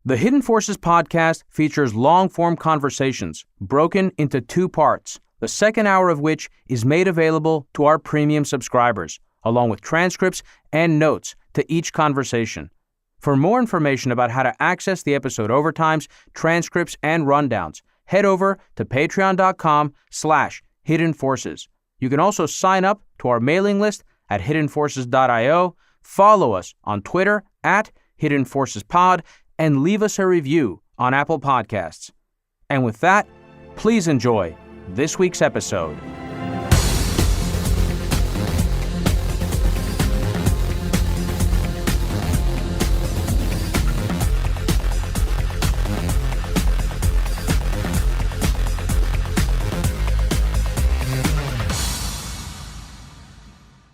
The Hidden Forces podcast features long-form conversations broken into 2 parts, the second hour of which is made available to our premium subscribers, along with transcripts and notes to each conversation. For more information about how to access the episode overtimes, transcripts, and rundowns, head over to patreon.com/Hidden Forces. You can also sign up to our mailing list at hiddenforces.io, follow us on Twitter at Hidden Forces Pod, and leave us a review on Apple Podcasts. And with that, please enjoy this week's episode.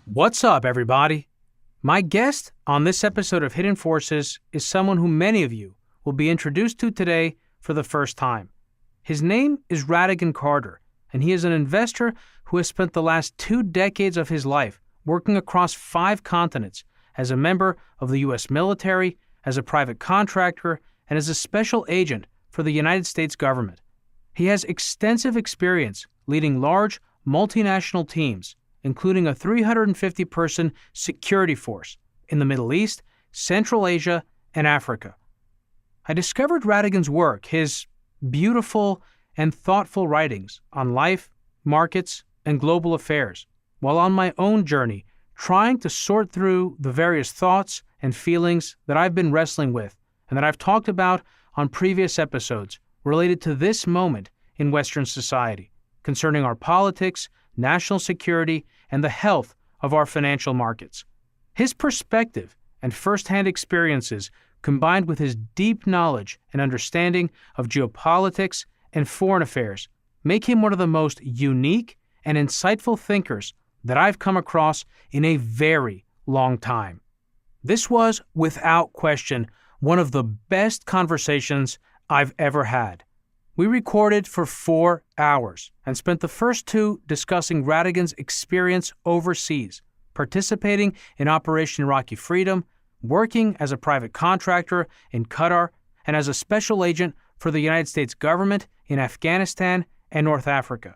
What's up, everybody? My guest on this episode of Hidden Forces is someone who many of you will be introduced to today for the first time. His name is Radigan Carter, and he is an investor who has spent the last 2 decades of his life working across 5 continents as a member of the U.S. military, as a private contractor, and as a special agent for the United States government. He has extensive experience leading large multinational teams, including a 350-person security force in the Middle East, Central Asia, and Africa. I discovered Radigan's work, his beautiful and thoughtful writings on life, markets, and global affairs, while on my own journey trying to sort through the various thoughts and feelings that I've been wrestling with and that I've talked about on previous episodes related to this moment in Western society, concerning our politics, national security, and the health of our financial markets. His perspective and firsthand experiences, combined with his deep knowledge and understanding of geopolitics and foreign affairs, make him one of the most unique and insightful thinkers that I've come across in a very long time. This was, without question, one of the best conversations I've ever had. We recorded for 4 hours and spent the first 2 discussing Radigan's experience overseas, participating in Operation Iraqi Freedom, working as a private contractor in Qatar, and as a special agent for the United States government in Afghanistan and North Africa.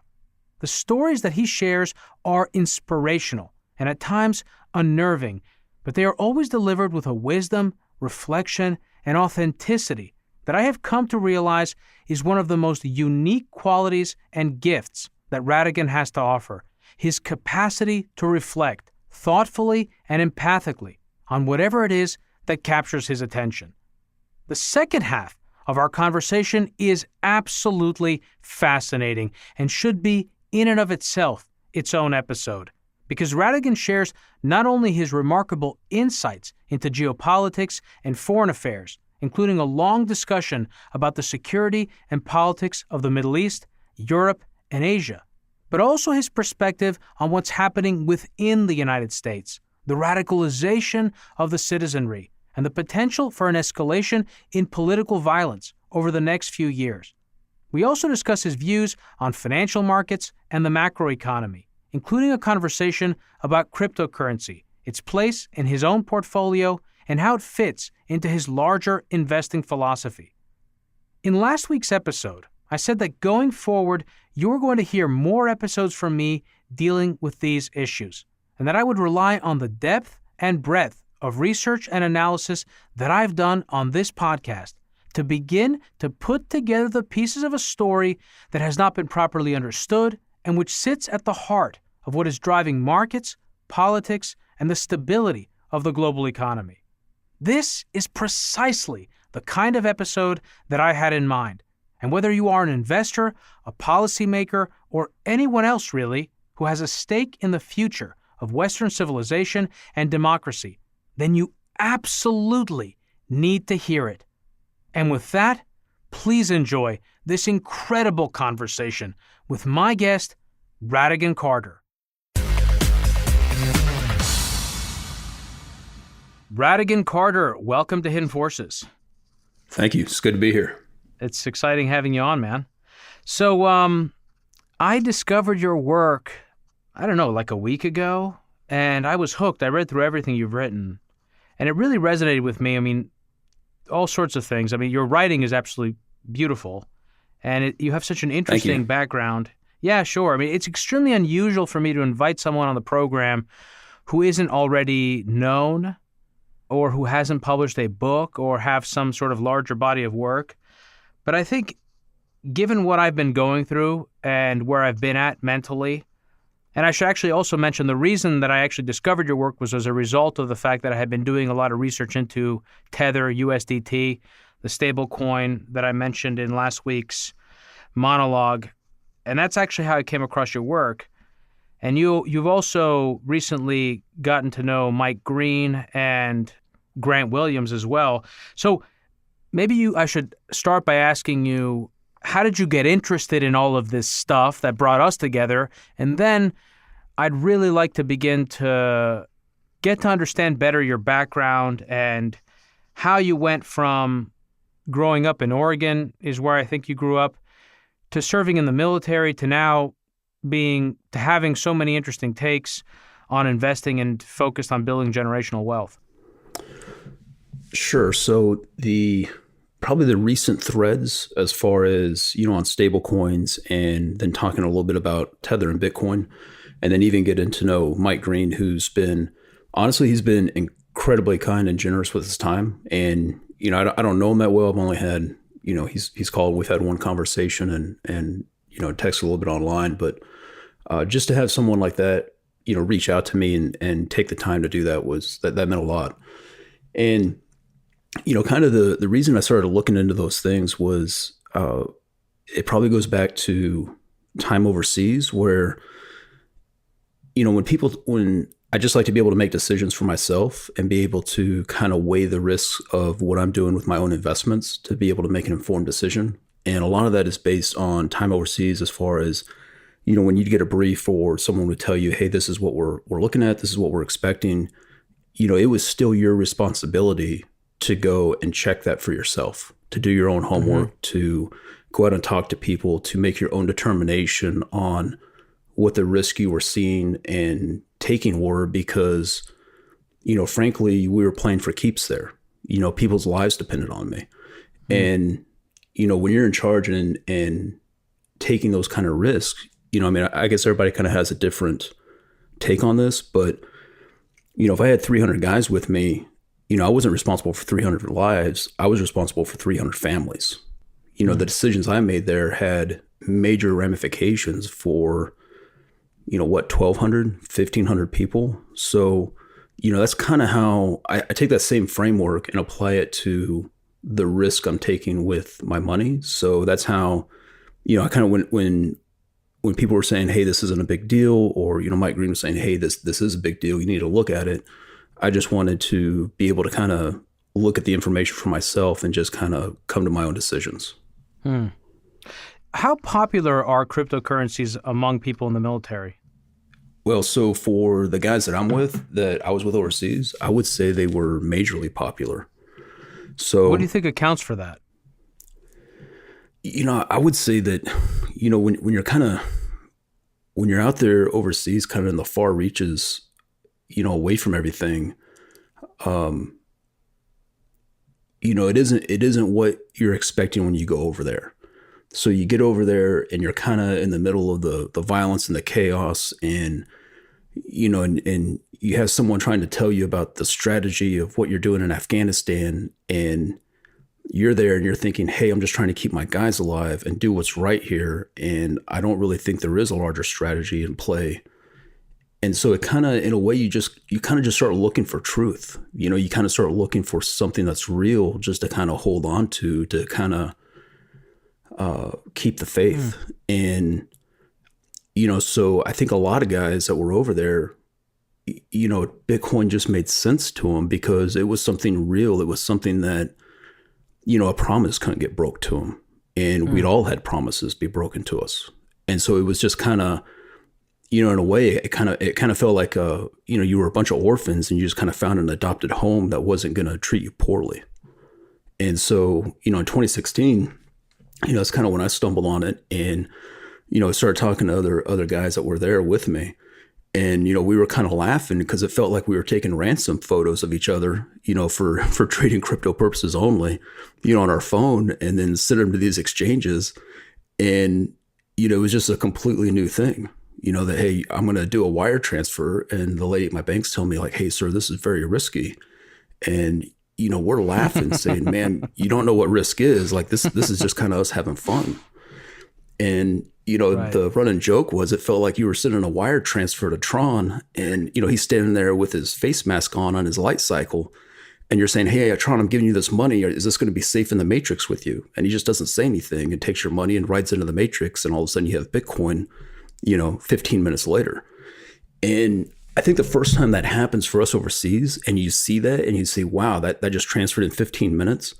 The stories that he shares are inspirational and at times unnerving, but they are always delivered with a wisdom, reflection, and authenticity that I have come to realize is one of the most unique qualities and gifts that Radigan has to offer, his capacity to reflect thoughtfully and empathically on whatever it is that captures his attention. The second half of our conversation is absolutely fascinating and should be, in and of itself, its own episode, because Radigan shares not only his remarkable insights into geopolitics and foreign affairs, including a long discussion about the security and politics of the Middle East, Europe, and Asia, but also his perspective on what's happening within the United States, the radicalization of the citizenry, and the potential for an escalation in political violence over the next few years. We also discuss his views on financial markets and the macroeconomy, including a conversation about cryptocurrency, its place in his own portfolio, and how it fits into his larger investing philosophy. In last week's episode, I said that going forward, you're going to hear more episodes from me dealing with these issues, and that I would rely on the depth and breadth of research and analysis that I've done on this podcast to begin to put together the pieces of a story that has not been properly understood and which sits at the heart of what is driving markets, politics, and the stability of the global economy. This is precisely the kind of episode that I had in mind, and whether you are an investor, a policymaker, or anyone else really who has a stake in the future of Western civilization and democracy, then you absolutely need to hear it. And with that, please enjoy this incredible conversation with my guest, Radigan Carter. Radigan Carter, welcome to Hidden Forces. Thank you. It's good to be here. It's exciting having you on, man. So, I discovered your work, I don't know, like a week ago, and I was hooked. I read through everything you've written, and it really resonated with me. I mean, all sorts of things. I mean, your writing is absolutely beautiful, and you have such an interesting background. Yeah, sure. I mean, it's extremely unusual for me to invite someone on the program who isn't already known or who hasn't published a book or have some sort of larger body of work. But I think given what I've been going through and where I've been at mentally, and I should actually also mention the reason that I actually discovered your work was as a result of the fact that I had been doing a lot of research into Tether, USDT, the stable coin that I mentioned in last week's monologue. And that's actually how I came across your work. And you've also recently gotten to know Mike Green and Grant Williams as well. So maybe I should start by asking you, how did you get interested in all of this stuff that brought us together? And then I'd really like to begin to get to understand better your background and how you went from growing up in Oregon, is where I think you grew up, to serving in the military, to now having so many interesting takes on investing and focused on building generational wealth. Sure. So probably the recent threads as far as, on stable coins, and then talking a little bit about Tether and Bitcoin, and then even getting to know Mike Green, he's been incredibly kind and generous with his time. And, I don't know him that well. I've only had, he's called, we've had one conversation and texted a little bit online, but just to have someone like that, reach out to me and take the time to do that that meant a lot. And, kind of the reason I started looking into those things was it probably goes back to time overseas where, when I just like to be able to make decisions for myself and be able to kind of weigh the risks of what I'm doing with my own investments to be able to make an informed decision. And a lot of that is based on time overseas as far as, when you get a brief or someone would tell you, hey, this is what we're looking at, this is what we're expecting, it was still your responsibility to go and check that for yourself, to do your own homework, to go out and talk to people, to make your own determination on what the risk you were seeing and taking were, because, frankly, we were playing for keeps there. People's lives depended on me. And, when you're in charge and taking those kind of risks, I guess everybody kind of has a different take on this, but, if I had 300 guys with me, I wasn't responsible for 300 lives. I was responsible for 300 families. The decisions I made there had major ramifications for, 1,200, 1,500 people. So, that's kind of how I take that same framework and apply it to the risk I'm taking with my money. So that's how, I kind of when people were saying, hey, this isn't a big deal, or, Mike Green was saying, hey, this is a big deal, you need to look at it. I just wanted to be able to kind of look at the information for myself and just kind of come to my own decisions. How popular are cryptocurrencies among people in the military? Well, so for the guys that I was with overseas, I would say they were majorly popular. So what do you think accounts for that? I would say that, when you're out there overseas, kind of in the far reaches, away from everything, it isn't what you're expecting when you go over there. So you get over there and you're kind of in the middle of the violence and the chaos, and, and you have someone trying to tell you about the strategy of what you're doing in Afghanistan, and you're there and you're thinking, hey, I'm just trying to keep my guys alive and do what's right here. And I don't really think there is a larger strategy in play. And so it kind of, in a way, you kind of just start looking for truth. You kind of start looking for something that's real just to kind of hold on to kind of keep the faith. And, so I think a lot of guys that were over there, Bitcoin just made sense to them because it was something real. It was something that, a promise couldn't get broke to them. And we'd all had promises be broken to us. And so it was just kind of, in a way, it kind of felt like, you were a bunch of orphans and you just kind of found an adopted home that wasn't going to treat you poorly. And so, in 2016, that's kind of when I stumbled on it, and, I started talking to other guys that were there with me. And, we were kind of laughing because it felt like we were taking ransom photos of each other, for trading crypto purposes only, on our phone, and then send them to these exchanges. And, it was just a completely new thing, that, hey, I'm going to do a wire transfer. And the lady at my bank's telling me like, hey, sir, this is very risky. And, we're laughing saying, man, you don't know what risk is. Like this is just kind of us having fun. And, right. The running joke was it felt like you were sending a wire transfer to Tron, and, he's standing there with his face mask on his light cycle, and you're saying, hey, Tron, I'm giving you this money. Is this going to be safe in the matrix with you? And he just doesn't say anything and takes your money and rides into the matrix. And all of a sudden you have Bitcoin, 15 minutes later. And I think the first time that happens for us overseas, and you see that and you say, wow, that just transferred in 15 minutes,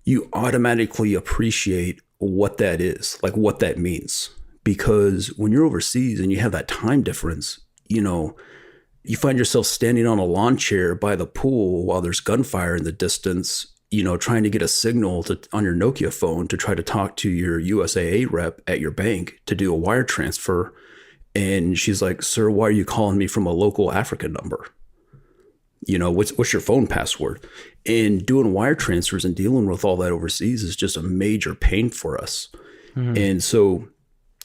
you automatically appreciate what that is, like what that means. Because when you're overseas and you have that time difference, you find yourself standing on a lawn chair by the pool while there's gunfire in the distance, trying to get a signal on your Nokia phone to try to talk to your USAA rep at your bank to do a wire transfer. And she's like, sir, why are you calling me from a local African number? What's your phone password? And doing wire transfers and dealing with all that overseas is just a major pain for us. Mm-hmm. And so,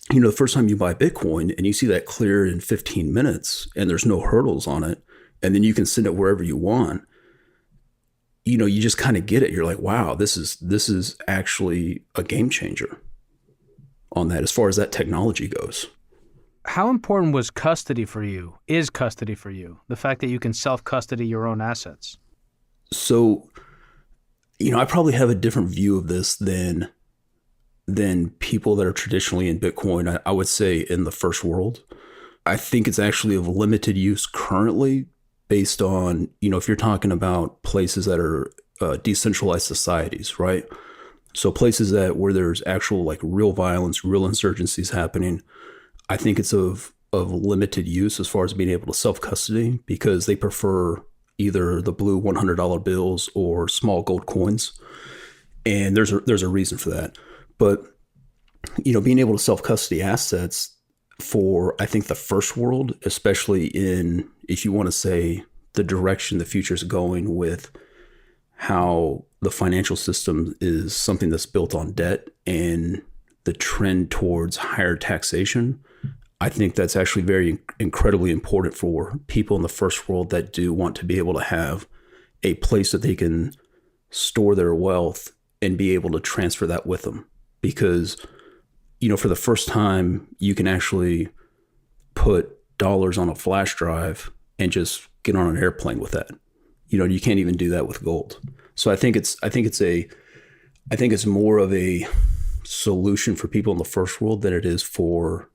the first time you buy Bitcoin and you see that clear in 15 minutes and there's no hurdles on it, and then you can send it wherever you want, you just kind of get it. You're like, wow, this is actually a game changer on that as far as that technology goes. How important was custody for you? Is custody for you? The fact that you can self-custody your own assets? So, I probably have a different view of this than people that are traditionally in Bitcoin. I would say in the first world. I think it's actually of limited use currently based on, if you're talking about places that are decentralized societies, right? So places where there's actual like real violence, real insurgencies happening, I think it's of limited use as far as being able to self-custody because they prefer either the blue $100 bills or small gold coins. And there's a reason for that. But, being able to self-custody assets for, I think, the first world, especially if you want to say the direction the future is going with how the financial system is something that's built on debt and the trend towards higher taxation, I think that's actually very incredibly important for people in the first world that do want to be able to have a place that they can store their wealth and be able to transfer that with them. Because, for the first time, you can actually put dollars on a flash drive and just get on an airplane with that. You can't even do that with gold. So I think it's more of a solution for people in the first world than it is for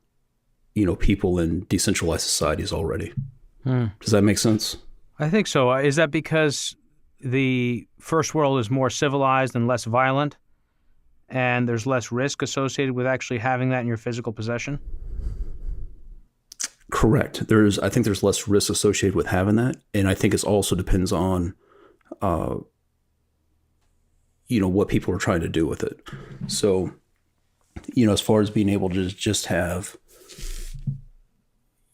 people in decentralized societies already. Does that make sense? I think so. Is that because the first world is more civilized and less violent, and there's less risk associated with actually having that in your physical possession? Correct. I think there's less risk associated with having that, and I think it also depends on, what people are trying to do with it. So, as far as being able to just have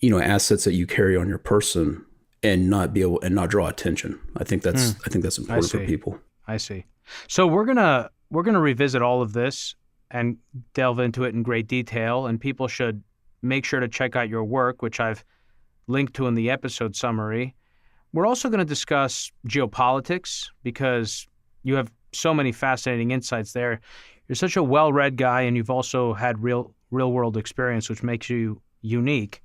assets that you carry on your person and not draw attention. I think that's important for people. I see. So we're gonna revisit all of this and delve into it in great detail, and people should make sure to check out your work, which I've linked to in the episode summary. We're also going to discuss geopolitics because you have so many fascinating insights there. You're such a well-read guy, and you've also had real-world experience, which makes you unique.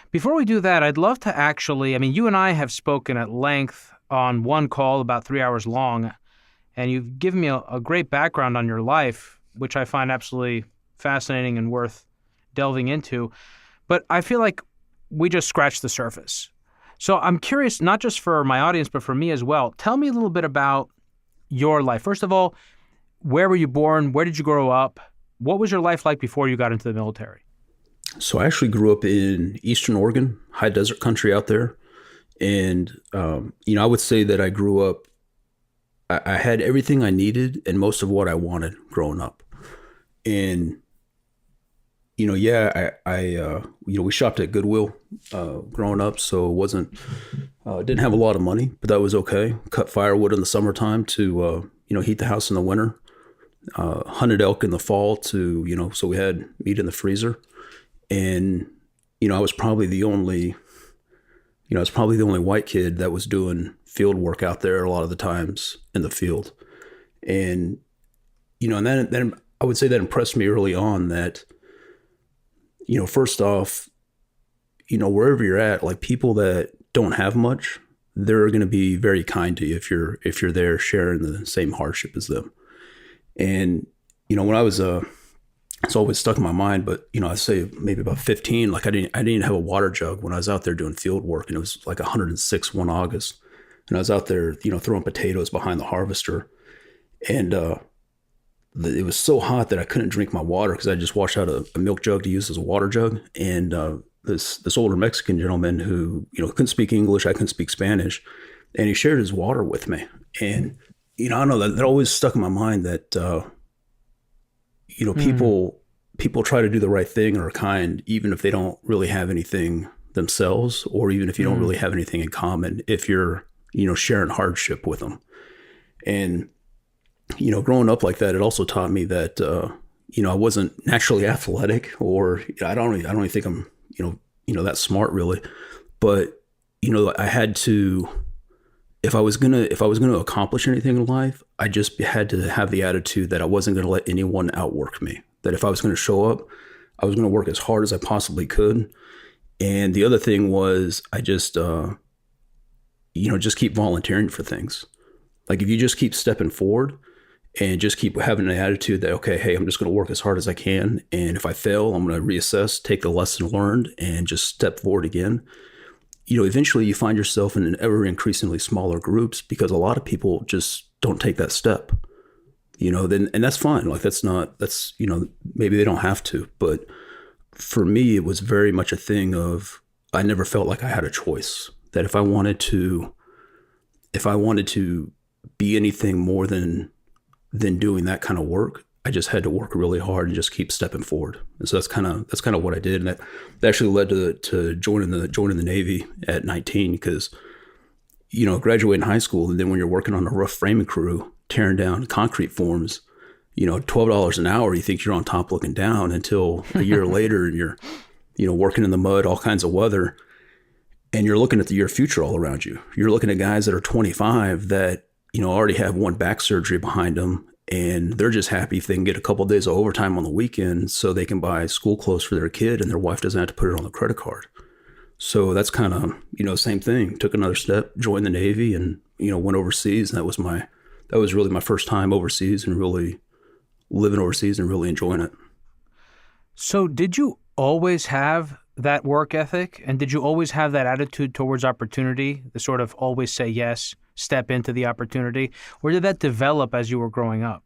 Before we do that, I'd love to you and I have spoken at length on one call about 3 hours long, and you've given me a great background on your life, which I find absolutely fascinating and worth delving into. But I feel like we just scratched the surface. So I'm curious, not just for my audience, but for me as well. Tell me a little bit about your life. First of all, where were you born? Where did you grow up? What was your life like before you got into the military? So I actually grew up in Eastern Oregon, high desert country out there. And, I would say that I grew up, I had everything I needed and most of what I wanted growing up. And, We shopped at Goodwill growing up, so it wasn't didn't have a lot of money, but that was okay. Cut firewood in the summertime to heat the house in the winter. Hunted elk in the fall so we had meat in the freezer, and I was probably the only white kid that was doing field work out there a lot of the times in the field, and and then I would say that impressed me early on that. First off, wherever you're at, like people that don't have much, they're going to be very kind to you if you're there sharing the same hardship as them. And, when I was, it's always stuck in my mind, but, I'd say maybe about 15, like I didn't have a water jug when I was out there doing field work, and it was like 106 one August. And I was out there, throwing potatoes behind the harvester. And, it was so hot that I couldn't drink my water because I just washed out a milk jug to use as a water jug. And this older Mexican gentleman who couldn't speak English, I couldn't speak Spanish, and he shared his water with me. And I don't know, that always stuck in my mind that people try to do the right thing and are kind, even if they don't really have anything themselves, or even if you don't really have anything in common. If you're sharing hardship with them, and growing up like that, it also taught me that, I wasn't naturally athletic, or I don't even think I'm, that smart really, but, I had to, if I was going to accomplish anything in life, I just had to have the attitude that I wasn't going to let anyone outwork me, that if I was going to show up, I was going to work as hard as I possibly could. And the other thing was I just, just keep volunteering for things. Like if you just keep stepping forward, and just keep having an attitude that, okay, hey, I'm just going to work as hard as I can. And if I fail, I'm going to reassess, take the lesson learned, and just step forward again. Eventually you find yourself in an ever increasingly smaller groups because a lot of people just don't take that step, and that's fine. Like maybe they don't have to. But for me, it was very much a thing of, I never felt like I had a choice, that if I wanted to be anything more than doing that kind of work, I just had to work really hard and just keep stepping forward. And so that's kind of what I did. And that actually led to joining the Navy at 19, because, graduating high school, and then when you're working on a rough framing crew, tearing down concrete forms, $12 an hour, you think you're on top looking down, until a year later and you're, working in the mud, all kinds of weather, and you're looking at your future all around you. You're looking at guys that are 25 that, already have one back surgery behind them, and they're just happy if they can get a couple of days of overtime on the weekend so they can buy school clothes for their kid and their wife doesn't have to put it on the credit card. So that's kind of, same thing. Took another step, joined the Navy, and, went overseas. And that was really my first time overseas, and really living overseas and really enjoying it. So did you always have that work ethic? And did you always have that attitude towards opportunity, the sort of always say yes, step into the opportunity? Or did that develop as you were growing up?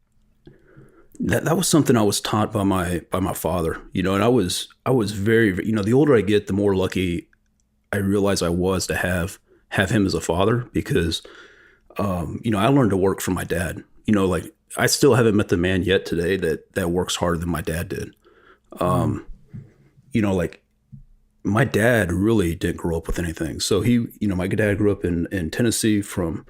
That was something I was taught by my father, and I was very, the older I get, the more lucky I realize I was to have him as a father, because, I learned to work from my dad. Like I still haven't met the man yet today that works harder than my dad did. Like my dad really didn't grow up with anything. So my dad grew up in Tennessee, from,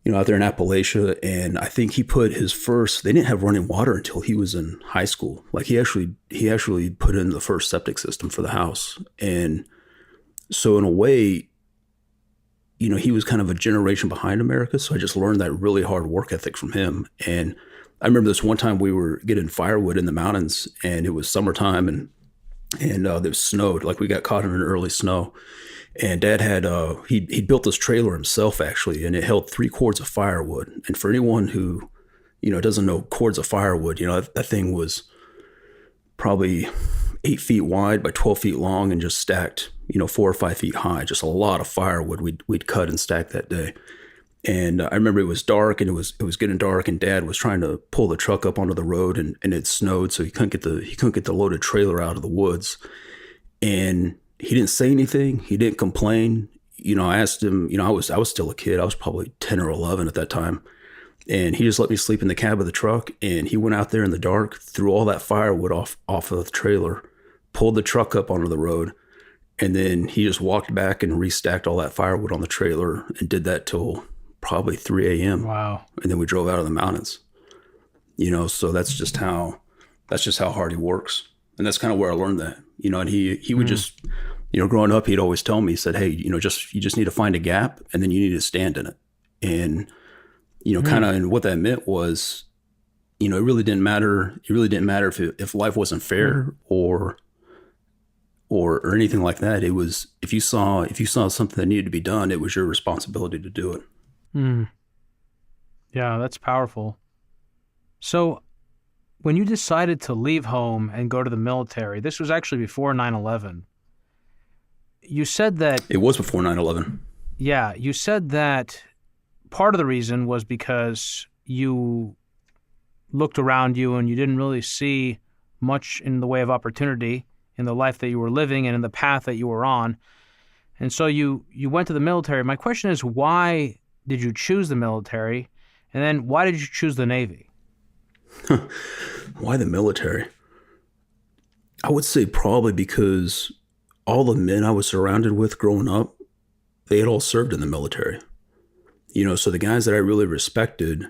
out there in Appalachia. And I think he put they didn't have running water until he was in high school. Like he actually put in the first septic system for the house. And so in a way, he was kind of a generation behind America. So I just learned that really hard work ethic from him. And I remember this one time we were getting firewood in the mountains, and it was summertime, and it snowed. Like we got caught in an early snow, and Dad had he built this trailer himself actually, and it held 3 cords of firewood. And for anyone who doesn't know cords of firewood, that thing was probably 8 feet wide by 12 feet long, and just stacked 4 or 5 feet high. Just a lot of firewood we'd cut and stack that day. And I remember it was dark, and it was getting dark, and Dad was trying to pull the truck up onto the road, and it snowed, so he couldn't get the loaded trailer out of the woods. And he didn't say anything. He didn't complain. I asked him. I was still a kid. I was probably 10 or 11 at that time, And he just let me sleep in the cab of the truck. And he went out there in the dark, threw all that firewood off of the trailer, pulled the truck up onto the road. And then he just walked back and restacked all that firewood on the trailer and did that till probably 3 a.m. Wow. And then we drove out of the mountains. So that's just how hard he works. And that's kind of where I learned that, and he would just, growing up, he'd always tell me, he said, hey, you just need to find a gap and then you need to stand in it. And, kind of, and what that meant was, it really didn't matter. It really didn't matter if life wasn't fair or anything like that. It was, if you saw something that needed to be done, it was your responsibility to do it. Yeah, that's powerful. So when you decided to leave home and go to the military, this was actually before 9/11. You said that... It was before 9/11. Yeah, you said that part of the reason was because you looked around you and you didn't really see much in the way of opportunity in the life that you were living and in the path that you were on. And so you went to the military. My question is, why did you choose the military? And then why did you choose the Navy? Why the military? I would say probably because all the men I was surrounded with growing up, they had all served in the military. So the guys that I really respected,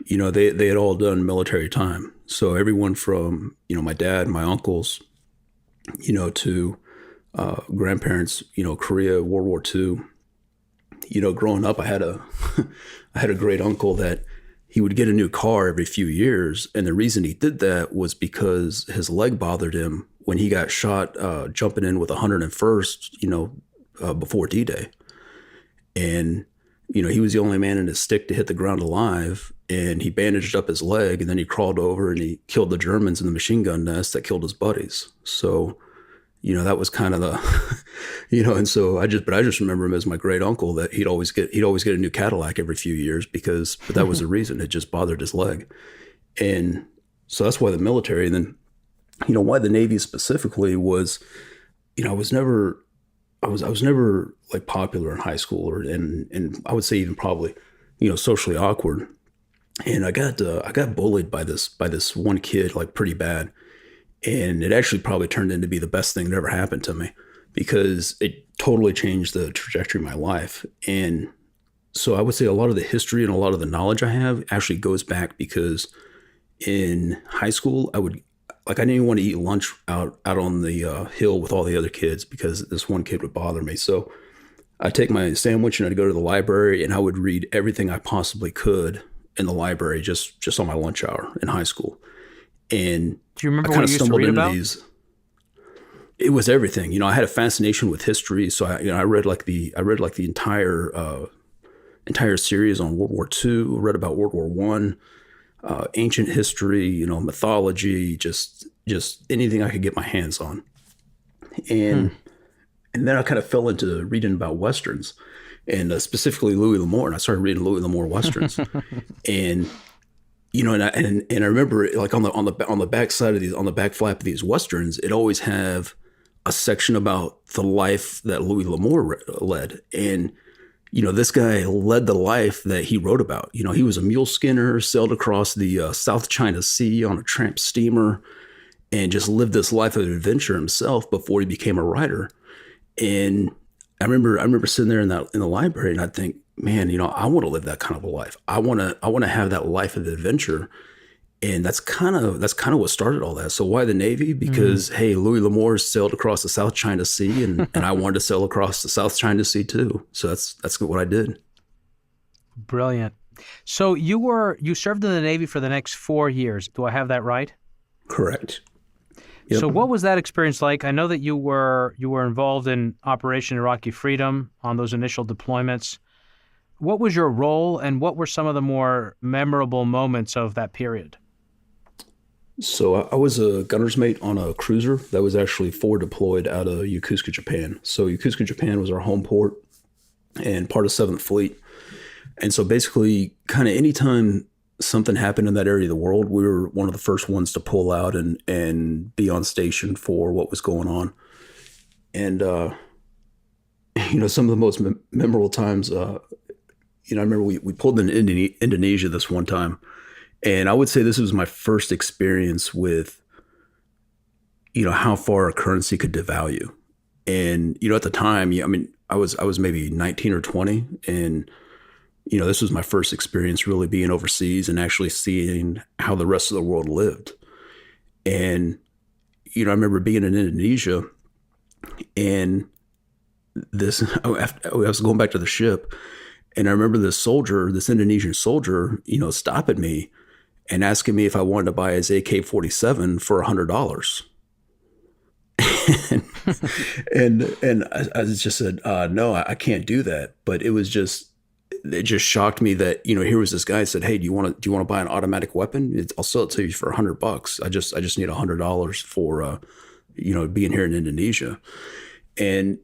they had all done military time. So everyone from, my dad, my uncles, to grandparents, Korea, World War II. Growing up, I had a great uncle that he would get a new car every few years. And the reason he did that was because his leg bothered him when he got shot jumping in with 101st, before D-Day. And, he was the only man in his stick to hit the ground alive. And he bandaged up his leg, and then he crawled over and he killed the Germans in the machine gun nest that killed his buddies. So, that was kind of the, and so I just remember him as my great uncle that he'd always get a new Cadillac every few years but that was the reason. It just bothered his leg. And so that's why the military. And then, why the Navy specifically was, I was never like popular in high school and I would say even probably, socially awkward. And I got bullied by this one kid, like pretty bad. And it actually probably turned into be the best thing that ever happened to me because it totally changed the trajectory of my life. And so I would say a lot of the history and a lot of the knowledge I have actually goes back because in high school, I didn't even want to eat lunch out on the hill with all the other kids because this one kid would bother me. So I'd take my sandwich and I'd go to the library and I would read everything I possibly could in the library just on my lunch hour in high school. And do you remember what you used to read about? It was everything. I had a fascination with history, so I read like the entire series on World War II. Read about World War One, ancient history, mythology, just anything I could get my hands on. And then I kind of fell into reading about westerns, and specifically Louis L'Amour. And I started reading Louis L'Amour westerns, and. And I remember like on the back side of on the back flap of these westerns, it always have a section about the life that Louis L'Amour led. And, this guy led the life that he wrote about. He was a mule skinner, sailed across the South China Sea on a tramp steamer and just lived this life of adventure himself before he became a writer. And I remember sitting there in the library and I'd think, man, I want to live that kind of a life. I want to have that life of adventure. And that's kind of what started all that. So why the Navy? Because, hey, Louis L'Amour sailed across the South China Sea and I wanted to sail across the South China Sea too. So that's what I did. Brilliant. So you served in the Navy for the next 4 years. Do I have that right? Correct. Yep. So what was that experience like? I know that you were involved in Operation Iraqi Freedom on those initial deployments. What was your role and what were some of the more memorable moments of that period? So I was a gunner's mate on a cruiser that was actually forward deployed out of Yokosuka, Japan. So Yokosuka, Japan was our home port and part of 7th Fleet. And so basically kind of anytime something happened in that area of the world, we were one of the first ones to pull out and be on station for what was going on. And, some of the most memorable times, I remember we pulled in Indonesia this one time, and I would say this was my first experience with, how far a currency could devalue. And, at the time, I was maybe 19 or 20, and, this was my first experience really being overseas and actually seeing how the rest of the world lived. And, I remember being in Indonesia, and I was going back to the ship, and I remember this Indonesian soldier, stopping me and asking me if I wanted to buy his AK-47 for $100. and I just said, no, I can't do that. But it just shocked me that, here was this guy said, hey, do you want to buy an automatic weapon? I'll sell it to you for $100. I just need $100 for, being here in Indonesia. And,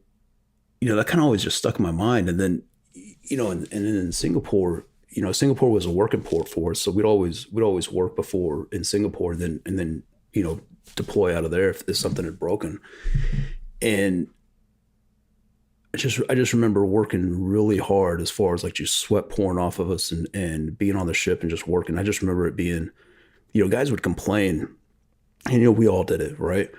that kind of always just stuck in my mind. And then, and in Singapore, Singapore was a working port for us. So we'd always work before in Singapore, and then, deploy out of there if something had broken. And I just remember working really hard as far as like just sweat pouring off of us and being on the ship and just working. I just remember it being, guys would complain, and, we all did it, right?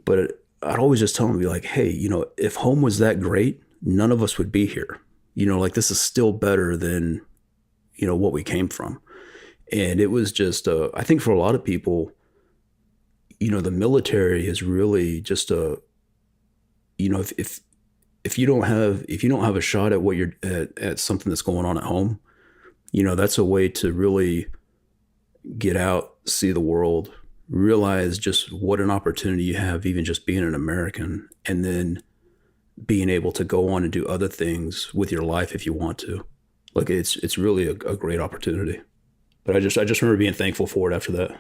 But I'd always just tell them, be like, hey, if home was that great, none of us would be here. Like this is still better than, what we came from. And it was just, I think for a lot of people, the military is really just if you don't have a shot at what you're at something that's going on at home, that's a way to really get out, see the world, realize just what an opportunity you have, even just being an American, and then being able to go on and do other things with your life if you want to. Like it's really a great opportunity. But I just remember being thankful for it after that.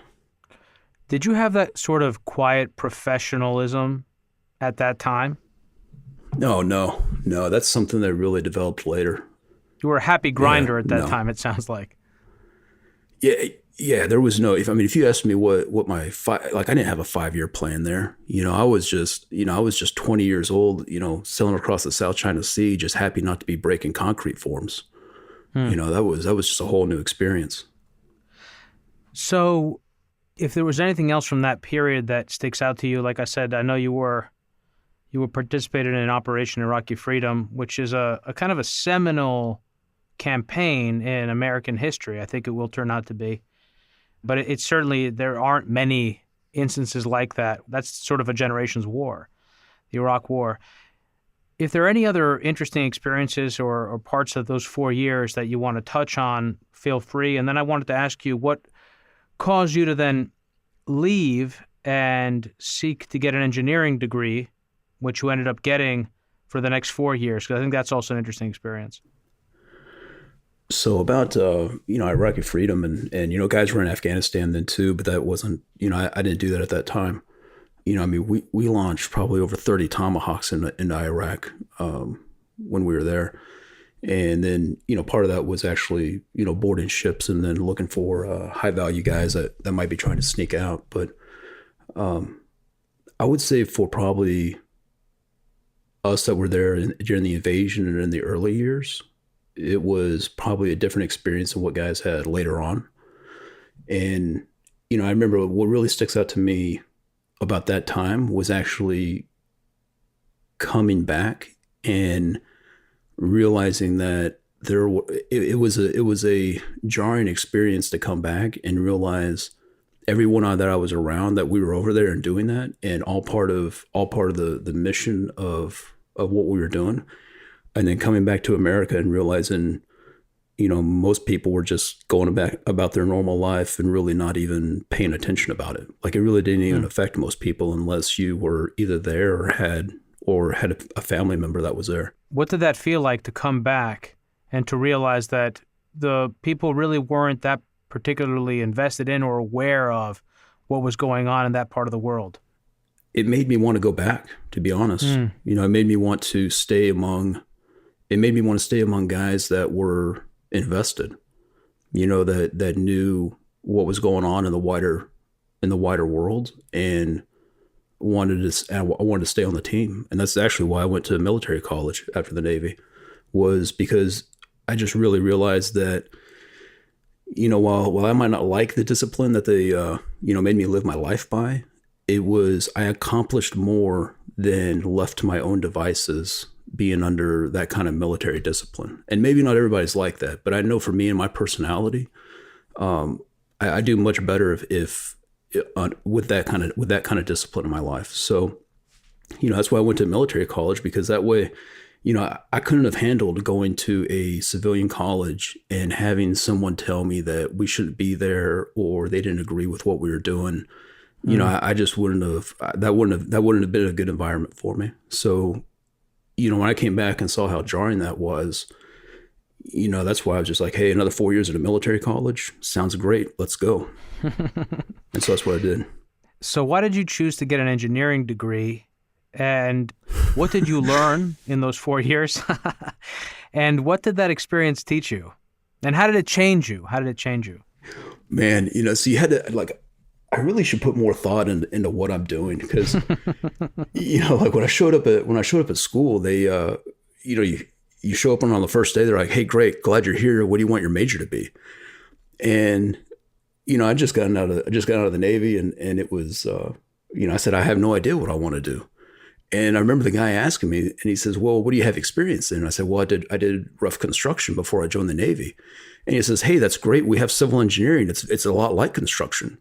Did you have that sort of quiet professionalism at that time? No. That's something that really developed later. You were a happy grinder at that time, it sounds like. Yeah. There was no. If you asked me what my I didn't have a 5-year plan there. I was just 20 years old. Sailing across the South China Sea, just happy not to be breaking concrete forms. That was just a whole new experience. So, if there was anything else from that period that sticks out to you, like I said, I know you were participated in Operation Iraqi Freedom, which is a kind of a seminal campaign in American history. I think it will turn out to be. But it's certainly, there aren't many instances like that. That's sort of a generation's war, the Iraq War. If there are any other interesting experiences or parts of those 4 years that you want to touch on, feel free. And then I wanted to ask you, what caused you to then leave and seek to get an engineering degree, which you ended up getting for the next 4 years? Because I think that's also an interesting experience. So about, Iraqi Freedom and guys were in Afghanistan then too, but that wasn't, I didn't do that at that time. We launched probably over 30 Tomahawks into Iraq when we were there. And then, part of that was actually, boarding ships and then looking for high value guys that might be trying to sneak out. But I would say for probably us that were there during the invasion and in the early years, it was probably a different experience than what guys had later on. And, I remember what really sticks out to me about that time was actually coming back and realizing that it was a jarring experience to come back and realize everyone that I was around, that we were over there and doing that, and all part of the mission of what we were doing. And then coming back to America and realizing, most people were just going about their normal life and really not even paying attention about it. Like it really didn't even affect most people unless you were either there or had a family member that was there. What did that feel like to come back and to realize that the people really weren't that particularly invested in or aware of what was going on in that part of the world? It made me want to go back, to be honest. It made me want to stay among guys that were invested, that knew what was going on in the wider world and I wanted to stay on the team. And that's actually why I went to military college after the Navy, was because I just really realized that, while I might not like the discipline that they, made me live my life by, I accomplished more than left to my own devices being under that kind of military discipline. And maybe not everybody's like that, but I know for me and my personality, I do much better if with that kind of discipline in my life. So, that's why I went to military college, because that way, I couldn't have handled going to a civilian college and having someone tell me that we shouldn't be there or they didn't agree with what we were doing. I just that wouldn't have been a good environment for me. So, when I came back and saw how jarring that was, that's why I was just like, hey, another 4 years at a military college sounds great. Let's go. And so that's what I did. So why did you choose to get an engineering degree? And what did you learn in those 4 years? And what did that experience teach you? And how did it change you? Man, so you had to, I really should put more thought into what I'm doing, because, when I showed up at school, they, you show up on the first day, they're like, hey, great, glad you're here. What do you want your major to be? And, I just got out of the Navy, and it was, I said, I have no idea what I want to do. And I remember the guy asking me, and he says, well, what do you have experience in? And I said, well, I did rough construction before I joined the Navy. And he says, hey, that's great. We have civil engineering. It's a lot like construction.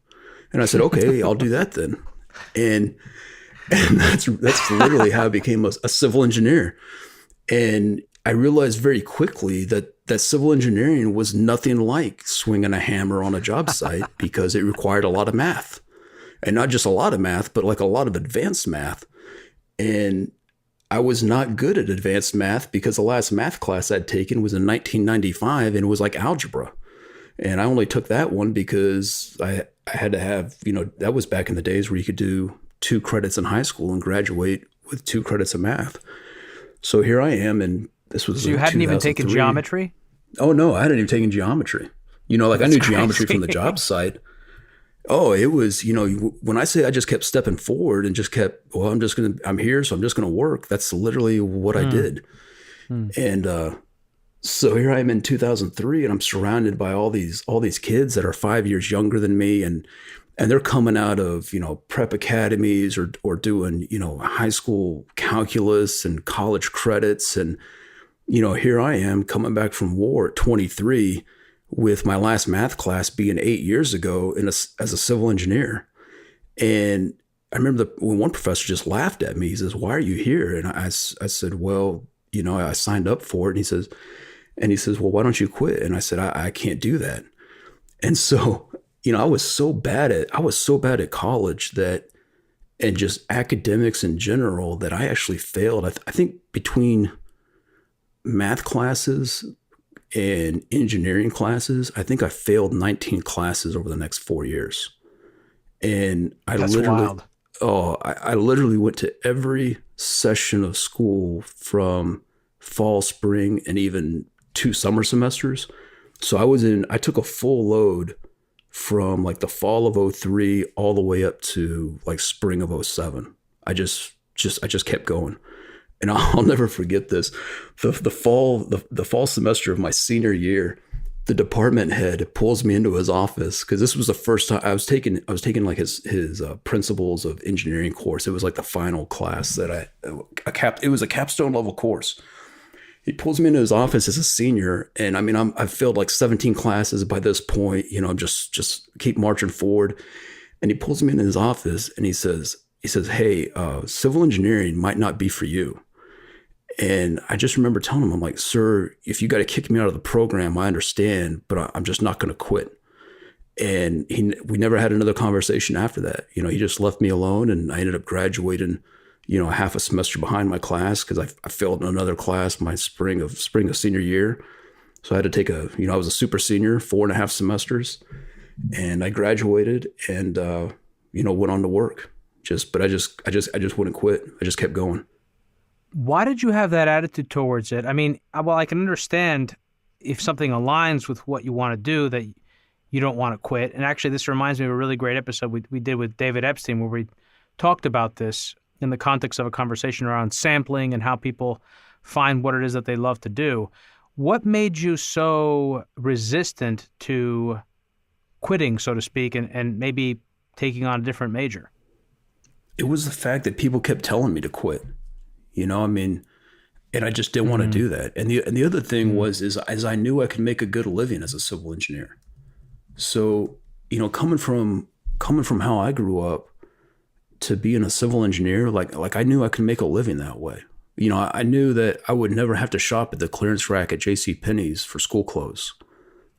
And I said, okay, I'll do that then. And that's literally how I became a civil engineer. And I realized very quickly that civil engineering was nothing like swinging a hammer on a job site, because it required a lot of math. And not just a lot of math, but a lot of advanced math. And I was not good at advanced math, because the last math class I'd taken was in 1995, and it was like algebra. And I only took that one because I had to have, that was back in the days where you could do 2 credits in high school and graduate with 2 credits of math. So here I am, and this was So you hadn't even taken geometry? Oh, no, I hadn't even taken geometry. I knew geometry from the job site. Oh, it was, when I say I just kept stepping forward and just kept, well, I'm here, so I'm just going to work. That's literally what I did. And so here I am in 2003, and I'm surrounded by all these kids that are 5 years younger than me. And they're coming out of, prep academies or doing, high school calculus and college credits. And, here I am coming back from war at 23, with my last math class being 8 years ago as a civil engineer. And I remember when one professor just laughed at me. He says, why are you here? And I said, well, I signed up for it. And he says, well, why don't you quit? And I said, I can't do that. And so, I was so bad at college and just academics in general, that I actually failed. I think between math classes and engineering classes, I think I failed 19 classes over the next 4 years. And That's wild. I literally went to every session of school from fall, spring, and even 2 summer semesters. So I took a full load from the fall of 03 all the way up to spring of 07. I just kept going. And I'll never forget this. The fall semester of my senior year, the department head pulls me into his office, because this was the first time I was taking his principles of engineering course. It was the final class that it was a capstone level course. He pulls me into his office as a senior, and I've failed 17 classes by this point. I'm just keep marching forward. And he pulls me into his office, and he says, hey, civil engineering might not be for you. And I just remember telling him, I'm like, sir, if you got to kick me out of the program, I understand, but I'm just not going to quit. And we never had another conversation after that. He just left me alone, and I ended up graduating, half a semester behind my class, because I failed in another class my spring of senior year. So I had to take I was a super senior, 4.5 semesters, and I graduated and, went on to work. But I just wouldn't quit. I just kept going. Why did you have that attitude towards it? I can understand if something aligns with what you want to do, that you don't want to quit. And actually, this reminds me of a really great episode we did with David Epstein, where we talked about this in the context of a conversation around sampling and how people find what it is that they love to do. What made you so resistant to quitting, so to speak, and maybe taking on a different major? It was the fact that people kept telling me to quit. I mean, and I just didn't want to Mm, do that. And the other thing mm, was is as I knew I could make a good living as a civil engineer. So, coming from how I grew up to being a civil engineer, like I knew I could make a living that way. I knew that I would never have to shop at the clearance rack at J.C. Penney's for school clothes.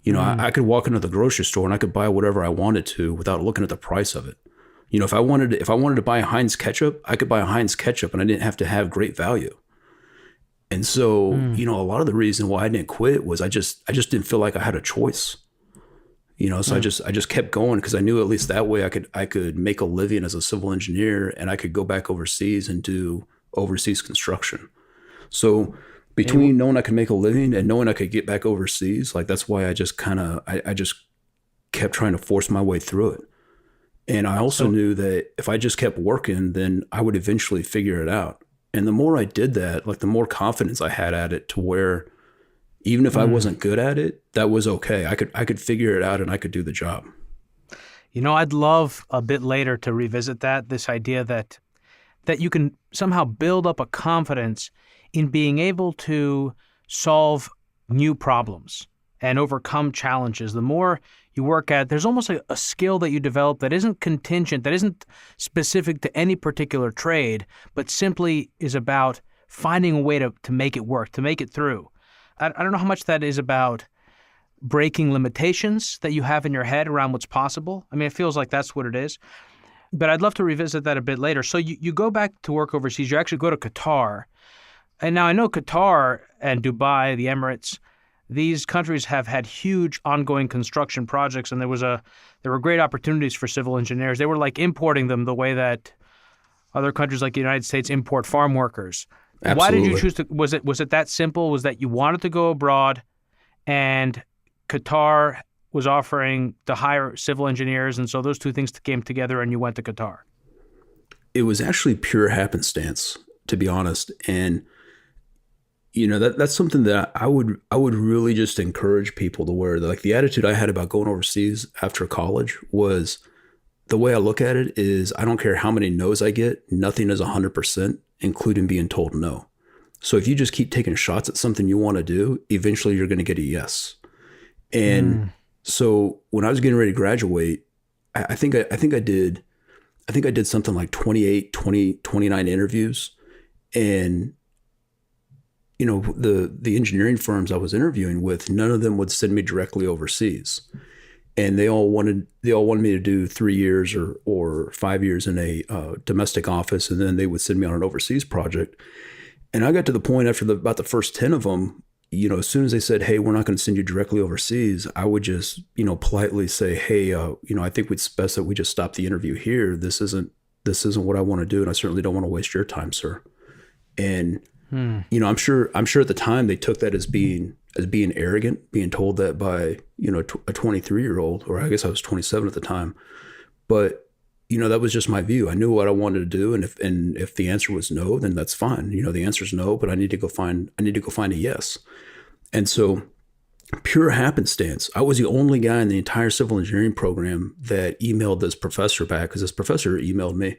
I mm. could walk into the grocery store and I could buy whatever I wanted to without looking at the price of it. If I wanted to buy a Heinz ketchup, I could buy a Heinz ketchup and I didn't have to have great value. And so, Mm. a lot of the reason why I didn't quit was I just didn't feel like I had a choice. So I Mm. just kept going because I knew at least that way I could make a living as a civil engineer and I could go back overseas and do overseas construction. So Hey, w- between knowing I could make a living and knowing I could get back overseas, like that's why I just kept trying to force my way through it. And I also so, knew that if I just kept working, then I would eventually figure it out. And the more I did that, like the more confidence I had at it to where even if I mm. wasn't good at it, that was okay. I could figure it out and I could do the job. I'd love a bit later to revisit this idea that you can somehow build up a confidence in being able to solve new problems and overcome challenges. The more you work at, there's almost a skill that you develop that isn't contingent, that isn't specific to any particular trade, but simply is about finding a way to make it work, to make it through. I don't know how much that is about breaking limitations that you have in your head around what's possible. I mean, it feels like that's what it is. But I'd love to revisit that a bit later. So you go back to work overseas. You actually go to Qatar. And now I know Qatar and Dubai, the Emirates, these countries have had huge ongoing construction projects, and there were great opportunities for civil engineers. They were like importing them the way that other countries like the United States import farm workers. Why did you Absolutely. choose to? Was it that simple? Was that you wanted to go abroad, and Qatar was offering to hire civil engineers, and so those two things came together, and you went to Qatar? It was actually pure happenstance, to be honest. And that's something that I would really just encourage people to wear. Like the attitude I had about going overseas after college was the way I look at it is I don't care how many no's I get, nothing is 100%, including being told no. So if you just keep taking shots at something you want to do, eventually you're going to get a yes. And Mm, so when I was getting ready to graduate, I think I did something like 28, 20, 29 interviews. And the engineering firms I was interviewing with, none of them would send me directly overseas. And they all wanted me to do 3 years or 5 years in a domestic office, and then they would send me on an overseas project. And I got to the point after about the first 10 of them, as soon as they said, "Hey, we're not going to send you directly overseas," I would just, politely say, "Hey, I think it's best that we just stop the interview here. This isn't what I want to do, and I certainly don't want to waste your time, sir." And mm, I'm sure at the time they took that as being arrogant, being told that by a 23-year-old, or I guess I was 27 at the time. But that was just my view. I knew what I wanted to do, and if the answer was no, then that's fine. The answer is no, but I need to go find a yes. And so, pure happenstance, I was the only guy in the entire civil engineering program that emailed this professor back, because this professor emailed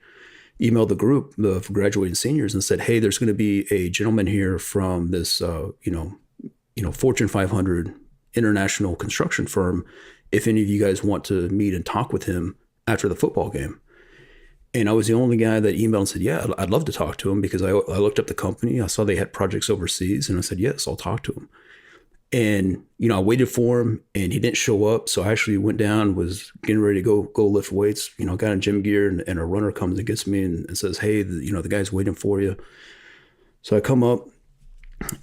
the group of graduating seniors and said, "Hey, there's going to be a gentleman here from this Fortune 500 international construction firm. If any of you guys want to meet and talk with him after the football game." And I was the only guy that emailed and said, "Yeah, I'd love to talk to him," because I looked up the company. I saw they had projects overseas, and I said, "Yes, I'll talk to him." And, I waited for him, and he didn't show up. So I actually went down, was getting ready to go lift weights, got in gym gear, and a runner comes and gets me and says, "Hey, the guy's waiting for you." So I come up,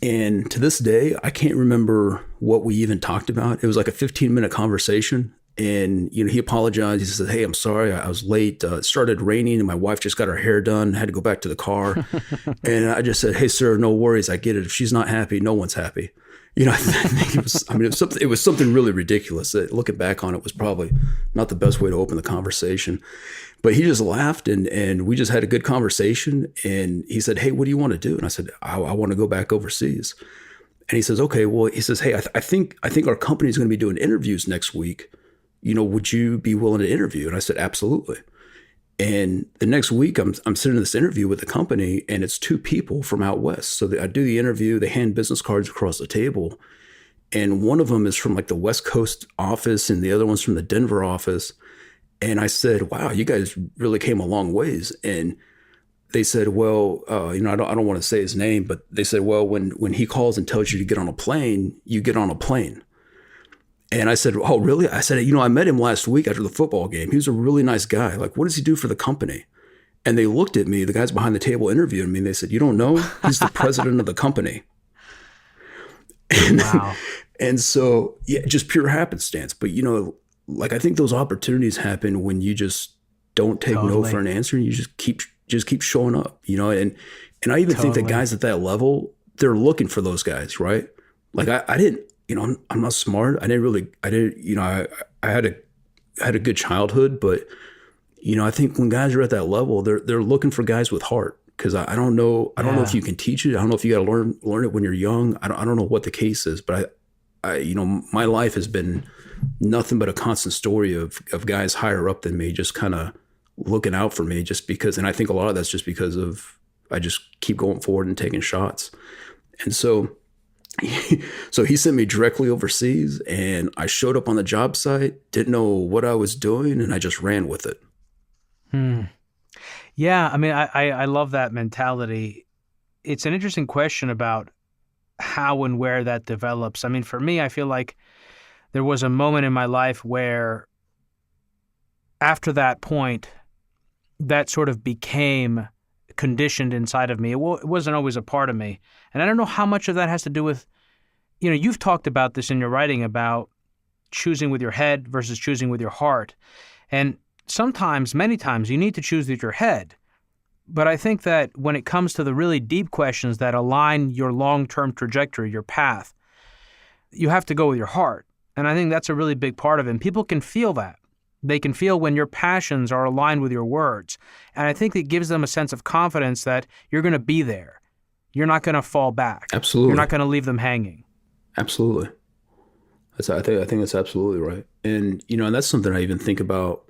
and to this day, I can't remember what we even talked about. It was like a 15-minute conversation. And, he apologized. He said, "Hey, I'm sorry. I was late. It started raining and my wife just got her hair done. Had to go back to the car." And I just said, "Hey, sir, no worries. I get it. If she's not happy, no one's happy." I think it was something really ridiculous that, looking back on it, was probably not the best way to open the conversation. But he just laughed, and we just had a good conversation. And he said, "Hey, what do you want to do?" And I said, I want to go back overseas." And he says, okay, well, he says, hey, I think our company is going to be doing interviews next week. Would you be willing to interview? And I said, absolutely. And the next week, I'm sitting in this interview with the company, and it's two people from out west. So I do the interview. They hand business cards across the table, and one of them is from like the West Coast office, and the other one's from the Denver office. And I said, "Wow, you guys really came a long ways." And they said, "Well, I don't want to say his name, but they said, well, when he calls and tells you to get on a plane, you get on a plane." And I said, "Oh, really?" I said, I met him last week after the football game. He was a really nice guy. Like, what does he do for the company? And they looked at me, the guys behind the table interviewing me, and they said, "You don't know? He's the president of the company." And, Wow. and so, yeah, just pure happenstance. But, like, I think those opportunities happen when you just don't take no Totally. for an answer, and you just keep showing up, and I even think that Totally. guys at that level, they're looking for those guys, right? Like I didn't, I'm not smart. I had a good childhood, but I think when guys are at that level, they're looking for guys with heart. Because I don't know if you can teach it. I don't know if you got to learn it when you're young. I don't know what the case is, but my life has been nothing but a constant story of guys higher up than me just kind of looking out for me, just because. And I think a lot of that's just because of I just keep going forward and taking shots. And so he sent me directly overseas, and I showed up on the job site, didn't know what I was doing, and I just ran with it. Yeah, I mean, I love that mentality. It's an interesting question about how and where that develops. I mean, for me, I feel like there was a moment in my life where after that point, that sort of became conditioned inside of me. It wasn't always a part of me. And I don't know how much of that has to do with, you've talked about this in your writing about choosing with your head versus choosing with your heart. And sometimes, many times, you need to choose with your head. But I think that when it comes to the really deep questions that align your long-term trajectory, your path, you have to go with your heart. And I think that's a really big part of it. And people can feel that. They can feel when your passions are aligned with your words. And I think it gives them a sense of confidence that you're going to be there. You're not going to fall back. Absolutely. You're not going to leave them hanging. Absolutely. I think that's absolutely right. And, and that's something I even think about.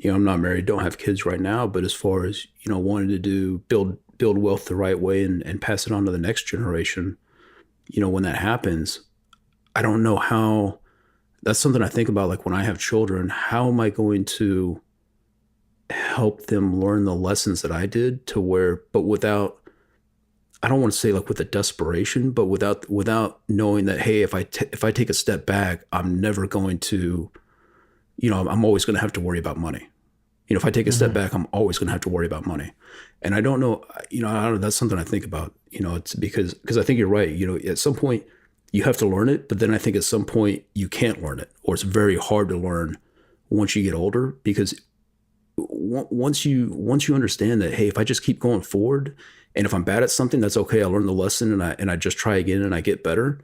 I'm not married, don't have kids right now, but as far as, wanting to build wealth the right way and pass it on to the next generation, when that happens, I don't know how. That's something I think about, like when I have children, how am I going to help them learn the lessons that I did but without, I don't want to say like with a desperation, but without knowing that, hey, if I take a step back, I'm never going to, I'm always going to have to worry about money. If I take a step back, I'm always going to have to worry about money. And I don't know, I don't know, that's something I think about, it's because I think you're right. At some point you have to learn it, but then I think at some point you can't learn it, or it's very hard to learn once you get older, because once you understand that, hey, if I just keep going forward, and if I'm bad at something, that's okay. I learn the lesson and I just try again and I get better.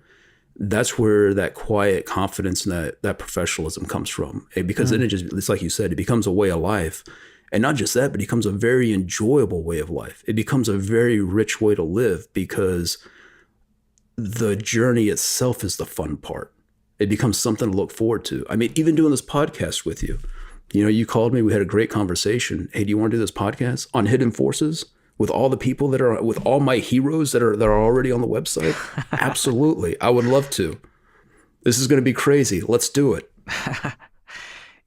That's where that quiet confidence and that professionalism comes from. Because then it's like you said, it becomes a way of life. And not just that, but it becomes a very enjoyable way of life. It becomes a very rich way to live, because the journey itself is the fun part. It becomes something to look forward to. I mean, even doing this podcast with you, you called me, we had a great conversation. Hey, do you want to do this podcast on Hidden Forces with all the people with all my heroes that are already on the website? Absolutely. I would love to. This is going to be crazy. Let's do it.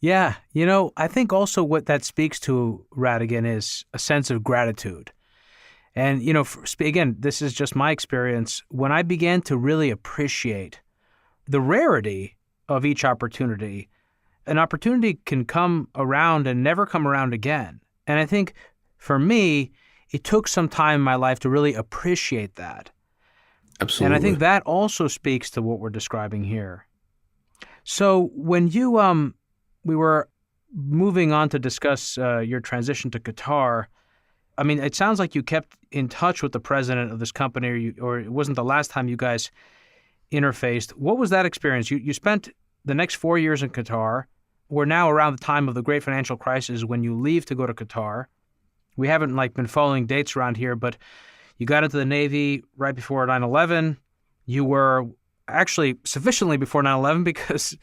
Yeah. I think also what that speaks to, Radigan, is a sense of gratitude. And, again, this is just my experience. When I began to really appreciate the rarity of each opportunity, an opportunity can come around and never come around again. And I think for me, it took some time in my life to really appreciate that. Absolutely. And I think that also speaks to what we're describing here. So when we were moving on to discuss your transition to Qatar, I mean, it sounds like you kept in touch with the president of this company, or it wasn't the last time you guys interfaced. What was that experience? You spent the next 4 years in Qatar. We're now around the time of the great financial crisis when you leave to go to Qatar. We haven't been following dates around here, but you got into the Navy right before 9/11. You were actually sufficiently before 9/11 because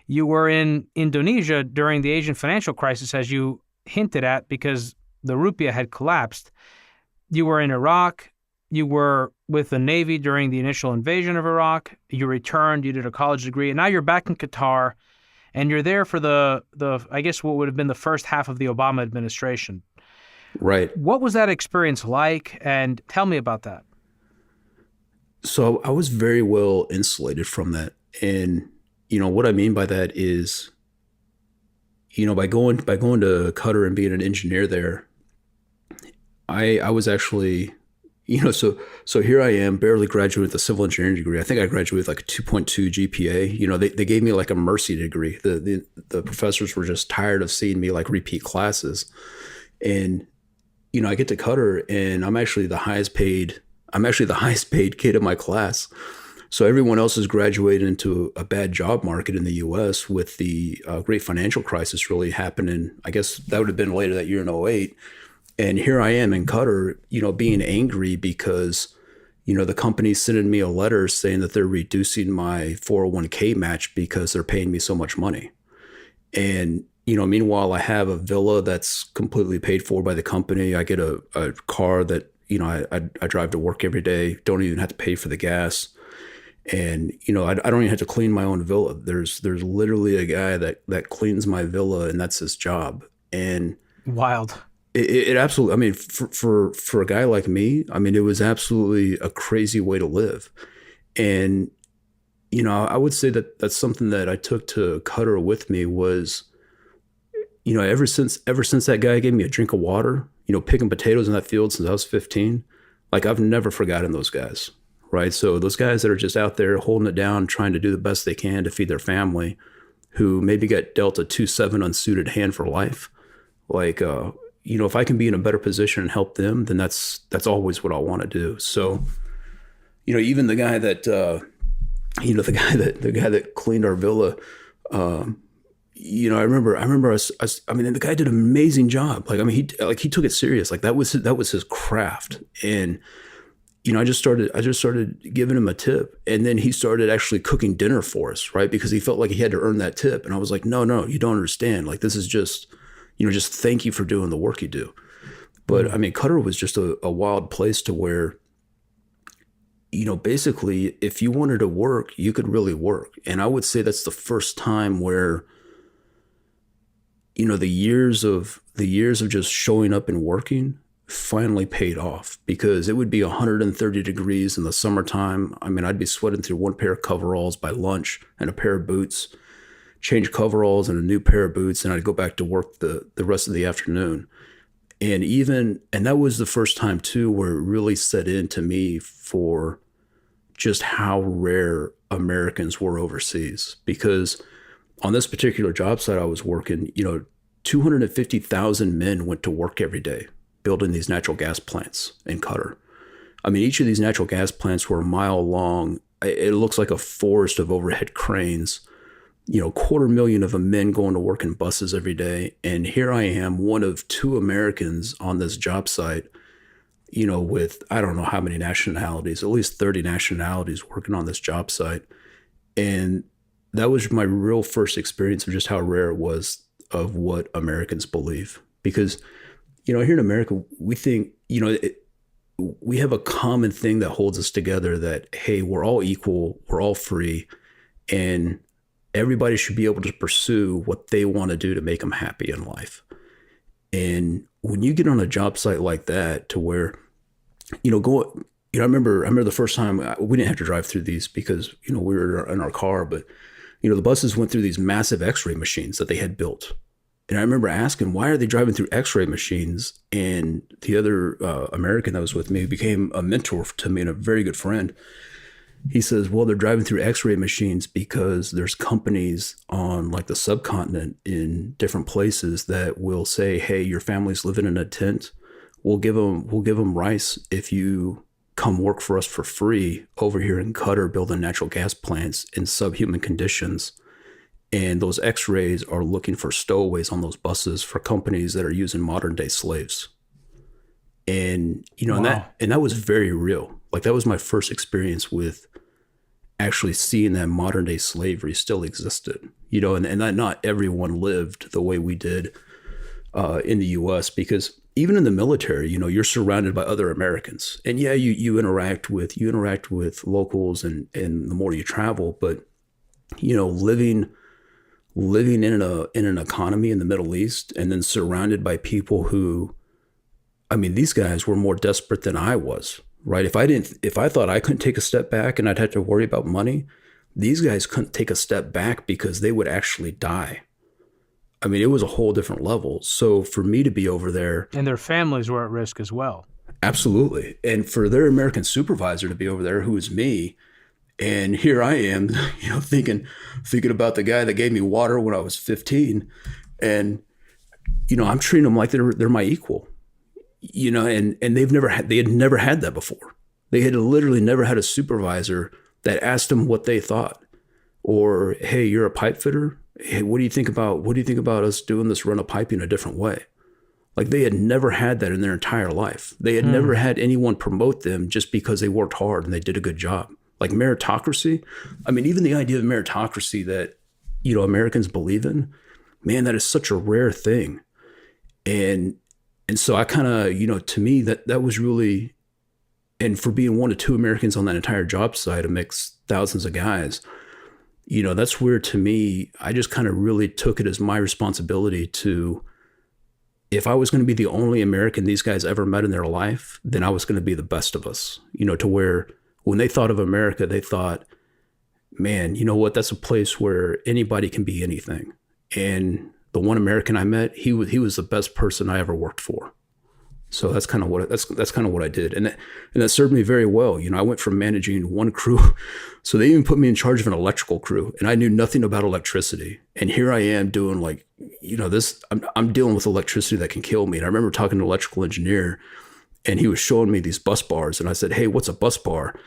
you were in Indonesia during the Asian financial crisis, as you hinted at, because the rupiah had collapsed. You were in Iraq. You were with the Navy during the initial invasion of Iraq. You returned. You did a college degree. And now you're back in Qatar, and you're there for the I guess what would have been the first half of the Obama administration. Right. What was that experience like? And tell me about that. So I was very well insulated from that. And, what I mean by that is, by going to Qatar and being an engineer there, I was actually, so here I am, barely graduated with a civil engineering degree. I think I graduated with like a 2.2 GPA. They gave me like a mercy degree. The professors were just tired of seeing me like repeat classes. And, I get to Qatar and I'm actually the highest paid kid in my class. So everyone else has graduated into a bad job market in the U.S. with the great financial crisis really happening. I guess that would have been later that year in '08. And here I am in Qatar, being angry because, the company's sending me a letter saying that they're reducing my 401k match because they're paying me so much money. And, meanwhile, I have a villa that's completely paid for by the company. I get a car that, I drive to work every day, don't even have to pay for the gas. And, I don't even have to clean my own villa. There's literally a guy that cleans my villa and that's his job. And Wild. It absolutely, I mean, for a guy like me, I mean, it was absolutely a crazy way to live. And, I would say that that's something that I took to Qatar with me was, ever since that guy gave me a drink of water, picking potatoes in that field since I was 15, like I've never forgotten those guys, right? So those guys that are just out there holding it down, trying to do the best they can to feed their family, who maybe got dealt a 2-7 unsuited hand for life, like, if I can be in a better position and help them, then that's always what I want to do. So, even the guy that, the guy that cleaned our villa, I remember I mean, the guy did an amazing job. Like, I mean, he took it serious. Like that was his craft. And, I just started giving him a tip, and then he started actually cooking dinner for us, right? Because he felt like he had to earn that tip. And I was like, no, you don't understand. Like, this is just, just thank you for doing the work you do. But I mean, Qatar was just a wild place to where, basically if you wanted to work, you could really work. And I would say that's the first time where, the years of just showing up and working finally paid off, because it would be 130 degrees in the summertime. I mean, I'd be sweating through one pair of coveralls by lunch and a pair of boots, change coveralls and a new pair of boots, and I'd go back to work the rest of the afternoon. And that was the first time too where it really set into me for just how rare Americans were overseas. Because on this particular job site I was working, 250,000 men went to work every day building these natural gas plants in Qatar. I mean, each of these natural gas plants were a mile long. It looks like a forest of overhead cranes. 250,000 of men going to work in buses every day. And here I am, one of 2 Americans on this job site, with I don't know how many nationalities, at least 30 nationalities working on this job site. And that was my real first experience of just how rare it was of what Americans believe. Because, here in America, we think, we have a common thing that holds us together that, hey, we're all equal, we're all free, and everybody should be able to pursue what they want to do to make them happy in life. And when you get on a job site like that, to where, I remember the first time we didn't have to drive through these because, we were in our car, but, the buses went through these massive x-ray machines that they had built. And I remember asking, why are they driving through x-ray machines? And the other American that was with me became a mentor to me and a very good friend. He says, well, they're driving through x-ray machines because there's companies on like the subcontinent in different places that will say, hey, your family's living in a tent. We'll give them rice if you come work for us for free over here in Qatar building natural gas plants in subhuman conditions. And those x-rays are looking for stowaways on those buses for companies that are using modern day slaves. And, wow. and that was very real. Like that was my first experience with, actually seeing that modern day slavery still existed, and that not everyone lived the way we did in the U.S. because even in the military, you're surrounded by other Americans, and yeah, you interact with locals, and the more you travel, but living in an economy in the Middle East, and then surrounded by people who, I mean, these guys were more desperate than I was, right? If I thought I couldn't take a step back and I'd have to worry about money, these guys couldn't take a step back because they would actually die. I mean, it was a whole different level. So for me to be over there, and their families were at risk as well. Absolutely. And for their American supervisor to be over there, who is me, and here I am, thinking about the guy that gave me water when I was 15, and I'm treating them like they're my equal, and they had never had that before. They had literally never had a supervisor that asked them what they thought, or, hey, you're a pipe fitter. Hey, what do you think about us doing this run of piping a different way? Like, they had never had that in their entire life. They had never had anyone promote them just because they worked hard and they did a good job. Like meritocracy. I mean, even the idea of meritocracy that, Americans believe in, man, that is such a rare thing. And so I kind of, to me, that was really, and for being one of two Americans on that entire job site amidst thousands of guys, that's where, to me, I just kind of really took it as my responsibility to, if I was going to be the only American these guys ever met in their life, then I was going to be the best of us, to where when they thought of America, they thought, man, you know what? That's a place where anybody can be anything. And the one American I met, he was the best person I ever worked for. So that's kind of what I did, and that served me very well. I went from managing one crew, so they even put me in charge of an electrical crew, and I knew nothing about electricity. And here I am doing this. I'm dealing with electricity that can kill me. And I remember talking to an electrical engineer, and he was showing me these bus bars, and I said, "Hey, what's a bus bar?"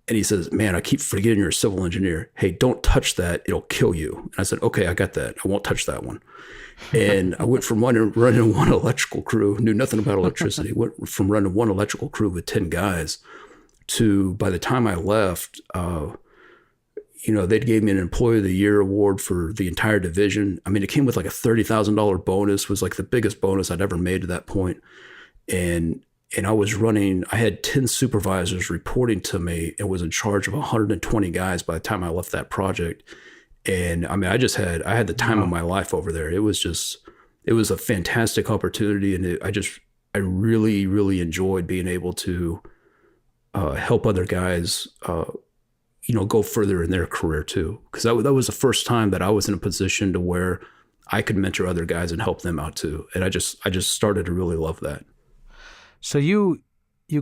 And he says, "Man, I keep forgetting you're a civil engineer. Hey, don't touch that; it'll kill you." And I said, "Okay, I got that. I won't touch that one." And I went from running one electrical crew, knew nothing about electricity, went from running one electrical crew with 10 guys to, by the time I left, they gave me an Employee of the Year award for the entire division. I mean, it came with like a $30,000 bonus, was like the biggest bonus I'd ever made to that point. And I had 10 supervisors reporting to me and was in charge of 120 guys by the time I left that project. And I mean, I had the time of my life over there. It was a fantastic opportunity. And I really, really enjoyed being able to help other guys, go further in their career too. Because that was the first time that I was in a position to where I could mentor other guys and help them out too. And I just started to really love that. So you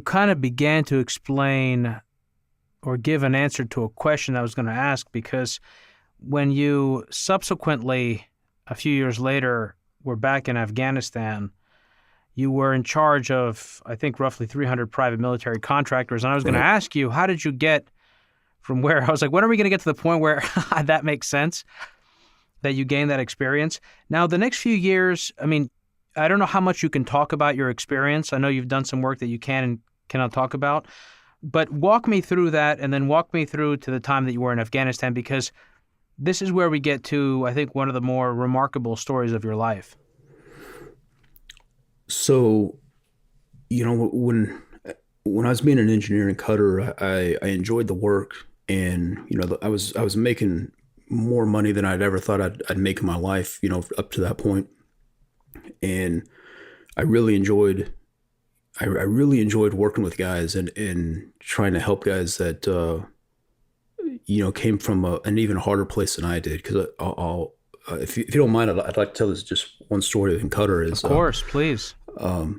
kind of began to explain or give an answer to a question I was going to ask, because when you subsequently, a few years later, were back in Afghanistan, you were in charge of, I think, roughly 300 private military contractors. And I was going to ask you, how did you get from where? I was like, when are we going to get to the point where that makes sense, that you gained that experience? Now, the next few years, I mean, I don't know how much you can talk about your experience. I know you've done some work that you can and cannot talk about. But walk me through that, and then walk me through to the time that you were in Afghanistan, because this is where we get to, I think, one of the more remarkable stories of your life. So, when I was being an engineer in Qatar, I enjoyed the work, and I was making more money than I'd ever thought I'd make in my life, up to that point, and I really enjoyed working with guys and trying to help guys that came from an even harder place than I did. Because if you don't mind, I'd like to tell this just one story in Qatar. Of course, please. I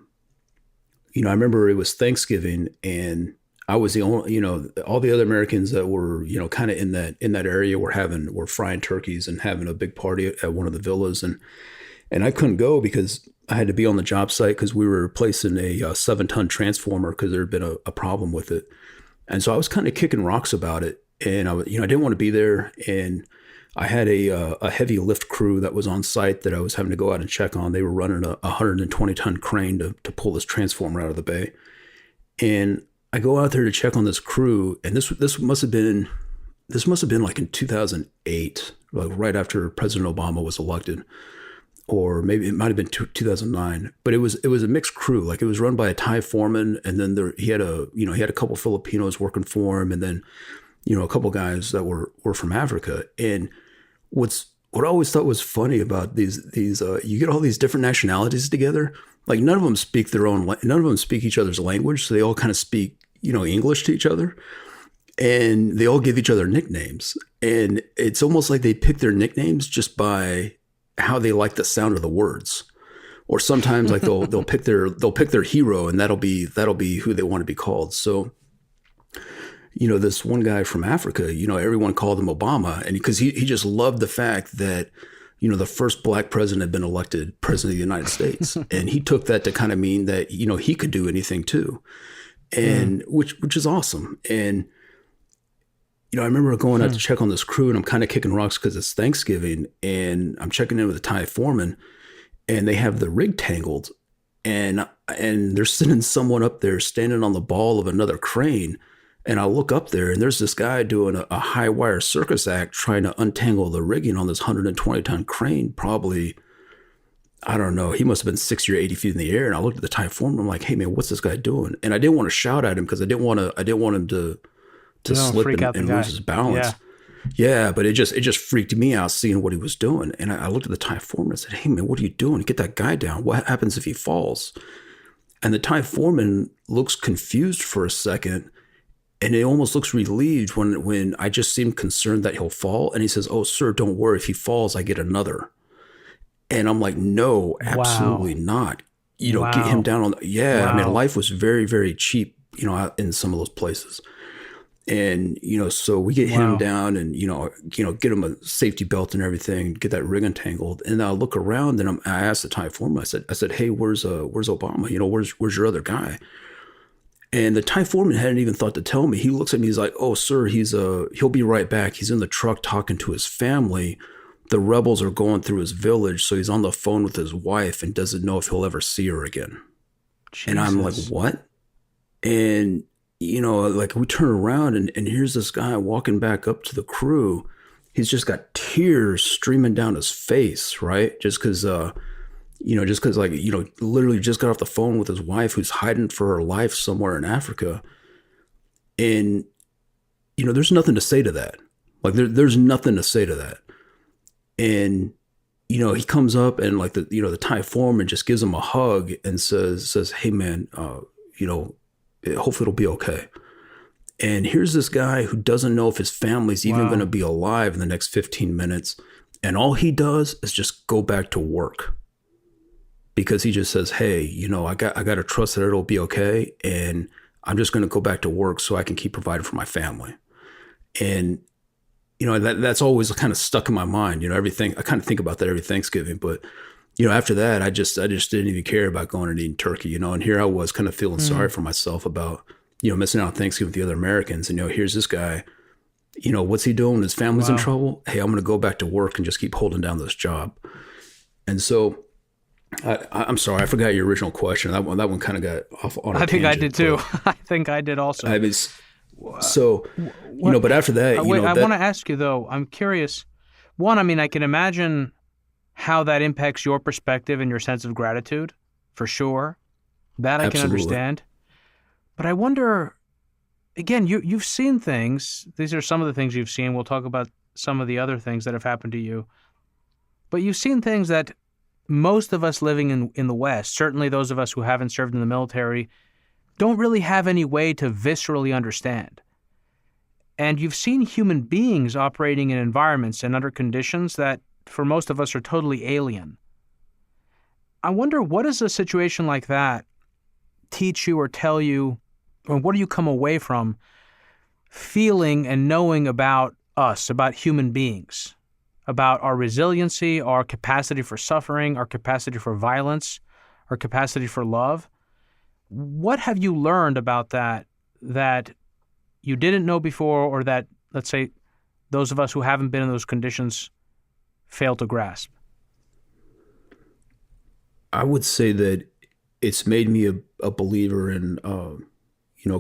remember it was Thanksgiving, and I was the only, all the other Americans that were, kind of in that area were frying turkeys and having a big party at one of the villas, and I couldn't go because I had to be on the job site because we were replacing a 7-ton transformer because there had been a problem with it, and so I was kind of kicking rocks about it. And I didn't want to be there, and I had a heavy lift crew that was on site that I was having to go out and check on. They were running a 120-ton crane to pull this transformer out of the bay, and I go out there to check on this crew, and this must have been, this must have been like in 2008, like right after President Obama was elected, or maybe it might have been 2009. But it was a mixed crew. Like it was run by a Thai foreman, and then he had a couple Filipinos working for him, and then a couple guys that were from Africa. And what I always thought was funny about these you get all these different nationalities together. Like none of them speak each other's language, so they all kind of speak English to each other. And they all give each other nicknames. And it's almost like they pick their nicknames just by how they like the sound of the words. Or sometimes like they'll pick their hero, and that'll be who they want to be called. So, this one guy from Africa, everyone called him Obama, and because he just loved the fact that the first black president had been elected president of the United States. And he took that to kind of mean that he could do anything too. And which is awesome. And I remember going out to check on this crew, and I'm kind of kicking rocks because it's Thanksgiving, and I'm checking in with the Thai foreman, and they have the rig tangled, and they're sending someone up there standing on the ball of another crane. And I look up there, and there's this guy doing a high wire circus act trying to untangle the rigging on this 120-ton crane. Probably, I don't know, he must have been 60 or 80 feet in the air. And I looked at the Thai foreman. I'm like, hey man, what's this guy doing? And I didn't want to shout at him because I didn't want him to slip and lose his balance. Yeah, but it just freaked me out seeing what he was doing. And I looked at the Thai foreman and said, hey man, what are you doing? Get that guy down. What happens if he falls? And the Thai foreman looks confused for a second, and it almost looks relieved when I just seem concerned that he'll fall. And he says, oh, sir, don't worry. If he falls, I get another. And I'm like, no, absolutely not. Get him down on. Yeah, I mean, life was very, very cheap, in some of those places. And, so we get him down and, get him a safety belt and everything, get that rig untangled. And I look around and I asked the Thai foreman, I said, hey, where's Obama? Where's your other guy? And the Thai foreman hadn't even thought to tell me. He looks at me, he's like, oh, sir, he'll be right back. He's in the truck talking to his family. The rebels are going through his village. So he's on the phone with his wife and doesn't know if he'll ever see her again. Jesus. And I'm like, what? And like we turn around and here's this guy walking back up to the crew. He's just got tears streaming down his face, right? Just because literally just got off the phone with his wife who's hiding for her life somewhere in Africa. And, there's nothing to say to that. Like there's nothing to say to that. And, he comes up and like the Thai foreman just gives him a hug and says, hey man, hopefully it'll be okay. And here's this guy who doesn't know if his family's even going to be alive in the next 15 minutes. And all he does is just go back to work because he just says, hey, I got to trust that it'll be okay. And I'm just going to go back to work so I can keep providing for my family. And, that's always kind of stuck in my mind, everything. I kind of think about that every Thanksgiving, but after that, I just didn't even care about going and eating turkey, and here I was kind of feeling sorry for myself about, missing out on Thanksgiving with the other Americans. And, here's this guy, what's he doing? His family's in trouble. Hey, I'm going to go back to work and just keep holding down this job. And so I'm sorry, I forgot your original question. That one kind of got off on a tangent. I think I did too. I think I did also. But after that, I want to ask you though, I'm curious. One, I mean, I can imagine how that impacts your perspective and your sense of gratitude, for sure. That I can understand. But I wonder, again, you've seen things. These are some of the things you've seen. We'll talk about some of the other things that have happened to you. But you've seen things that most of us living in the West, certainly those of us who haven't served in the military, don't really have any way to viscerally understand. And you've seen human beings operating in environments and under conditions that for most of us are totally alien. I wonder, what does a situation like that teach you or tell you, or what do you come away from feeling and knowing about us, about human beings, about our resiliency, our capacity for suffering, our capacity for violence, our capacity for love? What have you learned about that you didn't know before, or that, let's say, those of us who haven't been in those conditions fail to grasp? I would say that it's made me a believer in,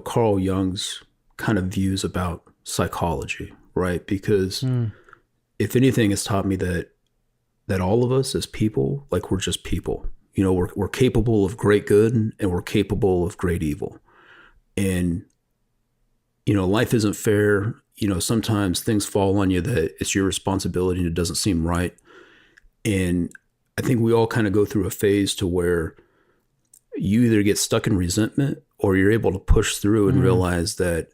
Carl Jung's kind of views about psychology. right? Because if anything, it's taught me that all of us as people, like we're just people. You know, we're capable of great good and we're capable of great evil. And, you know, life isn't fair. You know, sometimes things fall on you that it's your responsibility and it doesn't seem right. And I think we all kind of go through a phase to where you either get stuck in resentment or you're able to push through and realize that,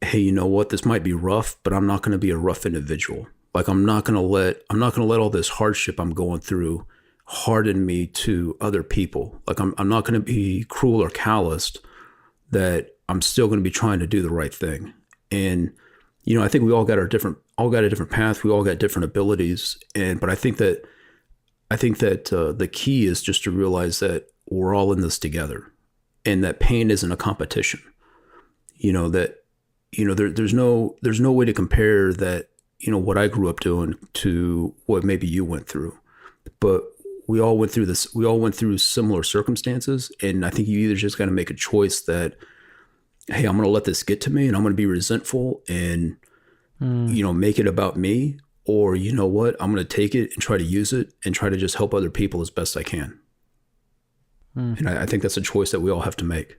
hey, you know what, this might be rough, but I'm not going to be a rough individual. Like I'm not going to let all this hardship I'm going through harden me to other people. Like I'm not going to be cruel or calloused, that I'm still going to be trying to do the right thing. And, you know, I think we all got a different path. We all got different abilities. But I think that the key is just to realize that we're all in this together and that pain isn't a competition. You know, that, you know, there's no way to compare that, you know, what I grew up doing to what maybe you went through. But we all went through this. We all went through similar circumstances. And I think you either just got to make a choice that, hey, I'm going to let this get to me and I'm going to be resentful and, you know, make it about me. Or, you know what, I'm going to take it and try to use it and try to just help other people as best I can. And I think that's a choice that we all have to make.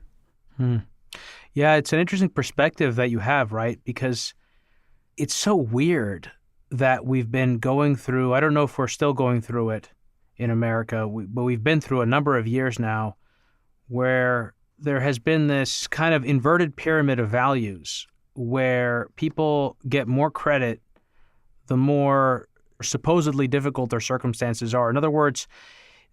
Yeah, it's an interesting perspective that you have, right? Because it's so weird that we've been going through, I don't know if we're still going through it in America, but we've been through a number of years now where there has been this kind of inverted pyramid of values where people get more credit the more supposedly difficult their circumstances are. In other words,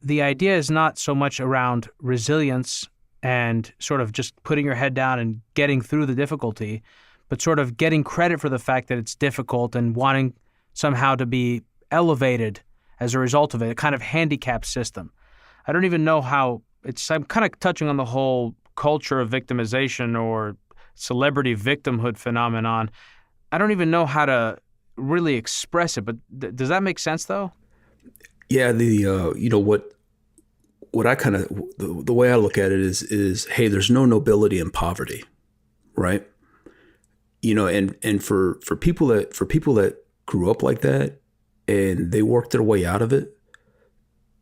the idea is not so much around resilience and sort of just putting your head down and getting through the difficulty, but sort of getting credit for the fact that it's difficult and wanting somehow to be elevated as a result of it, a kind of handicap system. I don't even know how I'm kind of touching on the whole culture of victimization or celebrity victimhood phenomenon. I don't even know how to really express it, but does that make sense though? Yeah, you know what I kind of the way I look at it is hey, there's no nobility in poverty, right? You know, and for people that grew up like that and they worked their way out of it,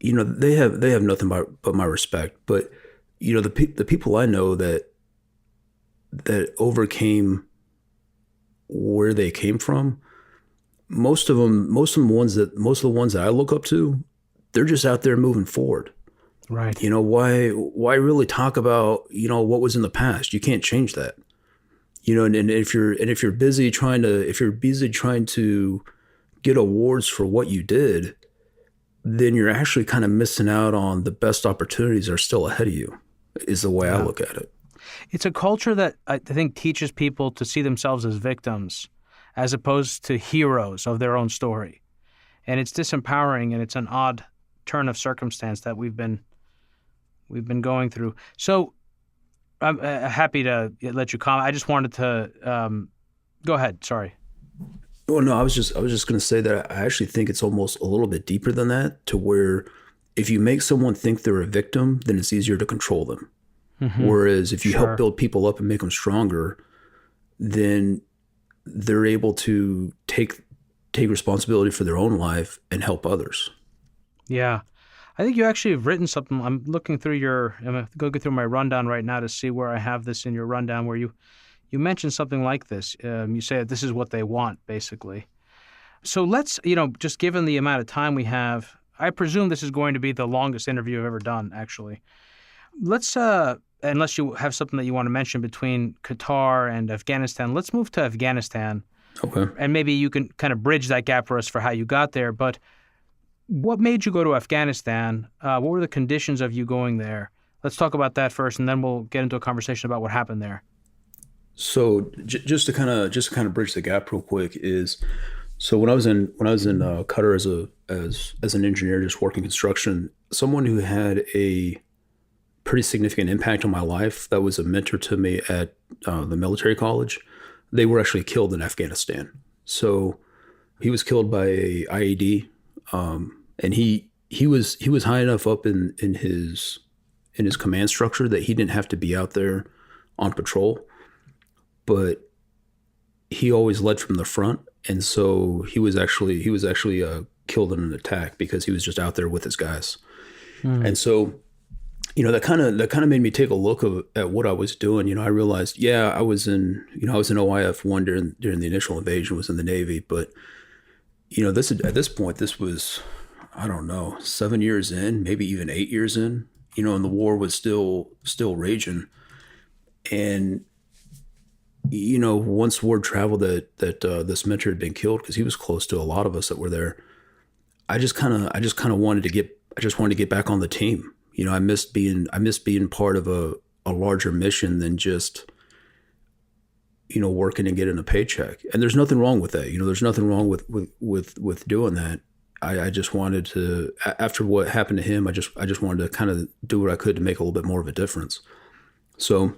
you know, they have nothing but my respect. But you know, the people I know that overcame where they came from, most of the ones that I look up to, they're just out there moving forward. Right. You know, why really talk about, you know, what was in the past? You can't change that. You know, and if you're busy trying to get awards for what you did, then you're actually kind of missing out on the best opportunities that are still ahead of you, is the way I look at it. It's a culture that I think teaches people to see themselves as victims as opposed to heroes of their own story. And it's disempowering, and it's an odd turn of circumstance that we've been going through. So I'm happy to let you comment. I just wanted to go ahead. Sorry. Well, no, I was just going to say that I actually think it's almost a little bit deeper than that, to where if you make someone think they're a victim, then it's easier to control them. Mm-hmm. Whereas if you help build people up and make them stronger, then they're able to take responsibility for their own life and help others. Yeah. I think you actually have written something. I'm looking through I'm going through my rundown right now to see where I have this in your rundown, where you mentioned something like this. You say that this is what they want, basically. So let's, just given the amount of time we have, I presume this is going to be the longest interview I've ever done, actually. Let's, unless you have something that you want to mention between Qatar and Afghanistan, let's move to Afghanistan. Okay. And maybe you can kind of bridge that gap for us for how you got there. But what made you go to Afghanistan? What were the conditions of you going there? Let's talk about that first, and then we'll get into a conversation about what happened there. So just to kind of bridge the gap real quick is, so when I was in Qatar as an engineer, just working construction, someone who had a pretty significant impact on my life, that was a mentor to me at the military college, they were actually killed in Afghanistan. So he was killed by a IED, and he was high enough up in his command structure that he didn't have to be out there on patrol. But he always led from the front, and so he was actually killed in an attack because he was just out there with his guys. Hmm. And so, that kind of made me take a look at what I was doing. I realized, yeah, I was in OIF one during the initial invasion, was in the Navy, but this at this point, this was, I don't know, 7 years in, maybe even 8 years in, and the war was still raging. And once word traveled that this mentor had been killed, because he was close to a lot of us that were there, I just kind of wanted to get back on the team. I missed being part of a larger mission than just working and getting a paycheck. And there's nothing wrong with that. There's nothing wrong with doing that. I just wanted to, after what happened to him, I just wanted to kind of do what I could to make a little bit more of a difference. So,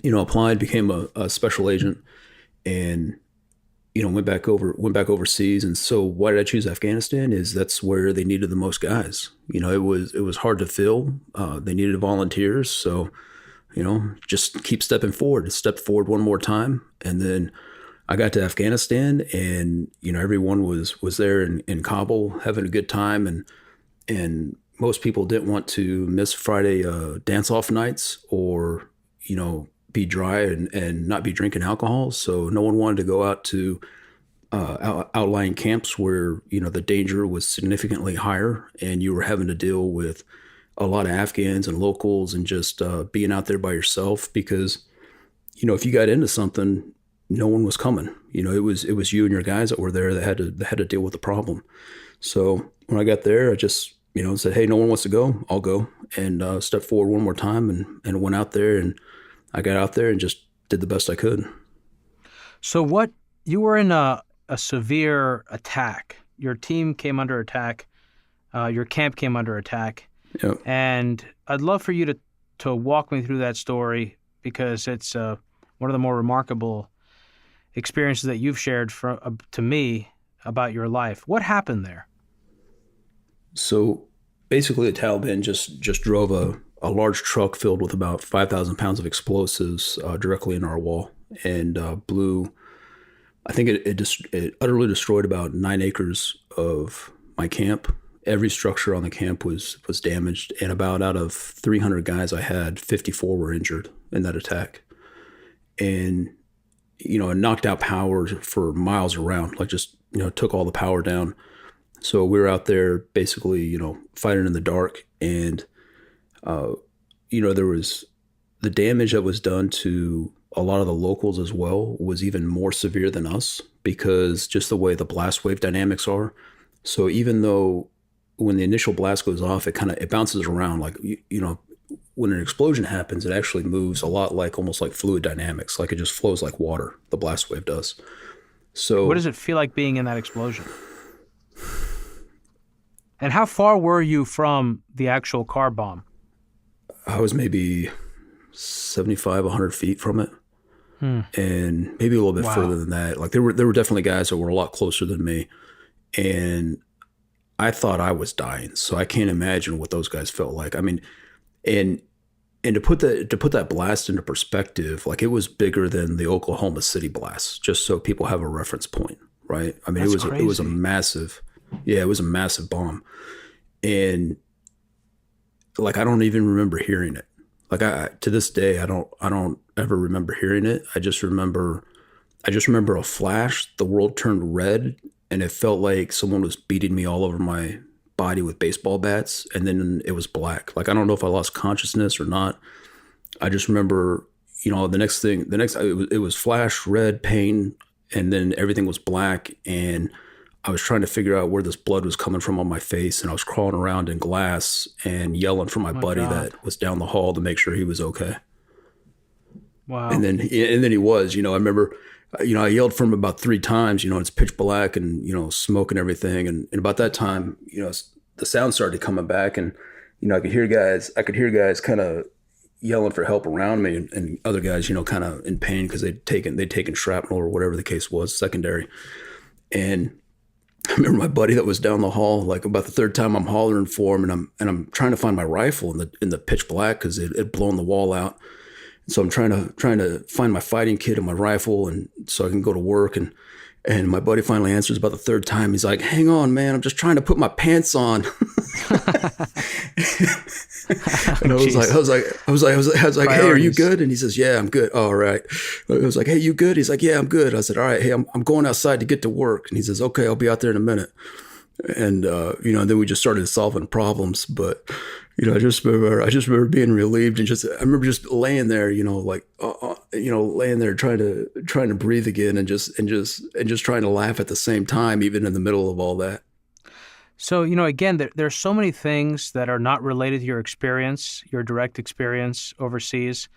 applied, became a special agent, and went back overseas. And so why did I choose Afghanistan? Is that's where they needed the most guys. It was hard to fill. They needed volunteers. So, just keep stepping forward. Step forward one more time. And then I got to Afghanistan, and everyone was there in Kabul having a good time, and most people didn't want to miss Friday dance off nights, or be dry and not be drinking alcohol. So no one wanted to go out to outlying camps where the danger was significantly higher, and you were having to deal with a lot of Afghans and locals, and just being out there by yourself, because if you got into something, no one was coming. It was you and your guys that were there that had to deal with the problem. So when I got there, I just said, hey, no one wants to go, I'll go, and stepped forward one more time, and went out there, and I got out there and just did the best I could. So you were in a severe attack. Your team came under attack. Your camp came under attack. Yep. And I'd love for you to walk me through that story, because it's one of the more remarkable experiences that you've shared to me about your life. What happened there? So basically, the Taliban just drove a large truck filled with about 5,000 pounds of explosives directly in our wall, and blew. I think it utterly destroyed about 9 acres of my camp. Every structure on the camp was damaged, and about out of 300 guys I had, 54 were injured in that attack. And it knocked out power for miles around, like just took all the power down. So we were out there basically fighting in the dark, and there was the damage that was done to a lot of the locals as well was even more severe than us, because just the way the blast wave dynamics are. So even though when the initial blast goes off, it bounces around, like, when an explosion happens, it actually moves a lot like, almost like fluid dynamics, like it just flows like water, the blast wave does. So what does it feel like being in that explosion? And how far were you from the actual car bomb? I was maybe 75, 100 feet from it. And maybe a little bit further than that. Like there were definitely guys that were a lot closer than me, and I thought I was dying. So I can't imagine what those guys felt like. I mean, and to put that blast into perspective, like, it was bigger than the Oklahoma City blast, just so people have a reference point, right? I mean, That's it was a massive bomb. And like, I don't even remember hearing it. Like, to this day, I don't ever remember hearing it. I just remember a flash. The world turned red, and it felt like someone was beating me all over my body with baseball bats. And then it was black. Like, I don't know if I lost consciousness or not. I just remember, it was flash, red, pain, and then everything was black. And I was trying to figure out where this blood was coming from on my face, and I was crawling around in glass and yelling for my buddy that was down the hall to make sure he was okay. Wow. And then he was, I remember, I yelled for him about 3 times, it's pitch black and, smoke and everything. And about that time, the sound started coming back, and, I could hear guys kind of yelling for help around me, and other guys, kind of in pain because they'd taken shrapnel or whatever the case was, secondary. And I remember my buddy that was down the hall, like about the 3rd time I'm hollering for him, and I'm trying to find my rifle in the pitch black because it had blown the wall out. So I'm trying to find my fighting kit and my rifle, and so I can go to work. And my buddy finally answers about the third time. He's like, "Hang on, man. I'm just trying to put my pants on." And I was like, "Hey, are you good?" And he says, "Yeah, I'm good." "All right." I was like, "Hey, you good?" He's like, "Yeah, I'm good." I said, "All right, hey, I'm going outside to get to work." And he says, "Okay, I'll be out there in a minute." And then we just started solving problems. But I just remember being relieved, and I remember just laying there, laying there trying to breathe again, and just trying to laugh at the same time, even in the middle of all that. So, again, there's so many things that are not related to your experience, your direct experience overseas,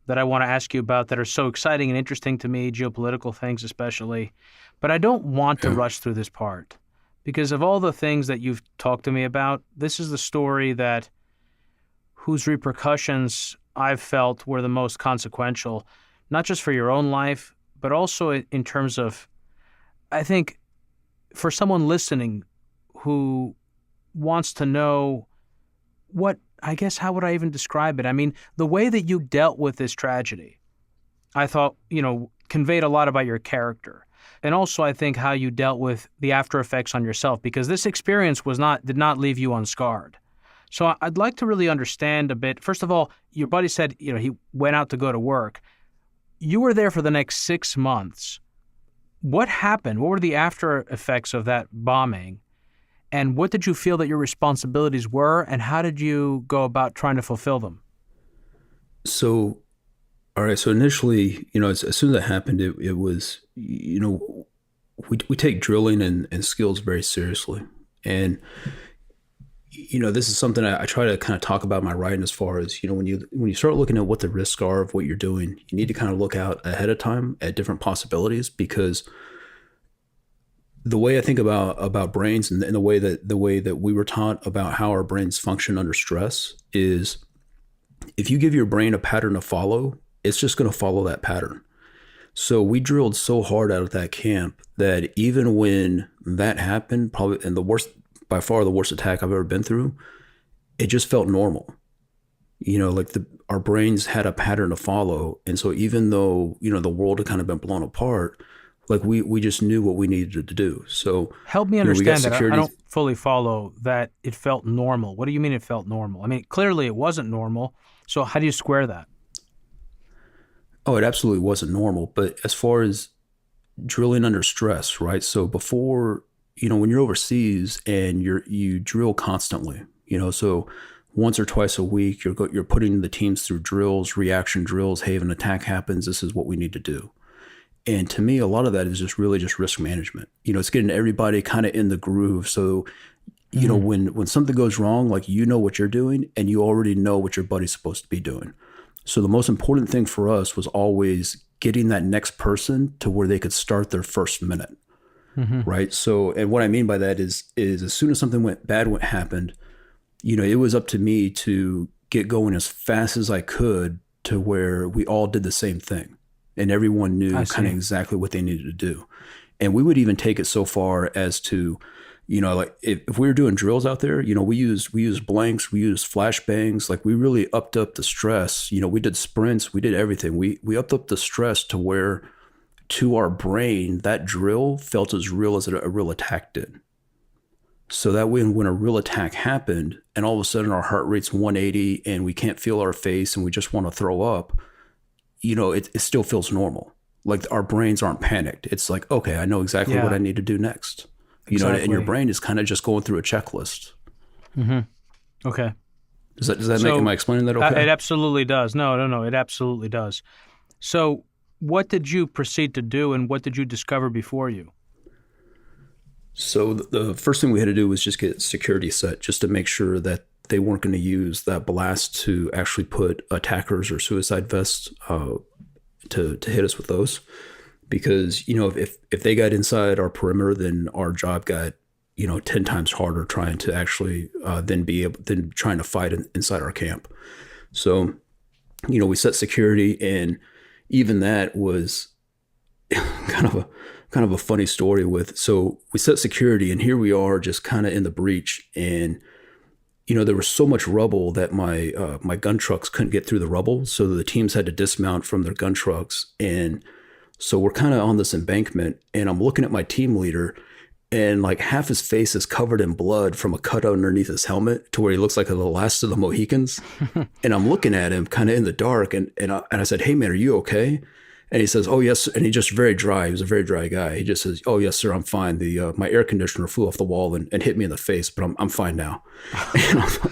that I want to ask you about that are so exciting and interesting to me, geopolitical things especially. But I don't want to rush through this part because of all the things that you've talked to me about. This is the story whose repercussions I've felt were the most consequential, not just for your own life, but also in terms of, I think, for someone listening who wants to know how would I even describe it? I mean, the way that you dealt with this tragedy, I thought, conveyed a lot about your character. And also, I think, how you dealt with the after effects on yourself, because this experience did not leave you unscarred. So I'd like to really understand a bit. First of all, your buddy said, he went out to go to work. You were there for the next 6 months. What happened? What were the after effects of that bombing? And what did you feel that your responsibilities were, and how did you go about trying to fulfill them? So, all right. So initially, as soon as that happened, it was, we take drilling and skills very seriously. And, this is something I try to kind of talk about in my writing, as far as, when you start looking at what the risks are of what you're doing, you need to kind of look out ahead of time at different possibilities, because the way I think about brains, and the way that we were taught about how our brains function under stress is, if you give your brain a pattern to follow, it's just going to follow that pattern. So we drilled so hard out of that camp that even when that happened, probably, and by far the worst attack I've ever been through, it just felt normal. Our brains had a pattern to follow. And so even though, the world had kind of been blown apart, we just knew what we needed to do. So help me understand that. I don't fully follow that. It felt normal. What do you mean it felt normal? I mean, clearly it wasn't normal. So how do you square that? Oh, it absolutely wasn't normal. But as far as drilling under stress, right? So before, when you're overseas and you drill constantly, so once or twice a week, you're putting the teams through drills, reaction drills. Hey, if an attack happens, this is what we need to do. And to me, a lot of that is just really just risk management. It's getting everybody kind of in the groove. So, when something goes wrong, what you're doing, and you already know what your buddy's supposed to be doing. So the most important thing for us was always getting that next person to where they could start their first minute. Mm-hmm. Right. So, and what I mean by that is as soon as something happened, it was up to me to get going as fast as I could to where we all did the same thing. And everyone knew kind of exactly what they needed to do. And we would even take it so far as to, if we were doing drills out there, we used blanks, we used flashbangs. We really upped up the stress. We did sprints, we did everything. We upped up the stress to where, to our brain, that drill felt as real as a real attack did. So that way, when a real attack happened and all of a sudden our heart rate's 180 and we can't feel our face and we just want to throw up, it still feels normal. Our brains aren't panicked. It's like, okay, I know exactly what I need to do next. Exactly. And your brain is kind of just going through a checklist. Mm-hmm. Okay. Does that make, am I explaining that okay? It absolutely does. No, it absolutely does. So what did you proceed to do, and what did you discover before you? So the first thing we had to do was just get security set, just to make sure that they weren't going to use that blast to actually put attackers or suicide vests to hit us with those. Because, if they got inside our perimeter, then our job got, 10 times harder trying to actually than trying to fight inside our camp. So, we set security, and even that was kind of a funny story with. So we set security, and here we are just kind of in the breach, and there was so much rubble that my gun trucks couldn't get through the rubble. So the teams had to dismount from their gun trucks. And so we're kind of on this embankment, and I'm looking at my team leader, and like half his face is covered in blood from a cut underneath his helmet to where he looks like the last of the Mohicans. And I'm looking at him kind of in the dark. And I said, "Hey man, are you okay?" And he says, "Oh yes." And he just very dry. He was a very dry guy. He just says, "Oh yes, sir, I'm fine. My air conditioner flew off the wall and hit me in the face, but I'm fine now."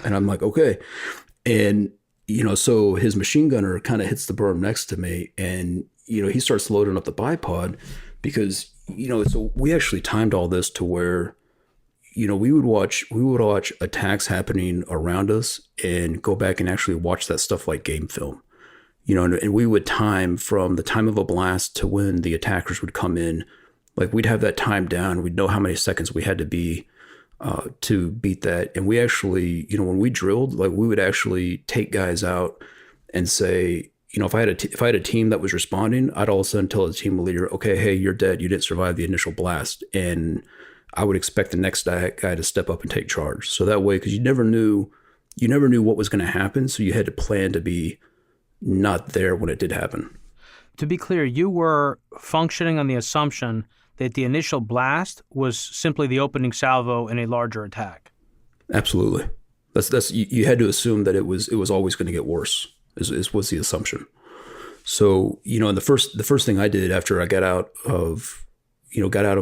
And I'm like, okay. And, so his machine gunner kind of hits the berm next to me, and, he starts loading up the bipod because, so we actually timed all this to where, we would watch attacks happening around us and go back and actually watch that stuff like game film. And we would time from the time of a blast to when the attackers would come in. Like we'd have that time down. We'd know how many seconds we had to be to beat that. And we actually, when we drilled, like we would actually take guys out and say, if I had a team that was responding, I'd all of a sudden tell the team leader, "Okay, hey, you're dead. You didn't survive the initial blast." And I would expect the next guy to step up and take charge. So that way, because you never knew what was going to happen. So you had to plan to be not there when it did happen. To be clear, you were functioning on the assumption that the initial blast was simply the opening salvo in a larger attack. Absolutely. That's you had to assume that it was always going to get worse. Was the assumption. So, and the first thing I did after I got out of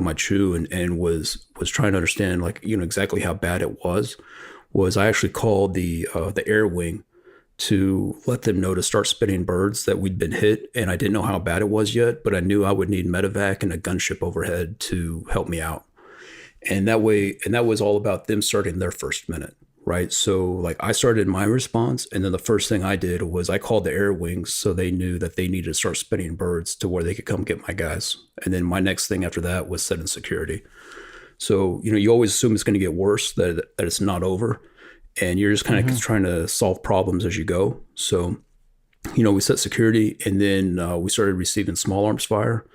my chew and was trying to understand exactly how bad it was I actually called the air wing to let them know to start spinning birds that we'd been hit. And I didn't know how bad it was yet, but I knew I would need medevac and a gunship overhead to help me out. And that was all about them starting their first minute, right? So like I started my response, and then the first thing I did was I called the air wings so they knew that they needed to start spinning birds to where they could come get my guys. And then my next thing after that was setting security. So, you always assume it's going to get worse, that it's not over. And you're just kind of trying to solve problems as you go. So, we set security, and then we started receiving small arms fire.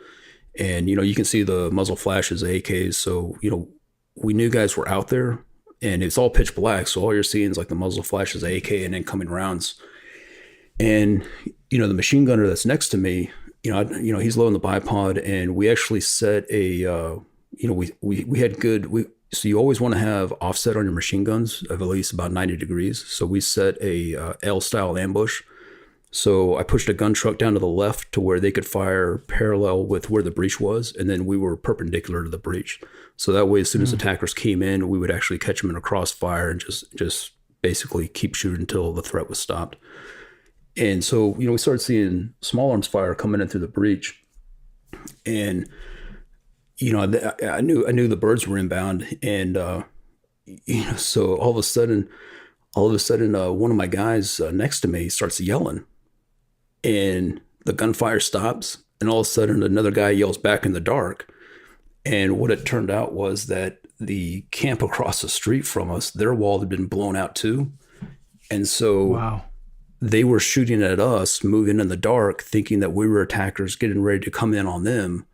And, you can see the muzzle flashes of AKs. So, we knew guys were out there, and it's all pitch black. So all you're seeing is like the muzzle flashes of AK and incoming rounds. And, the machine gunner that's next to me, he's loading the bipod, and we actually set a, we had good, so you always want to have offset on your machine guns of at least about 90 degrees. So we set a L-style ambush. So I pushed a gun truck down to the left to where they could fire parallel with where the breach was, and then we were perpendicular to the breach. So that way, as soon as attackers came in, we would actually catch them in a crossfire and just basically keep shooting until the threat was stopped. And so, we started seeing small arms fire coming in through the breach, and I knew the birds were inbound, and so all of a sudden, one of my guys next to me starts yelling, and the gunfire stops, and all of a sudden another guy yells back in the dark. And what it turned out was that the camp across the street from us, their wall had been blown out too, and so they were shooting at us, moving in the dark, thinking that we were attackers getting ready to come in on them.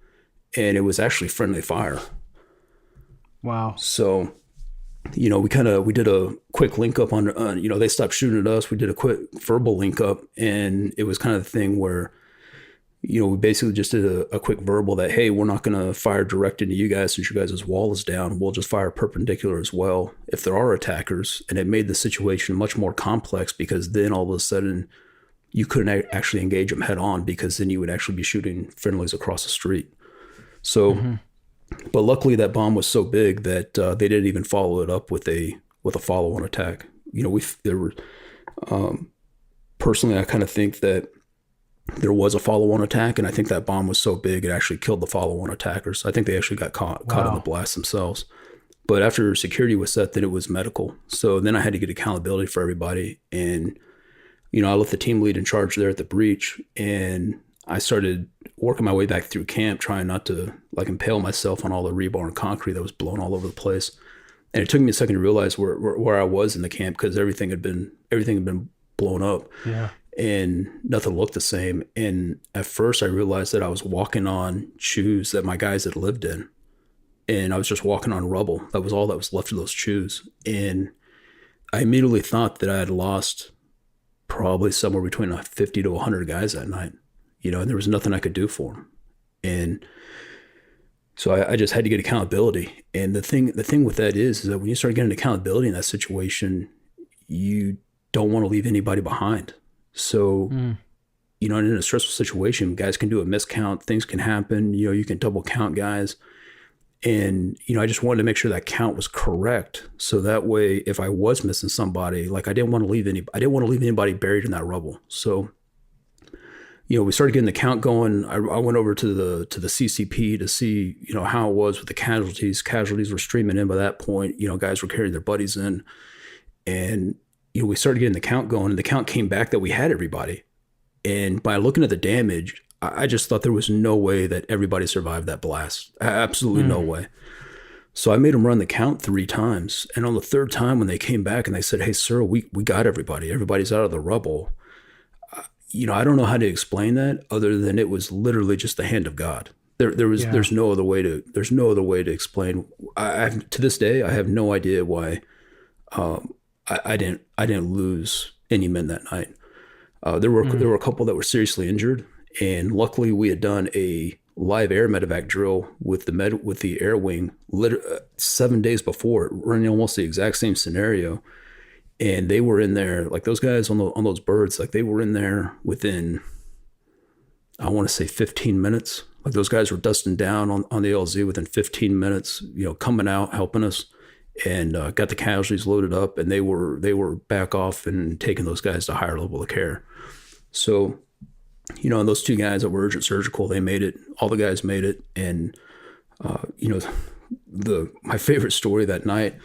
And it was actually friendly fire. Wow. So, we did a quick link up on, they stopped shooting at us. We did a quick verbal link up, and it was kind of the thing where, we basically just did a quick verbal that, hey, we're not going to fire direct into you guys since your guys' wall is down. We'll just fire perpendicular as well if there are attackers. And it made the situation much more complex, because then all of a sudden you couldn't actually engage them head on, because then you would actually be shooting friendlies across the street. So, but luckily that bomb was so big that they didn't even follow it up with a follow-on attack. Personally, I kind of think that there was a follow-on attack, and I think that bomb was so big it actually killed the follow-on attackers. I think they actually got caught in the blast themselves. But after security was set, then it was medical. So then I had to get accountability for everybody, and I left the team lead in charge there at the breach, and I started working my way back through camp, trying not to impale myself on all the rebar and concrete that was blown all over the place. And it took me a second to realize where I was in the camp, because everything had been blown up. Yeah. And nothing looked the same. And at first I realized that I was walking on shoes that my guys had lived in. And I was just walking on rubble. That was all that was left of those shoes. And I immediately thought that I had lost probably somewhere between 50 to 100 guys that night, and there was nothing I could do for them. And so I just had to get accountability. And the thing with that is that when you start getting accountability in that situation, you don't want to leave anybody behind. So, in a stressful situation, guys can do a miscount, things can happen, you can double count guys. And, I just wanted to make sure that count was correct. So that way, if I was missing somebody, like I didn't want to leave anybody buried in that rubble. So, we started getting the count going. I went over to the CCP to see, how it was with the casualties. Casualties were streaming in by that point. Guys were carrying their buddies in. And, we started getting the count going, and the count came back that we had everybody. And by looking at the damage, I just thought there was no way that everybody survived that blast. Absolutely no way. So I made them run the count 3 times. And on the 3rd time, when they came back and they said, "Hey, sir, we got everybody. Everybody's out of the rubble." I don't know how to explain that other than it was literally just the hand of God. There's no other way to explain. To this day, I have no idea why I didn't lose any men that night. There were a couple that were seriously injured, and luckily we had done a live air medevac drill with the air wing 7 days before, running almost the exact same scenario. And they were in there, like those guys on those birds, like they were in there within, I want to say 15 minutes. Like those guys were dusting down on the LZ within 15 minutes, coming out, helping us, and got the casualties loaded up, and they were back off and taking those guys to higher level of care. So, and those 2 guys that were urgent surgical, they made it. All the guys made it. And, my favorite story that night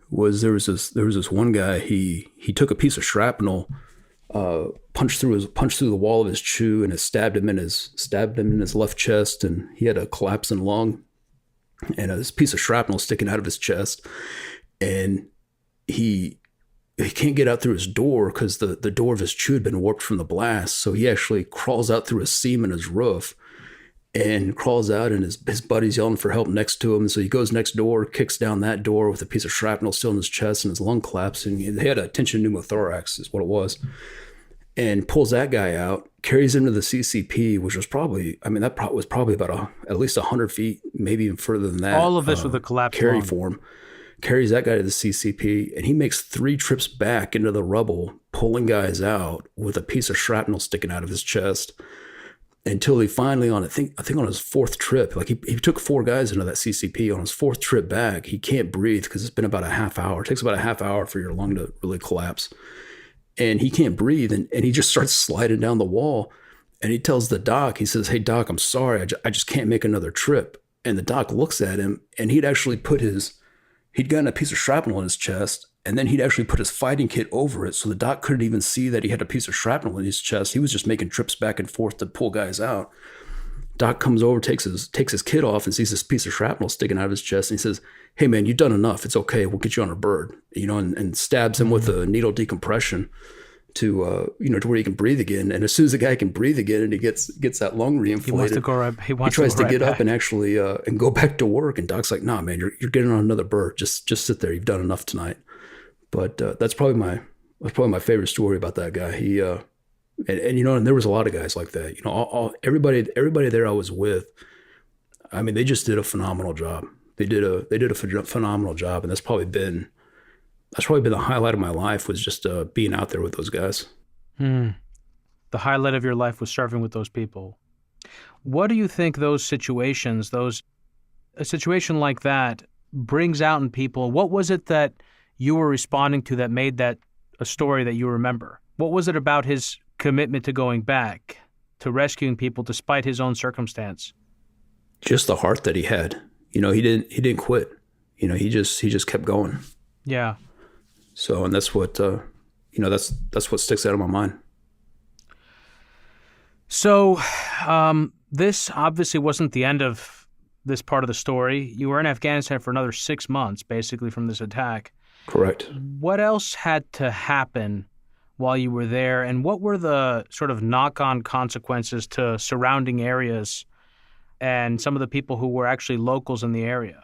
was there was this one guy, he took a piece of shrapnel, punched through the wall of his chew, and it stabbed him in his left chest, and he had a collapsing lung, and this piece of shrapnel sticking out of his chest, and he can't get out through his door because the door of his chew had been warped from the blast. So he actually crawls out through a seam in his roof and crawls out, and his buddy's yelling for help next to him. So he goes next door, kicks down that door with a piece of shrapnel still in his chest, and his lung collapsing. They had a tension pneumothorax is what it was. And pulls that guy out, carries him to the CCP, which was probably, that was probably about at least 100 feet, maybe even further than that. All of this with a collapsed carry lung. form. Carries that guy to the CCP, and he makes 3 trips back into the rubble, pulling guys out with a piece of shrapnel sticking out of his chest, until he finally, I think on his 4th trip, like he took 4 guys into that CCP. On his 4th trip back, he can't breathe because it's been about a half hour. It takes about a half hour for your lung to really collapse. And he can't breathe, and he just starts sliding down the wall. And he tells the doc, he says, "Hey, doc, I'm sorry. I just can't make another trip." And the doc looks at him, and he'd gotten a piece of shrapnel in his chest, and then he'd actually put his fighting kit over it. So the doc couldn't even see that he had a piece of shrapnel in his chest. He was just making trips back and forth to pull guys out. Doc comes over, takes his kit off, and sees this piece of shrapnel sticking out of his chest. And he says, "Hey, man, you've done enough. It's okay. We'll get you on a bird," and stabs him with a needle decompression to where he can breathe again. And as soon as the guy can breathe again and he gets that lung reinflated, he tries to get up and actually and go back to work. And Doc's like, "Nah, man, you're getting on another bird. Just sit there. You've done enough tonight." But that's probably my favorite story about that guy. He and there was a lot of guys like that. Everybody there I was with, they just did a phenomenal job. They did a phenomenal job, and that's probably been the highlight of my life, was just being out there with those guys. The highlight of your life was serving with those people. What do you think those situations, a situation like that, brings out in people? What was it that you were responding to that made that a story that you remember? What was it about his commitment to going back, to rescuing people despite his own circumstance? Just the heart that he had. He didn't quit. He just kept going. Yeah. So, and that's what that's what sticks out of my mind. So, this obviously wasn't the end of this part of the story. You were in Afghanistan for another 6 months, basically, from this attack. Correct. What else had to happen while you were there, and what were the sort of knock-on consequences to surrounding areas and some of the people who were actually locals in the area?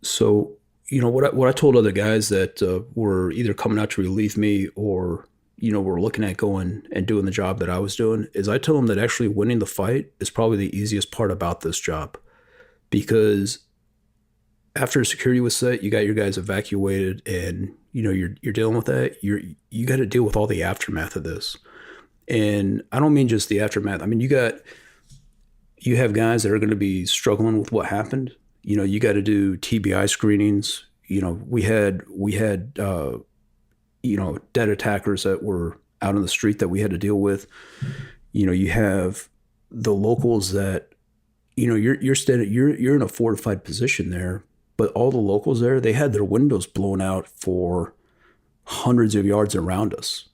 So, what I told other guys that were either coming out to relieve me or were looking at going and doing the job that I was doing is I told them that actually winning the fight is probably the easiest part about this job, because after security was set, you got your guys evacuated, and you're dealing with that. You got to deal with all the aftermath of this, and I don't mean just the aftermath. I mean you have guys that are going to be struggling with what happened. You got to do TBI screenings. We had dead attackers that were out on the street that we had to deal with. You have the locals that, you're in a fortified position there, but all the locals there, they had their windows blown out for hundreds of yards around us.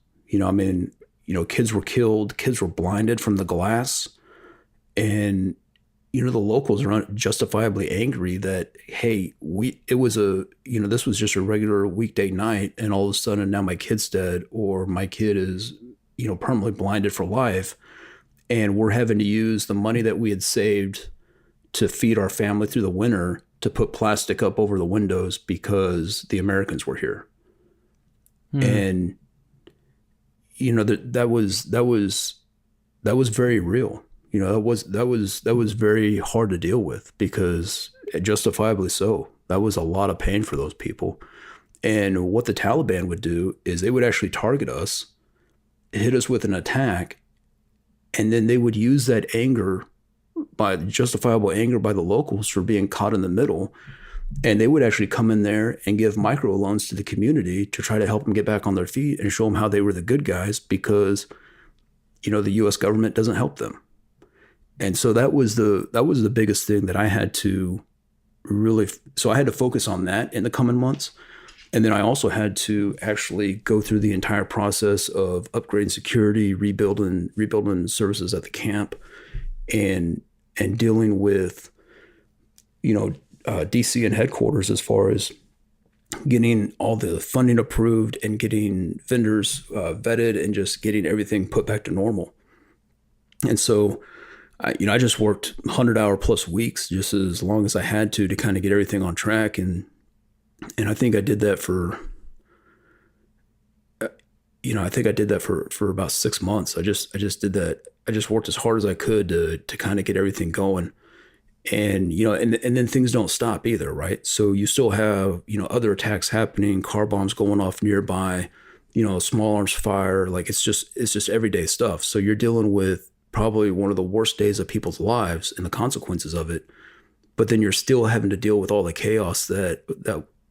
Kids were killed, kids were blinded from the glass. And, the locals are justifiably angry that, hey, this was just a regular weekday night, and all of a sudden now my kid's dead, or my kid is, permanently blinded for life. And we're having to use the money that we had saved to feed our family through the winter to put plastic up over the windows because the Americans were here. And, that was very real. That was very hard to deal with, because justifiably so. That was a lot of pain for those people. And what the Taliban would do is they would actually target us, hit us with an attack, and then they would use that anger, justifiable anger by the locals for being caught in the middle, and they would actually come in there and give microloans to the community to try to help them get back on their feet and show them how they were the good guys, because the U.S. government doesn't help them. And so that was the biggest thing that I had to so I had to focus on that in the coming months. And then I also had to actually go through the entire process of upgrading security, rebuilding services at the camp, and dealing with, DC and headquarters as far as getting all the funding approved and getting vendors vetted and just getting everything put back to normal. And so I just worked 100-hour plus weeks, just as long as I had to kind of get everything on track. And I think I did that for about 6 months. I just did that. I just worked as hard as I could to kind of get everything going. And, and then things don't stop either, right? So you still have, other attacks happening, car bombs going off nearby, small arms fire. Like it's just everyday stuff. So you're dealing with probably one of the worst days of people's lives and the consequences of it. But then you're still having to deal with all the chaos that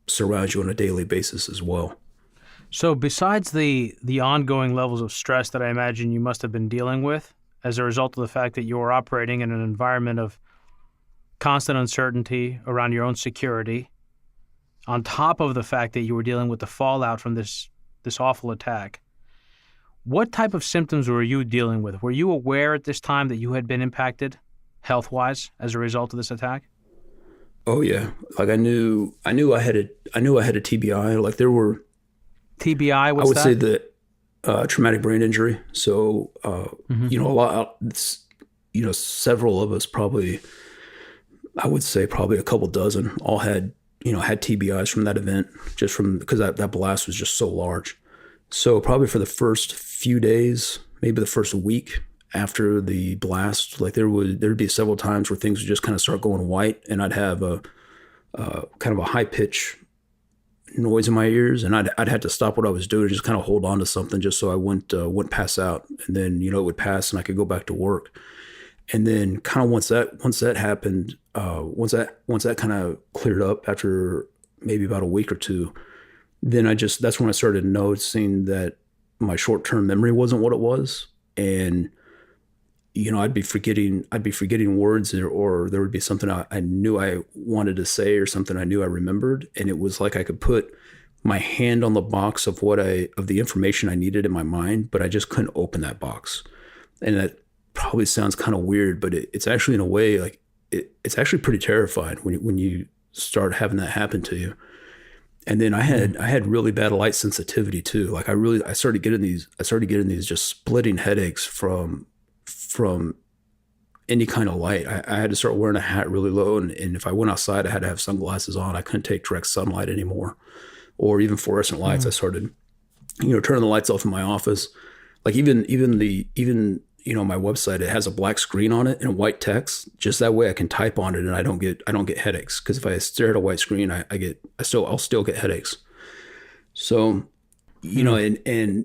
surrounds you on a daily basis as well. So besides the ongoing levels of stress that I imagine you must have been dealing with as a result of the fact that you were operating in an environment of constant uncertainty around your own security, on top of the fact that you were dealing with the fallout from this awful attack, what type of symptoms were you dealing with? Were you aware at this time that you had been impacted health-wise as a result of this attack? Oh yeah, like I knew I had a TBI. Like there were TBI. What's that? I would say that traumatic brain injury. So a lot. Several of us probably. I would say probably a couple dozen all had TBIs from that event, just because that blast was just so large. So probably for the first few days, maybe the first week after the blast, like there'd be several times where things would just kind of start going white, and I'd have a kind of a high pitch noise in my ears, and I'd have to stop what I was doing and just kind of hold on to something just so I wouldn't pass out, and then it would pass and I could go back to work. And then kind of once that happened, once that kind of cleared up after maybe about a week or two, then that's when I started noticing that my short-term memory wasn't what it was. And, I'd be forgetting words, or there would be something I knew I wanted to say or something I knew I remembered. And it was like I could put my hand on the box of the information I needed in my mind, but I just couldn't open that box. And that probably sounds kind of weird, but it's actually, in a way, like it's actually pretty terrifying when you start having that happen to you. And then I had really bad light sensitivity too. Like I started getting these just splitting headaches from any kind of light. I had to start wearing a hat really low. And if I went outside, I had to have sunglasses on. I couldn't take direct sunlight anymore, or even fluorescent lights. I started, turning the lights off in my office. Like even my website, it has a black screen on it and white text. Just that way I can type on it and I don't get headaches. Because if I stare at a white screen, I'll still get headaches. So, in a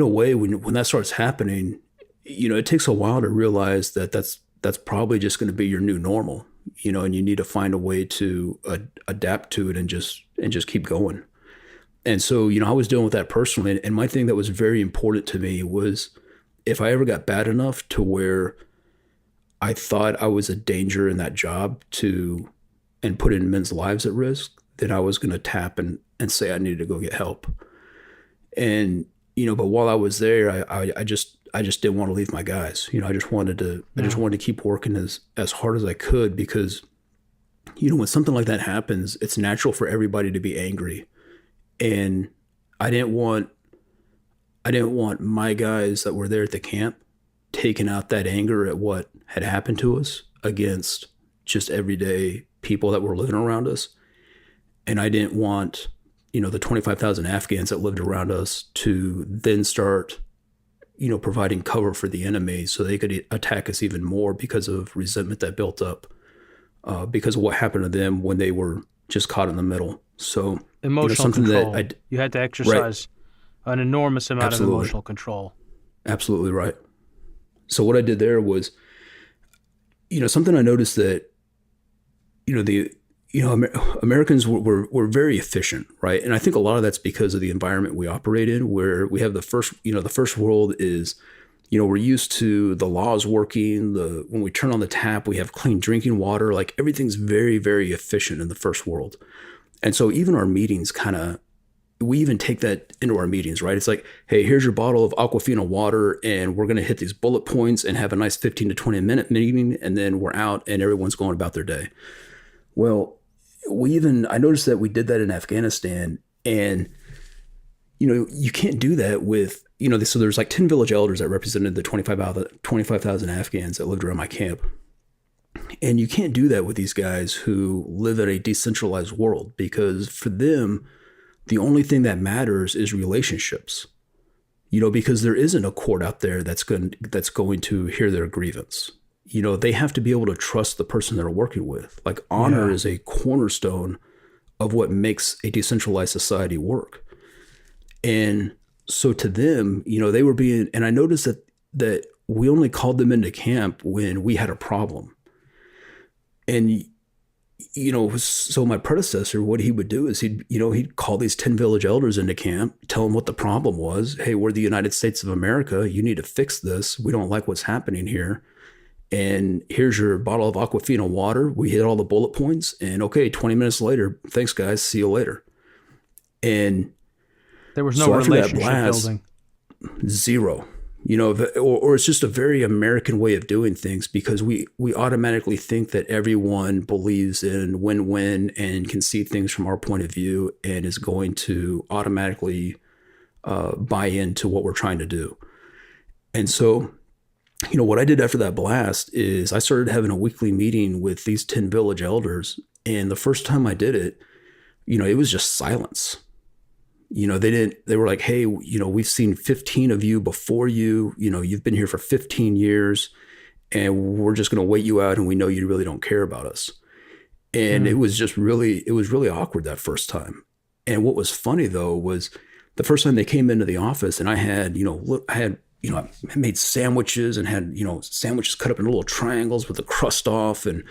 way, when that starts happening, it takes a while to realize that that's probably just going to be your new normal, and you need to find a way to adapt to it and just keep going. And so, I was dealing with that personally. And my thing that was very important to me was, if I ever got bad enough to where I thought I was a danger in that job and put in men's lives at risk, then I was going to tap and say I needed to go get help. And, but while I was there, I just didn't want to leave my guys. I just wanted to keep working as hard as I could, because, when something like that happens, it's natural for everybody to be angry. And I didn't want my guys that were there at the camp taking out that anger at what had happened to us against just everyday people that were living around us. And I didn't want, the 25,000 Afghans that lived around us to then start, providing cover for the enemy so they could attack us even more because of resentment that built up because of what happened to them when they were just caught in the middle. So emotional control. You had to exercise an enormous amount of emotional control. Absolutely right. So what I did there was, something I noticed that, Americans were very efficient, right? And I think a lot of that's because of the environment we operate in, where we have the first world is, we're used to the laws working. When we turn on the tap, we have clean drinking water. Like, everything's very, very efficient in the first world. And so even our meetings we even take that into our meetings, right? It's like, hey, here's your bottle of Aquafina water, and we're going to hit these bullet points and have a nice 15 to 20 minute meeting, and then we're out and everyone's going about their day. Well, I noticed that we did that in Afghanistan, and, you can't do that with, so there's like 10 village elders that represented the 25,000 Afghans that lived around my camp. And you can't do that with these guys who live in a decentralized world, because for them, the only thing that matters is relationships, because there isn't a court out there that's going to hear their grievance. They have to be able to trust the person they're working with. Like, honor is a cornerstone of what makes a decentralized society work. And so to them, they were and I noticed that we only called them into camp when we had a problem. And, so my predecessor, what he would do is he'd call these 10 village elders into camp, tell them what the problem was. Hey, we're the United States of America. You need to fix this. We don't like what's happening here. And here's your bottle of Aquafina water. We hit all the bullet points, and okay, 20 minutes later, thanks guys, see you later. And there was no relationship building. Zero. Or it's just a very American way of doing things, because we automatically think that everyone believes in win-win and can see things from our point of view and is going to automatically buy into what we're trying to do. And so, what I did after that blast is I started having a weekly meeting with these 10 village elders. And the first time I did it, it was just silence. They were like, hey, we've seen 15 of you before you, you've been here for 15 years and we're just going to wait you out. And we know you really don't care about us. And it was really awkward that first time. And what was funny though, was the first time they came into the office, and I made sandwiches and had, sandwiches cut up in little triangles with the crust off. And,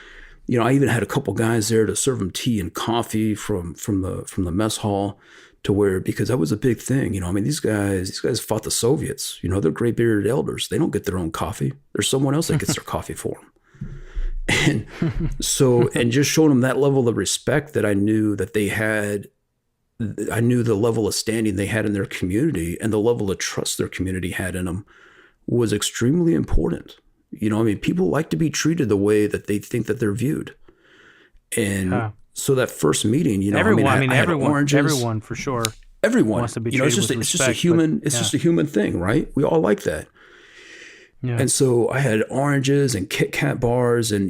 I even had a couple guys there to serve them tea and coffee from the mess hall, because that was a big thing. These guys fought the Soviets, they're gray bearded elders. They don't get their own coffee. There's someone else that gets their coffee for them. And so, and just showing them that level of respect that I knew that they had, I knew the level of standing they had in their community and the level of trust their community had in them was extremely important. People like to be treated the way that they think that they're viewed. And so that first meeting, everyone, I had oranges. Everyone for sure. Everyone wants to be treated with respect, it's just a human thing, right? We all like that. Yeah. And so I had oranges and Kit Kat bars. And,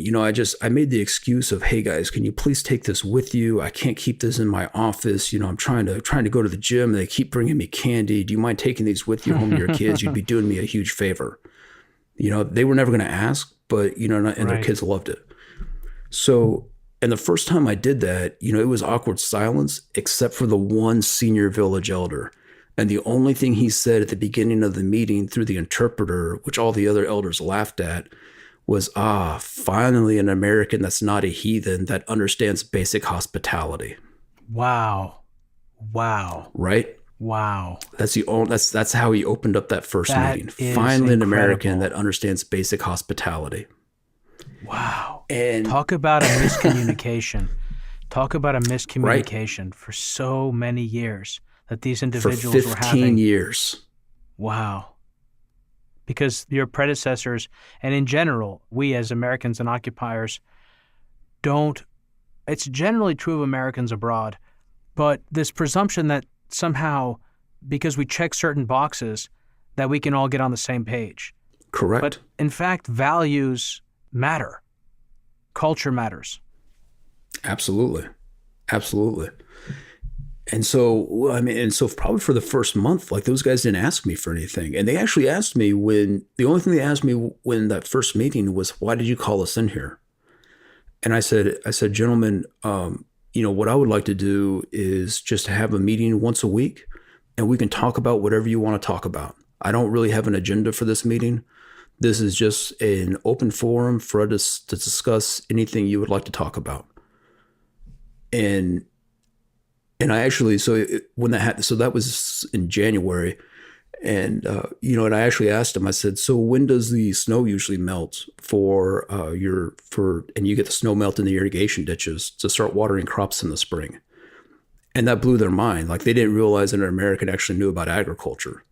I made the excuse of, hey guys, can you please take this with you? I can't keep this in my office. I'm trying to go to the gym. And they keep bringing me candy. Do you mind taking these with you home to your kids? You'd be doing me a huge favor. They were never going to ask, but, and their kids loved it. So, and the first time I did that, it was awkward silence, except for the one senior village elder. And the only thing he said at the beginning of the meeting through the interpreter, which all the other elders laughed at, was, finally an American that's not a heathen that understands basic hospitality. Wow. Right? Wow. That's how he opened up that first meeting. Finally an American that understands basic hospitality. Wow. And talk about a miscommunication. Right. For so many years that these individuals were having. For 15 years. Wow. Because your predecessors, and in general, we as Americans and occupiers it's generally true of Americans abroad, but this presumption that somehow, because we check certain boxes, that we can all get on the same page. Correct. But in fact, values matter. Culture matters. Absolutely. And so probably for the first month, like those guys didn't ask me for anything. And they actually asked me the only thing they asked me when that first meeting was, why did you call us in here? And I said, gentlemen, what I would like to do is just have a meeting once a week and we can talk about whatever you want to talk about. I don't really have an agenda for this meeting. This is just an open forum for us to discuss anything you would like to talk about. And I actually, that was in January. And, and I actually asked him, I said, so when does the snow usually melt and you get the snow melt in the irrigation ditches to start watering crops in the spring? And that blew their mind. Like they didn't realize that an American actually knew about agriculture.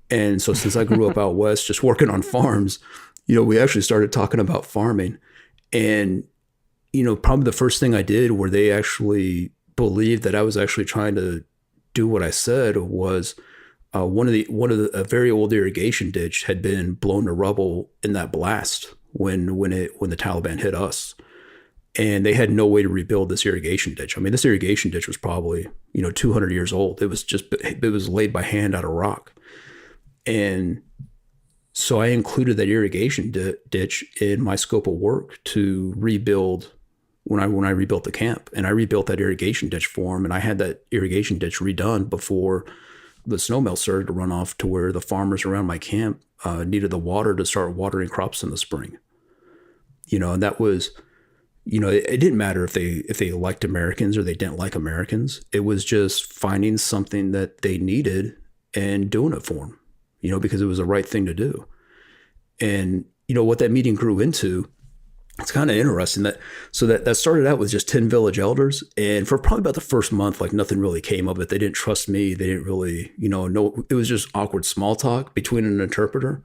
And so since I grew up out west, just working on farms, we actually started talking about farming. And, probably the first thing I did where they actually believed that I was actually trying to do what I said was a very old irrigation ditch had been blown to rubble in that blast when the Taliban hit us. And they had no way to rebuild this irrigation ditch. I mean, this irrigation ditch was probably, 200 years old. It was laid by hand out of rock. And so I included that irrigation ditch in my scope of work to rebuild when I rebuilt the camp. And I rebuilt that irrigation ditch for them. And I had that irrigation ditch redone before the snow melt started to run off to where the farmers around my camp needed the water to start watering crops in the spring. And that was, it didn't matter if they liked Americans or they didn't like Americans. It was just finding something that they needed and doing it for them. Because it was the right thing to do. And, what that meeting grew into, it's kind of interesting that started out with just 10 village elders. And for probably about the first month, like nothing really came of it. They didn't trust me. They didn't really, know, it was just awkward small talk between an interpreter.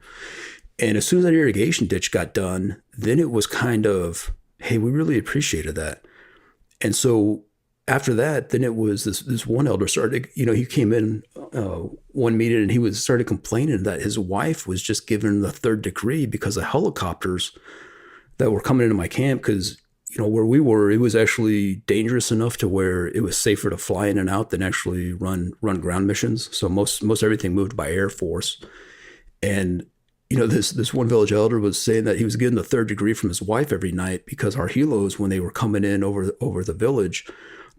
And as soon as that irrigation ditch got done, then it was kind of, hey, we really appreciated that. And so after that, then it was this one elder started, he came in one meeting and he started complaining that his wife was just given the third degree because of helicopters that were coming into my camp. Because, where we were, it was actually dangerous enough to where it was safer to fly in and out than actually run ground missions. So most everything moved by Air Force. And, this one village elder was saying that he was getting the third degree from his wife every night because our helos, when they were coming in over the village,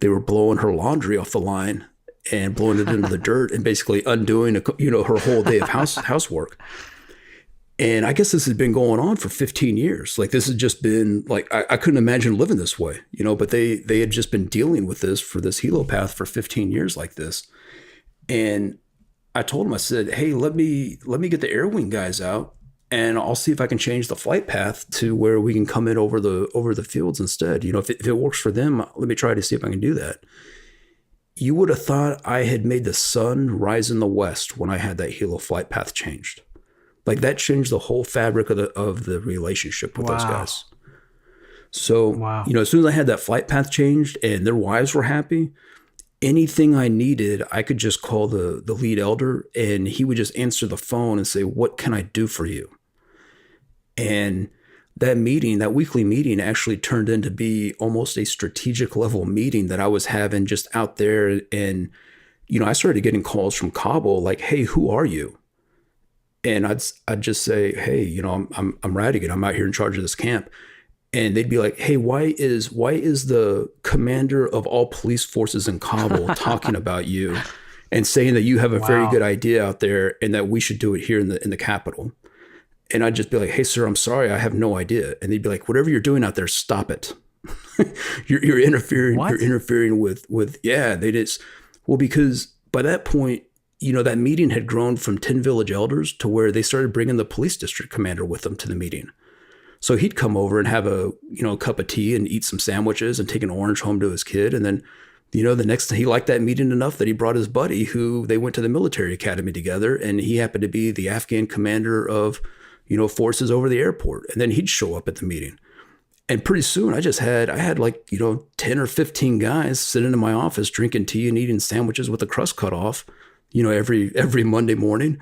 they were blowing her laundry off the line and blowing it into the dirt and basically undoing, her whole day of housework. And I guess this has been going on for 15 years. Like this has just been like, I couldn't imagine living this way, but they had just been dealing with this for this helopath for 15 years like this. And I told him, I said, hey, let me get the air wing guys out and I'll see if I can change the flight path to where we can come in over the fields instead. If it works for them, let me try to see if I can do that. You would have thought I had made the sun rise in the west when I had that helo flight path changed. Like that changed the whole fabric of the relationship with those guys. So, as soon as I had that flight path changed and their wives were happy, anything I needed, I could just call the lead elder and he would just answer the phone and say, what can I do for you? And that meeting, that weekly meeting, actually turned into be almost a strategic level meeting that I was having just out there. And, I started getting calls from Kabul like, hey, who are you? And I'd just say, hey, I'm Radigan. I'm out here in charge of this camp. And they'd be like, hey, why is the commander of all police forces in Kabul talking about you and saying that you have a very good idea out there and that we should do it here in the capital? And I'd just be like, hey, sir, I'm sorry, I have no idea. And they'd be like, whatever you're doing out there, stop it. you're interfering. What? You're interfering with they just, well, because by that point, that meeting had grown from 10 village elders to where they started bringing the police district commander with them to the meeting. So he'd come over and have a cup of tea and eat some sandwiches and take an orange home to his kid. And then, the next thing, he liked that meeting enough that he brought his buddy who they went to the military academy together. And he happened to be the Afghan commander of forces over the airport. And then he'd show up at the meeting. And pretty soon I had like, 10 or 15 guys sitting in my office drinking tea and eating sandwiches with the crust cut off, every Monday morning.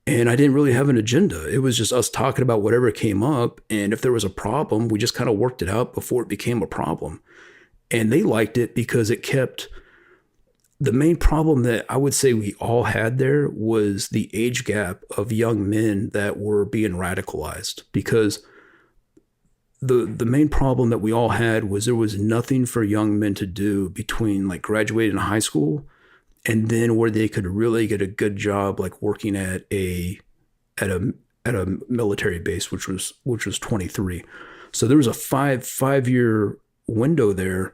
And I didn't really have an agenda. It was just us talking about whatever came up. And if there was a problem, we just kind of worked it out before it became a problem. And they liked it because it kept. The main problem that I would say we all had there was the age gap of young men that were being radicalized, because the main problem that we all had was there was nothing for young men to do between like graduating high school and then where they could really get a good job, like working at a military base, which was 23. So there was a five-year window there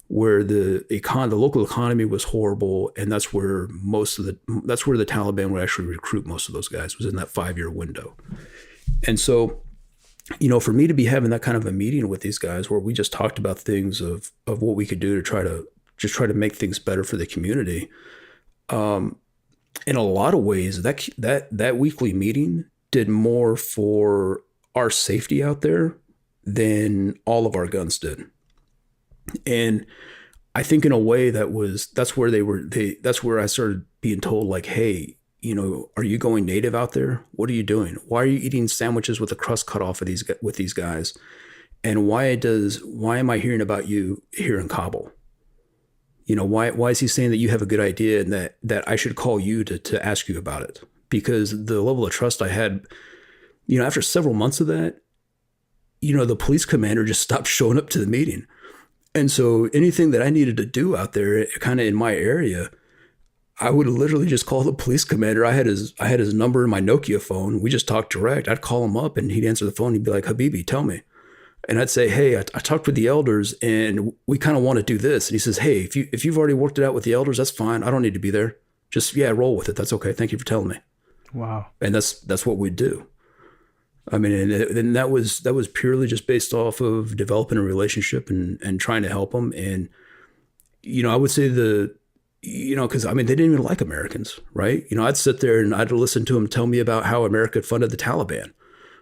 where the local economy was horrible, and that's where the Taliban would actually recruit most of those guys, was in that 5-year window. And so, for me to be having that kind of a meeting with these guys where we just talked about things of what we could do to try to make things better for the community, in a lot of ways, that weekly meeting did more for our safety out there than all of our guns did. And I think in a way that's where I started being told like, hey, are you going native out there? What are you doing? Why are you eating sandwiches with the crust cut off with these guys? And why am I hearing about you here in Kabul? Why is he saying that you have a good idea and that I should call you to ask you about it? Because the level of trust I had, after several months of that, the police commander just stopped showing up to the meeting. And so anything that I needed to do out there, kind of in my area, I would literally just call the police commander. I had his number in my Nokia phone. We just talked direct. I'd call him up and he'd answer the phone. He'd be like, Habibi, tell me. And I'd say, hey, I talked with the elders and we kind of want to do this. And he says, hey, if you've already worked it out with the elders, that's fine. I don't need to be there. Just, roll with it. That's okay. Thank you for telling me. Wow. And that's what we do. I mean, and that was purely just based off of developing a relationship and trying to help them. And, I would say because they didn't even like Americans, right? I'd sit there and I'd listen to them tell me about how America funded the Taliban,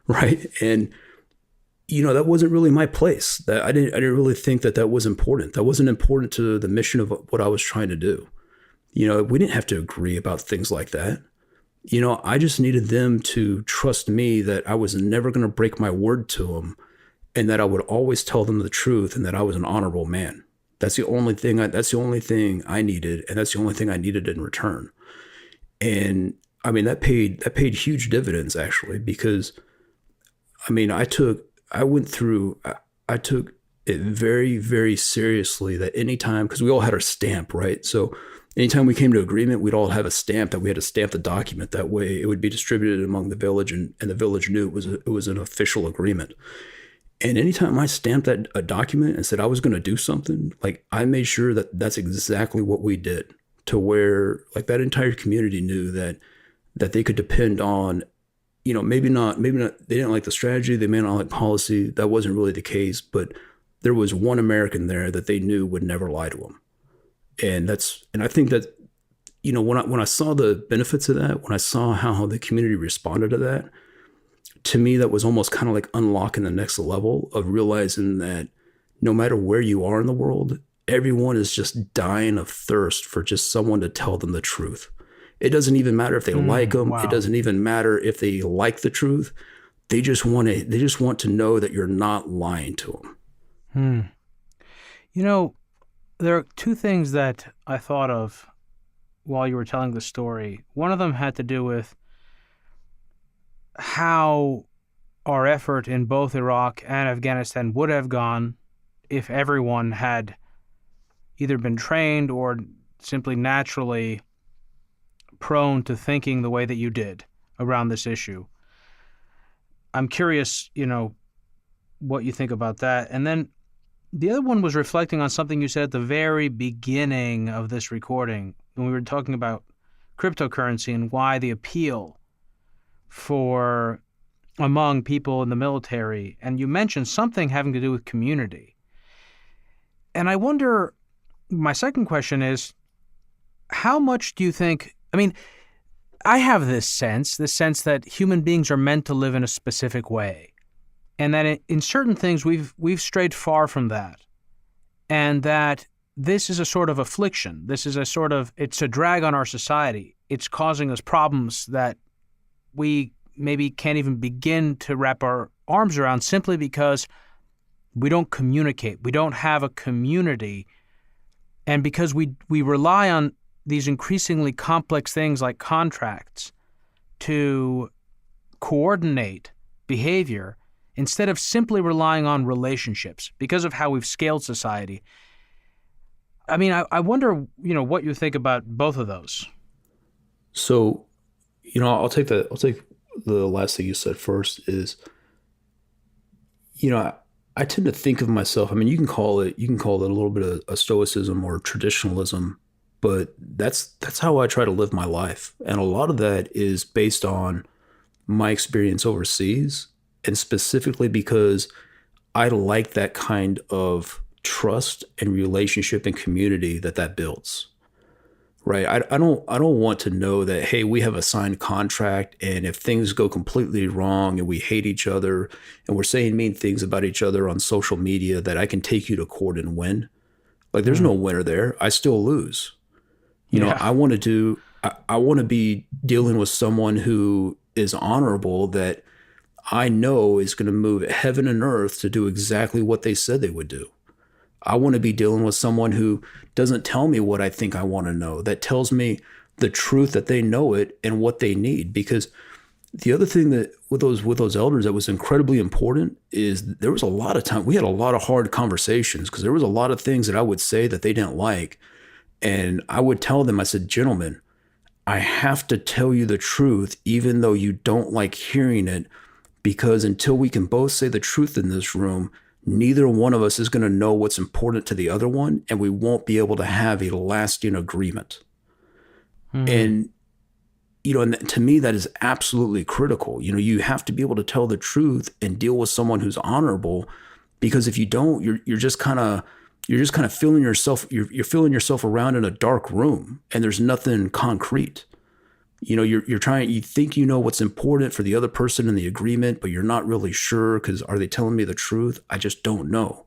right? And, that wasn't really my place. That I didn't really think that was important. That wasn't important to the mission of what I was trying to do. We didn't have to agree about things like that. I just needed them to trust me that I was never going to break my word to them and that I would always tell them the truth and that I was an honorable man. That's the only thing I needed. And that's the only thing I needed in return. And that paid huge dividends actually, because I took it very, very seriously that anytime, because we all had our stamp, right? So anytime we came to agreement, we'd all have a stamp that we had to stamp the document. That way it would be distributed among the village and the village knew it was an official agreement. And anytime I stamped a document and said I was going to do something, like I made sure that that's exactly what we did, to where like that entire community knew that they could depend on, maybe not, they didn't like the strategy, they may not like policy. That wasn't really the case, but there was one American there that they knew would never lie to them. And I think that, when I saw the benefits of that, when I saw how the community responded to that, to me, that was almost kind of like unlocking the next level of realizing that no matter where you are in the world, everyone is just dying of thirst for just someone to tell them the truth. It doesn't even matter if they like them. Wow. It doesn't even matter if they like the truth. they just want to know that you're not lying to them. You know, there are two things that I thought of while you were telling the story. One of them had to do with how our effort in both Iraq and Afghanistan would have gone if everyone had either been trained or simply naturally prone to thinking the way that you did around this issue. I'm curious, what you think about that. And then the other one was reflecting on something you said at the very beginning of this recording when we were talking about cryptocurrency and why the appeal for among people in the military. And you mentioned something having to do with community. And I wonder, my second question is, how much do you think, I have this sense that human beings are meant to live in a specific way. And that in certain things we've strayed far from that. And that this is a sort of affliction. This is it's a drag on our society. It's causing us problems that we maybe can't even begin to wrap our arms around simply because we don't communicate. We don't have a community. And because we rely on these increasingly complex things like contracts to coordinate behavior instead of simply relying on relationships because of how we've scaled society. I wonder, what you think about both of those. So, I'll take the last thing you said first is, I tend to think of myself, you can call it a little bit of a stoicism or traditionalism, but that's how I try to live my life. And a lot of that is based on my experience overseas, and specifically because I like that kind of trust and relationship and community that builds. Right. I don't want to know that, hey, we have a signed contract, and if things go completely wrong and we hate each other and we're saying mean things about each other on social media, that I can take you to court and win. Like, there's no winner there. I still lose. I want to be dealing with someone who is honorable, that I know is going to move heaven and earth to do exactly what they said they would do. I want to be dealing with someone who doesn't tell me what I think I want to know, that tells me the truth, that they know it and what they need. Because the other thing that with those elders that was incredibly important is there was a lot of time. We had a lot of hard conversations because there was a lot of things that I would say that they didn't like. And I would tell them, I said, gentlemen, I have to tell you the truth, even though you don't like hearing it, because until we can both say the truth in this room, neither one of us is going to know what's important to the other one, and we won't be able to have a lasting agreement. And, and to me, that is absolutely critical. You have to be able to tell the truth and deal with someone who's honorable, because if you don't, you're just kind of feeling yourself, you're feeling yourself around in a dark room, and there's nothing concrete. You think you know what's important for the other person in the agreement, but you're not really sure because are they telling me the truth? I just don't know.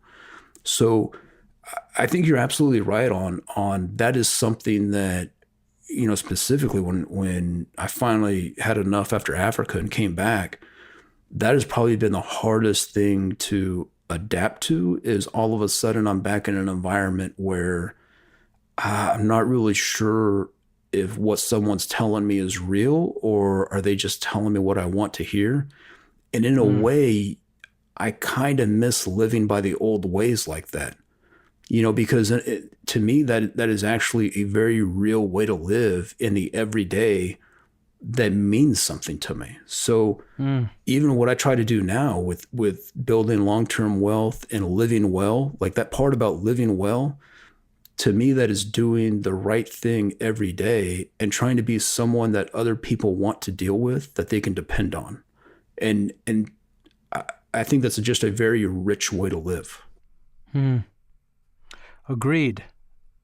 So I think you're absolutely right on that is something that, specifically when I finally had enough after Africa and came back, that has probably been the hardest thing to adapt to, is all of a sudden I'm back in an environment where I'm not really sure if what someone's telling me is real, or are they just telling me what I want to hear? And in a way, I kind of miss living by the old ways like that, because to me, that is actually a very real way to live in the everyday that means something to me. So even what I try to do now with building long-term wealth and living well, like that part about living well, to me, that is doing the right thing every day and trying to be someone that other people want to deal with, that they can depend on. And I think that's just a very rich way to live. Agreed.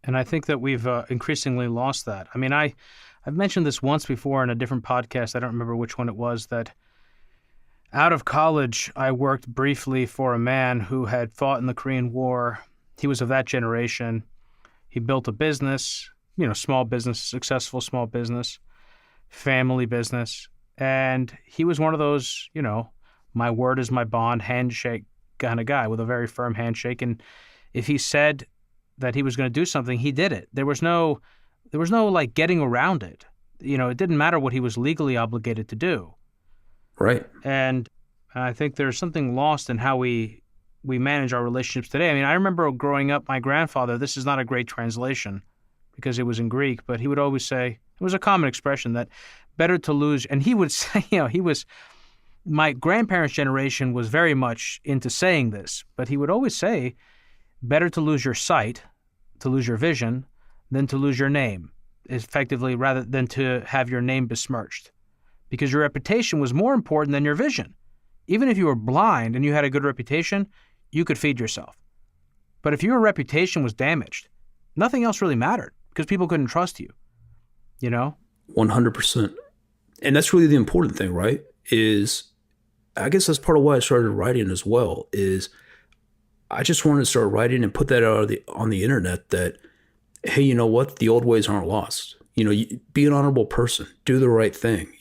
And I think that we've increasingly lost that. I've mentioned this once before in a different podcast. I don't remember which one it was, that out of college, I worked briefly for a man who had fought in the Korean War. He was of that generation. He built a business, small business, successful small business, family business. And he was one of those, my word is my bond, handshake kind of guy with a very firm handshake. And if he said that he was going to do something, he did it. There was no like getting around it. It didn't matter what he was legally obligated to do. Right. And I think there's something lost in how we manage our relationships today. I mean, I remember growing up, my grandfather, this is not a great translation because it was in Greek, but he would always say, it was a common expression that better to lose. And he would say, my grandparents' generation was very much into saying this, but he would always say, better to lose your sight, to lose your vision, than to lose your name, effectively, rather than to have your name besmirched. Because your reputation was more important than your vision. Even if you were blind and you had a good reputation, you could feed yourself. But if your reputation was damaged, nothing else really mattered because people couldn't trust you, 100%. And that's really the important thing, right? I guess that's part of why I started writing as well, is I just wanted to start writing and put that out on the internet that, hey, you know what? The old ways aren't lost. Be an honorable person, do the right thing.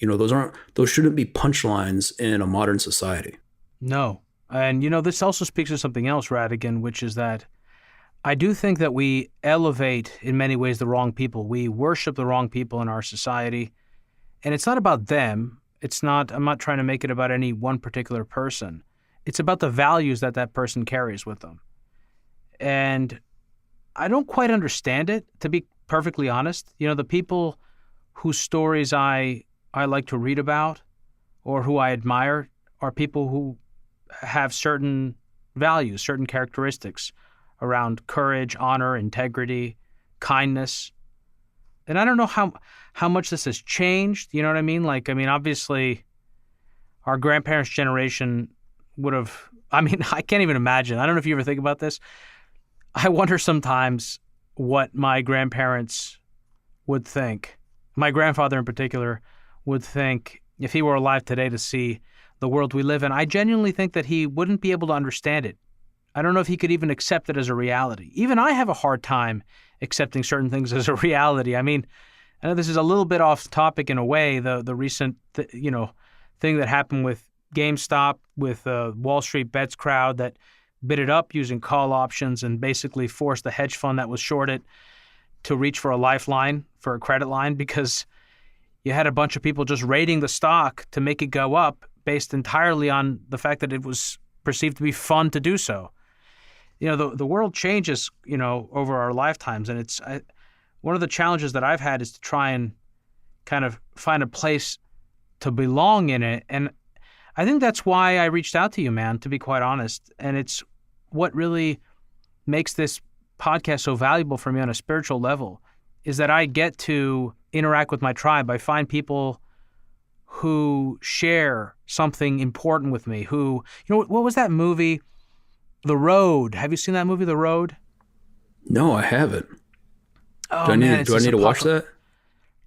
Those shouldn't be punchlines in a modern society. No. And, this also speaks to something else, Radigan, which is that I do think that we elevate in many ways the wrong people. We worship the wrong people in our society. And it's not about them. I'm not trying to make it about any one particular person. It's about the values that person carries with them. And I don't quite understand it, to be perfectly honest. The people whose stories I like to read about or who I admire are people who have certain values, certain characteristics around courage, honor, integrity, kindness. And I don't know how much this has changed. You know what I mean? Obviously, our grandparents' generation would have, I can't even imagine. I don't know if you ever think about this. I wonder sometimes what my grandparents would think. My grandfather in particular would think if he were alive today to see the world we live in. I genuinely think that he wouldn't be able to understand it. I don't know if he could even accept it as a reality. Even I have a hard time accepting certain things as a reality. I know this is a little bit off topic in a way, the recent thing that happened with GameStop, with Wall Street Bets crowd that bid it up using call options and basically forced the hedge fund that was shorted to reach for a lifeline, for a credit line, because you had a bunch of people just raiding the stock to make it go up based entirely on the fact that it was perceived to be fun to do so. The world changes, over our lifetimes. And one of the challenges that I've had is to try and kind of find a place to belong in it. And I think that's why I reached out to you, man, to be quite honest. And it's what really makes this podcast so valuable for me on a spiritual level is that I get to interact with my tribe. I find people who share something important with me, who, what was that movie, The Road? Have you seen that movie, The Road? No, I haven't. Oh, do I need to watch that?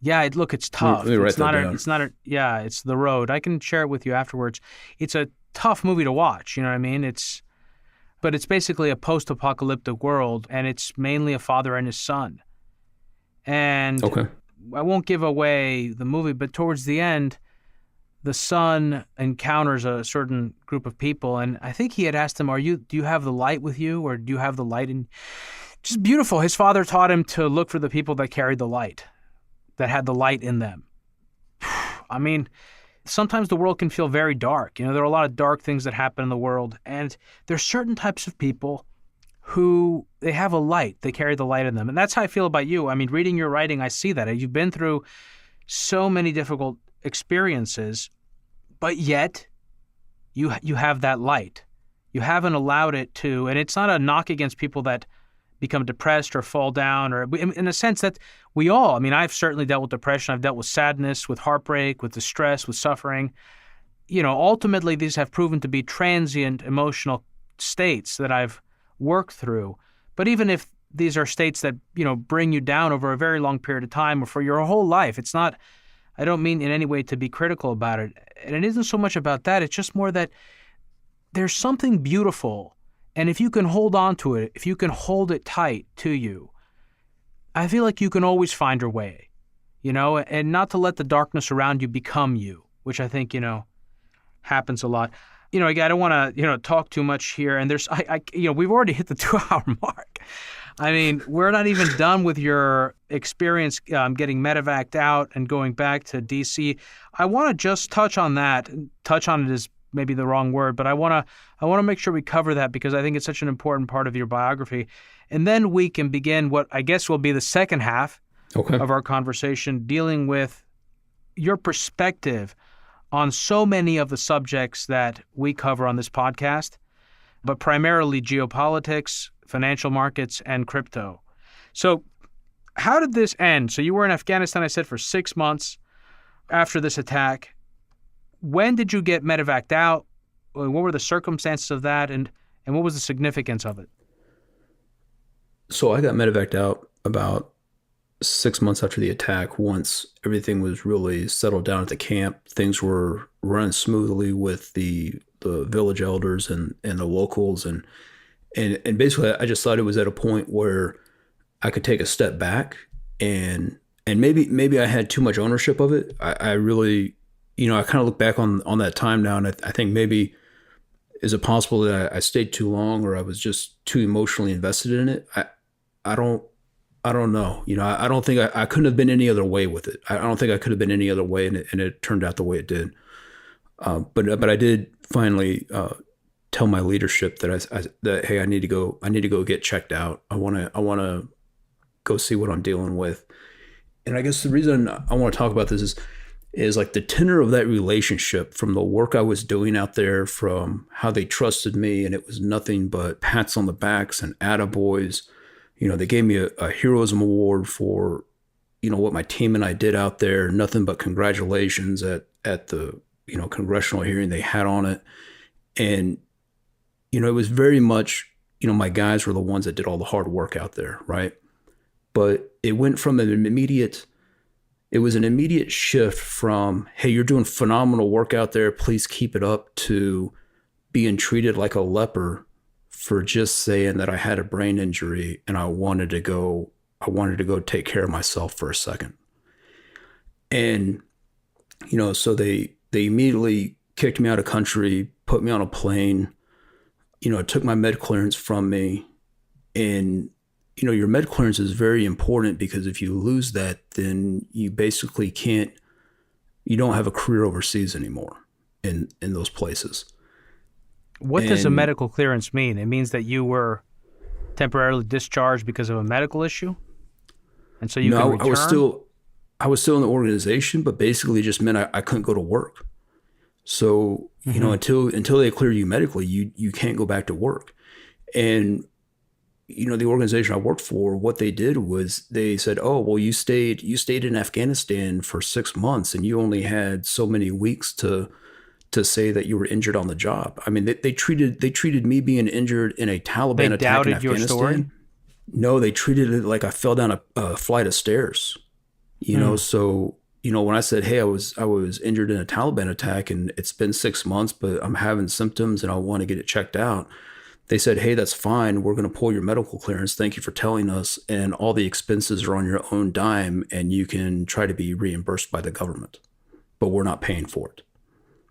Yeah, it's tough. Let me write that down. It's The Road. I can share it with you afterwards. It's a tough movie to watch, you know what I mean? But it's basically a post-apocalyptic world, and it's mainly a father and his son. And okay. I won't give away the movie, but towards the end, the son encounters a certain group of people, and I think he had asked him, do you have the light with you, or do you have the light in? Just beautiful. His father taught him to look for the people that carried the light, that had the light in them. Sometimes the world can feel very dark. There are a lot of dark things that happen in the world, and there's certain types of people who, they have a light, they carry the light in them. And that's how I feel about you. Reading your writing, I see that. You've been through so many difficult experiences, but yet you have that light. You haven't allowed it to, and it's not a knock against people that become depressed or fall down, or in a sense that we all, I've certainly dealt with depression. I've dealt with sadness, with heartbreak, with distress, with suffering. Ultimately, these have proven to be transient emotional states that I've worked through. But even if these are states that, bring you down over a very long period of time or for your whole life, it's not, I don't mean in any way to be critical about it. And it isn't so much about that. It's just more that there's something beautiful. And if you can hold on to it, if you can hold it tight to you, I feel like you can always find your way, and not to let the darkness around you become you, which I think, happens a lot. again, I don't want to, talk too much here. And we've already hit the 2-hour mark. I mean, we're not even done with your experience getting medevaced out and going back to D.C. I want to just touch on that. Touch on it is maybe the wrong word, but I want to make sure we cover that because I think it's such an important part of your biography. And then we can begin what I guess will be the second half of our conversation, dealing with your perspective on so many of the subjects that we cover on this podcast, but primarily geopolitics, financial markets, and crypto. So how did this end? So you were in Afghanistan, I said, for 6 months after this attack. When did you get medevaced out? What were the circumstances of that, and what was the significance of it? So I got medevaced out about 6 months after the attack. Once everything was really settled down at the camp, things were running smoothly with the village elders and the locals, and basically I just thought it was at a point where I could take a step back and maybe I had too much ownership of it. I really, I kind of look back on that time now, and I think maybe, is it possible that I stayed too long or I was just too emotionally invested in it? I don't know. I don't think I couldn't have been any other way with it. I don't think I could have been any other way, and it turned out the way it did. But I did finally tell my leadership that hey, I need to go get checked out. I want to go see what I'm dealing with. And I guess the reason I want to talk about this is like the tenor of that relationship, from the work I was doing out there, from how they trusted me, and it was nothing but pats on the backs and attaboys. They gave me a heroism award for, what my team and I did out there. Nothing but congratulations at the, congressional hearing they had on it. And, it was very much, my guys were the ones that did all the hard work out there, right? But it went from an immediate shift from, hey, you're doing phenomenal work out there, please keep it up, to being treated like a leper for just saying that I had a brain injury and I wanted to go take care of myself for a second. And, so they immediately kicked me out of country, put me on a plane, took my med clearance from me. And, your med clearance is very important, because if you lose that, then you basically you don't have a career overseas anymore in those places. What does a medical clearance mean? It means that you were temporarily discharged because of a medical issue? And so you can return? I was still in the organization, but basically it just meant I couldn't go to work. So, until they clear you medically, you can't go back to work. And, the organization I worked for, what they did was they said, oh, well, you stayed in Afghanistan for 6 months and you only had so many weeks to say that you were injured on the job. I mean, they treated me being injured in a Taliban attack in Afghanistan. Your story? No, they treated it like I fell down a flight of stairs. So, when I said, hey, I was injured in a Taliban attack and it's been 6 months, but I'm having symptoms and I want to get it checked out. They said, hey, that's fine. We're going to pull your medical clearance. Thank you for telling us. And all the expenses are on your own dime and you can try to be reimbursed by the government, but we're not paying for it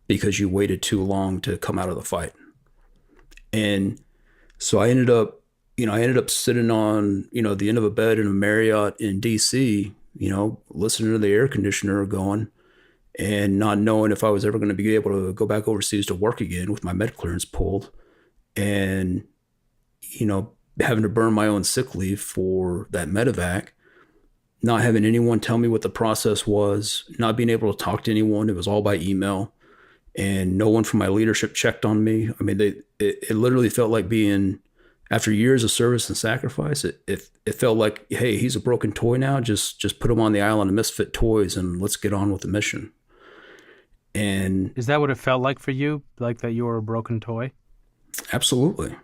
because you waited too long to come out of the fight. And so I ended up sitting on, the end of a bed in a Marriott in DC, listening to the air conditioner going and not knowing if I was ever going to be able to go back overseas to work again with my med clearance pulled, and, having to burn my own sick leave for that medevac, not having anyone tell me what the process was, not being able to talk to anyone. It was all by email, and no one from my leadership checked on me. I mean, it literally felt like being, after years of service and sacrifice, it felt like, hey, he's a broken toy now. Just put him on the island of misfit toys and let's get on with the mission. And is that what it felt like for you? Like that you were a broken toy? Absolutely.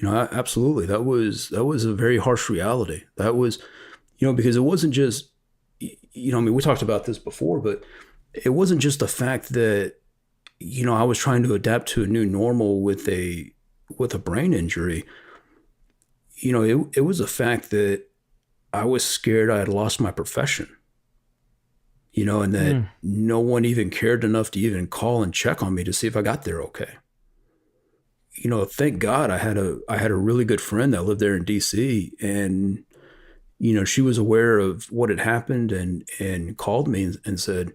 Absolutely. That was a very harsh reality. That was, because it wasn't just, we talked about this before, but it wasn't just the fact that, I was trying to adapt to a new normal with a brain injury. It was a fact that I was scared I had lost my profession, and that no one even cared enough to even call and check on me to see if I got there okay. thank God I had a really good friend that lived there in DC, and she was aware of what had happened and called me and said,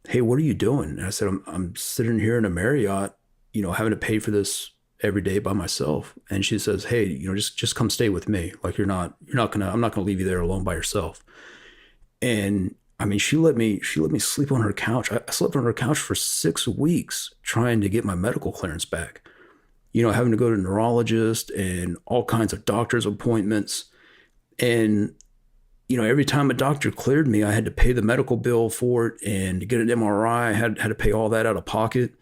"Hey, what are you doing?" And I said, I'm sitting here in a Marriott, having to pay for this every day by myself. And she says, "Hey, just come stay with me. Like I'm not gonna leave you there alone by yourself." And I mean, she let me sleep on her couch. I slept on her couch for 6 weeks trying to get my medical clearance back. Having to go to a neurologist and all kinds of doctor's appointments. And, every time a doctor cleared me, I had to pay the medical bill for it, and to get an MRI, I had to pay all that out of pocket.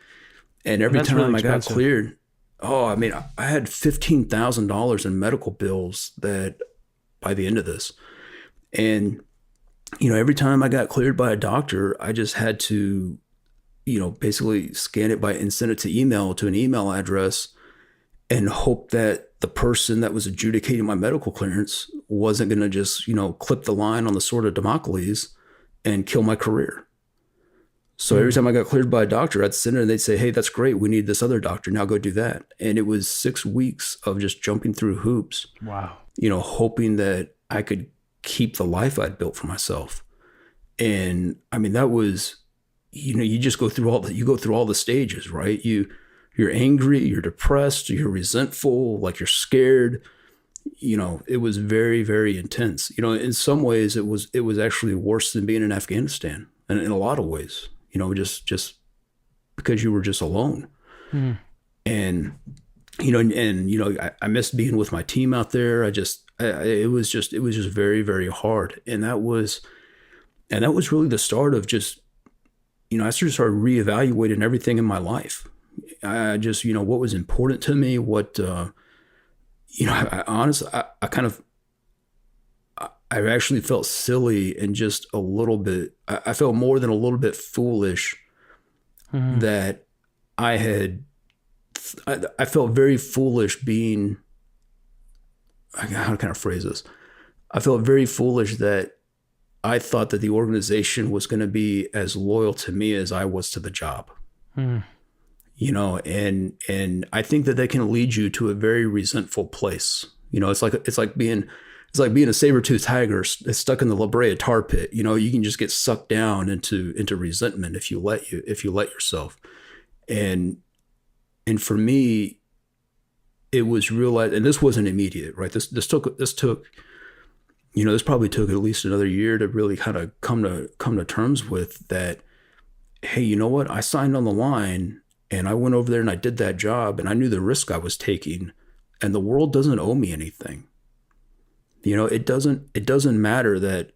And every time really I got expensive. cleared, I mean, I had $15,000 in medical bills that by the end of this. And, every time I got cleared by a doctor, I just had to, basically scan it and send it to an email address, and hope that the person that was adjudicating my medical clearance wasn't going to just, clip the line on the sword of Damocles and kill my career. So every time I got cleared by a doctor, I'd send it and they'd say, "Hey, that's great. We need this other doctor. Now go do that." And it was 6 weeks of just jumping through hoops. Wow. Hoping that I could keep the life I'd built for myself. And I mean, that was, you just go through all the stages, right? You're angry, you're depressed, you're resentful, like you're scared. It was very, very intense. In some ways it was actually worse than being in Afghanistan, and in a lot of ways, just because you were just alone. And, I missed being with my team out there. It was just very, very hard. And that was really the start of just, I sort of started reevaluating everything in my life. I just, what was important to me, what, I honestly, I actually felt silly and just a little bit, I felt more than a little bit foolish that I felt very foolish being, how can I phrase this? I felt very foolish that I thought that the organization was going to be as loyal to me as I was to the job. And I think that can lead you to a very resentful place. It's like being a saber-toothed tiger stuck in the La Brea tar pit. You can just get sucked down into resentment if you let yourself. And for me, it was realized, and this wasn't immediate, right? This probably took at least another year to really kind of come to terms with that. Hey, you know what? I signed on the line and I went over there and I did that job, and I knew the risk I was taking, and the world doesn't owe me anything. It doesn't matter that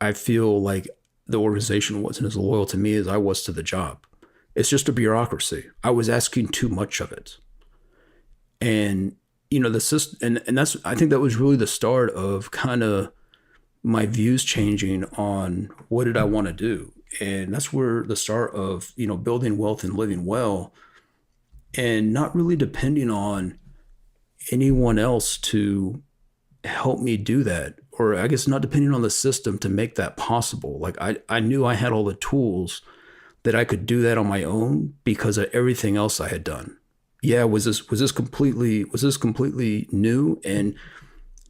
I feel like the organization wasn't as loyal to me as I was to the job. It's just a bureaucracy. I was asking too much of it. And, the system, and that's, I think that was really the start of kind of my views changing on what did I want to do. And that's where the start of, building wealth and living well, and not really depending on anyone else to help me do that. Or I guess not depending on the system to make that possible. Like I knew I had all the tools that I could do that on my own because of everything else I had done. Yeah, was this completely new? And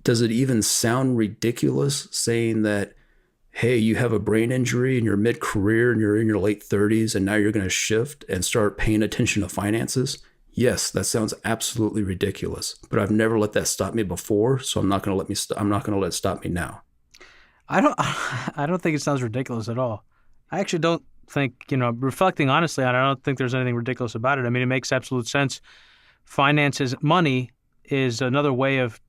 does it even sound ridiculous saying that, hey, you have a brain injury and you're mid-career and you're in your late 30s and now you're going to shift and start paying attention to finances? Yes, that sounds absolutely ridiculous, but I've never let that stop me before, so I'm not going to let it stop me now. I don't think it sounds ridiculous at all. I actually don't think, reflecting honestly on it, I don't think there's anything ridiculous about it. I mean, it makes absolute sense. Finances, money is another way of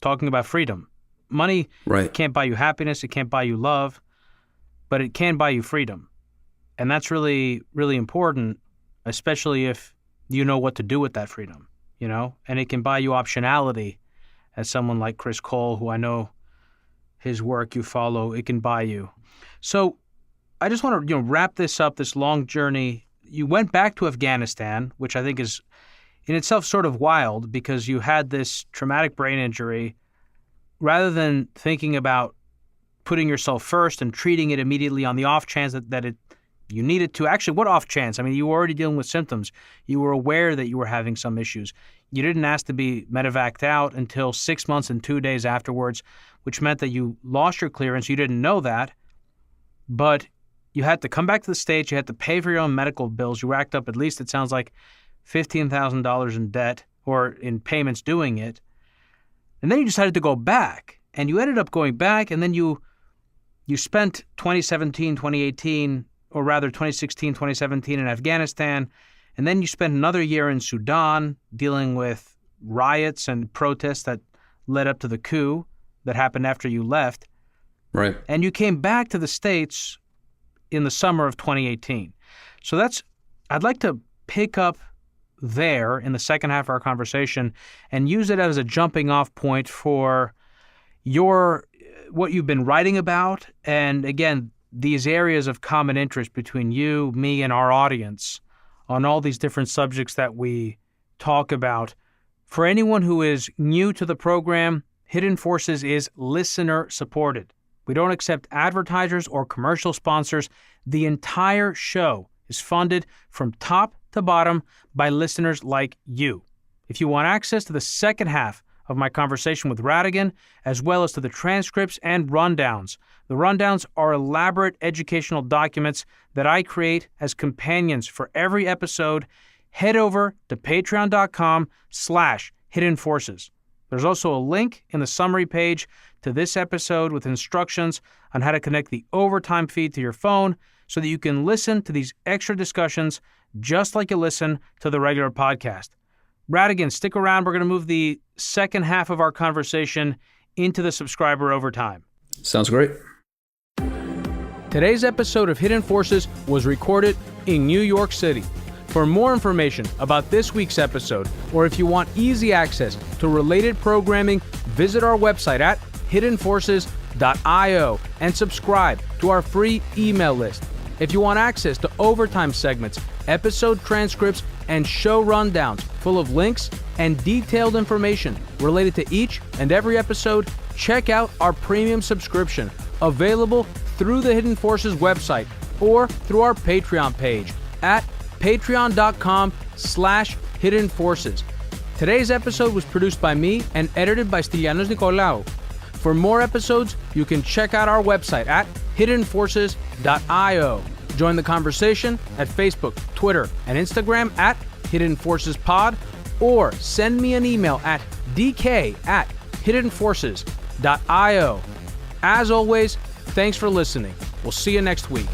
talking about freedom. Money can't buy you happiness, it can't buy you love, but it can buy you freedom. And that's really, really important, especially if you know what to do with that freedom, and it can buy you optionality. As someone like Chris Cole, who I know his work you follow, it can buy you. So I just want to wrap this up, this long journey. You went back to Afghanistan, which I think is in itself sort of wild because you had this traumatic brain injury. Rather than thinking about putting yourself first and treating it immediately on the off chance that it you needed to. Actually, what off chance? I mean, you were already dealing with symptoms. You were aware that you were having some issues. You didn't ask to be medevaced out until 6 months and 2 days afterwards, which meant that you lost your clearance. You didn't know that, but you had to come back to the States. You had to pay for your own medical bills. You racked up, at least it sounds like, $15,000 in debt or in payments doing it. And then you decided to go back, and you ended up going back, and then you spent 2017, 2018, or rather 2016, 2017 in Afghanistan, and then you spent another year in Sudan dealing with riots and protests that led up to the coup that happened after you left. Right. And you came back to the States in the summer of 2018. So I'd like to pick up there in the second half of our conversation and use it as a jumping off point for what you've been writing about, and again, these areas of common interest between you, me, and our audience on all these different subjects that we talk about. For anyone who is new to the program, Hidden Forces is listener supported. We don't accept advertisers or commercial sponsors. The entire show is funded from top to bottom by listeners like you. If you want access to the second half of my conversation with Radigan, as well as to the transcripts and rundowns. The rundowns are elaborate educational documents that I create as companions for every episode. Head over to patreon.com/Hidden Forces. There's also a link in the summary page to this episode with instructions on how to connect the overtime feed to your phone so that you can listen to these extra discussions just like you listen to the regular podcast. Radigan, stick around. We're going to move the second half of our conversation into the subscriber overtime. Sounds great. Today's episode of Hidden Forces was recorded in New York City. For more information about this week's episode, or if you want easy access to related programming, visit our website at hiddenforces.io and subscribe to our free email list. If you want access to overtime segments, episode transcripts, and show rundowns full of links and detailed information related to each and every episode, check out our premium subscription, available through the Hidden Forces website or through our Patreon page at patreon.com/Hidden Forces. Today's episode was produced by me and edited by Stylianos Nicolaou. For more episodes, you can check out our website at hiddenforces.io. Join the conversation at Facebook, Twitter, and Instagram at Hidden Forces Pod, or send me an email at dk@hiddenforces.io. As always, thanks for listening. We'll see you next week.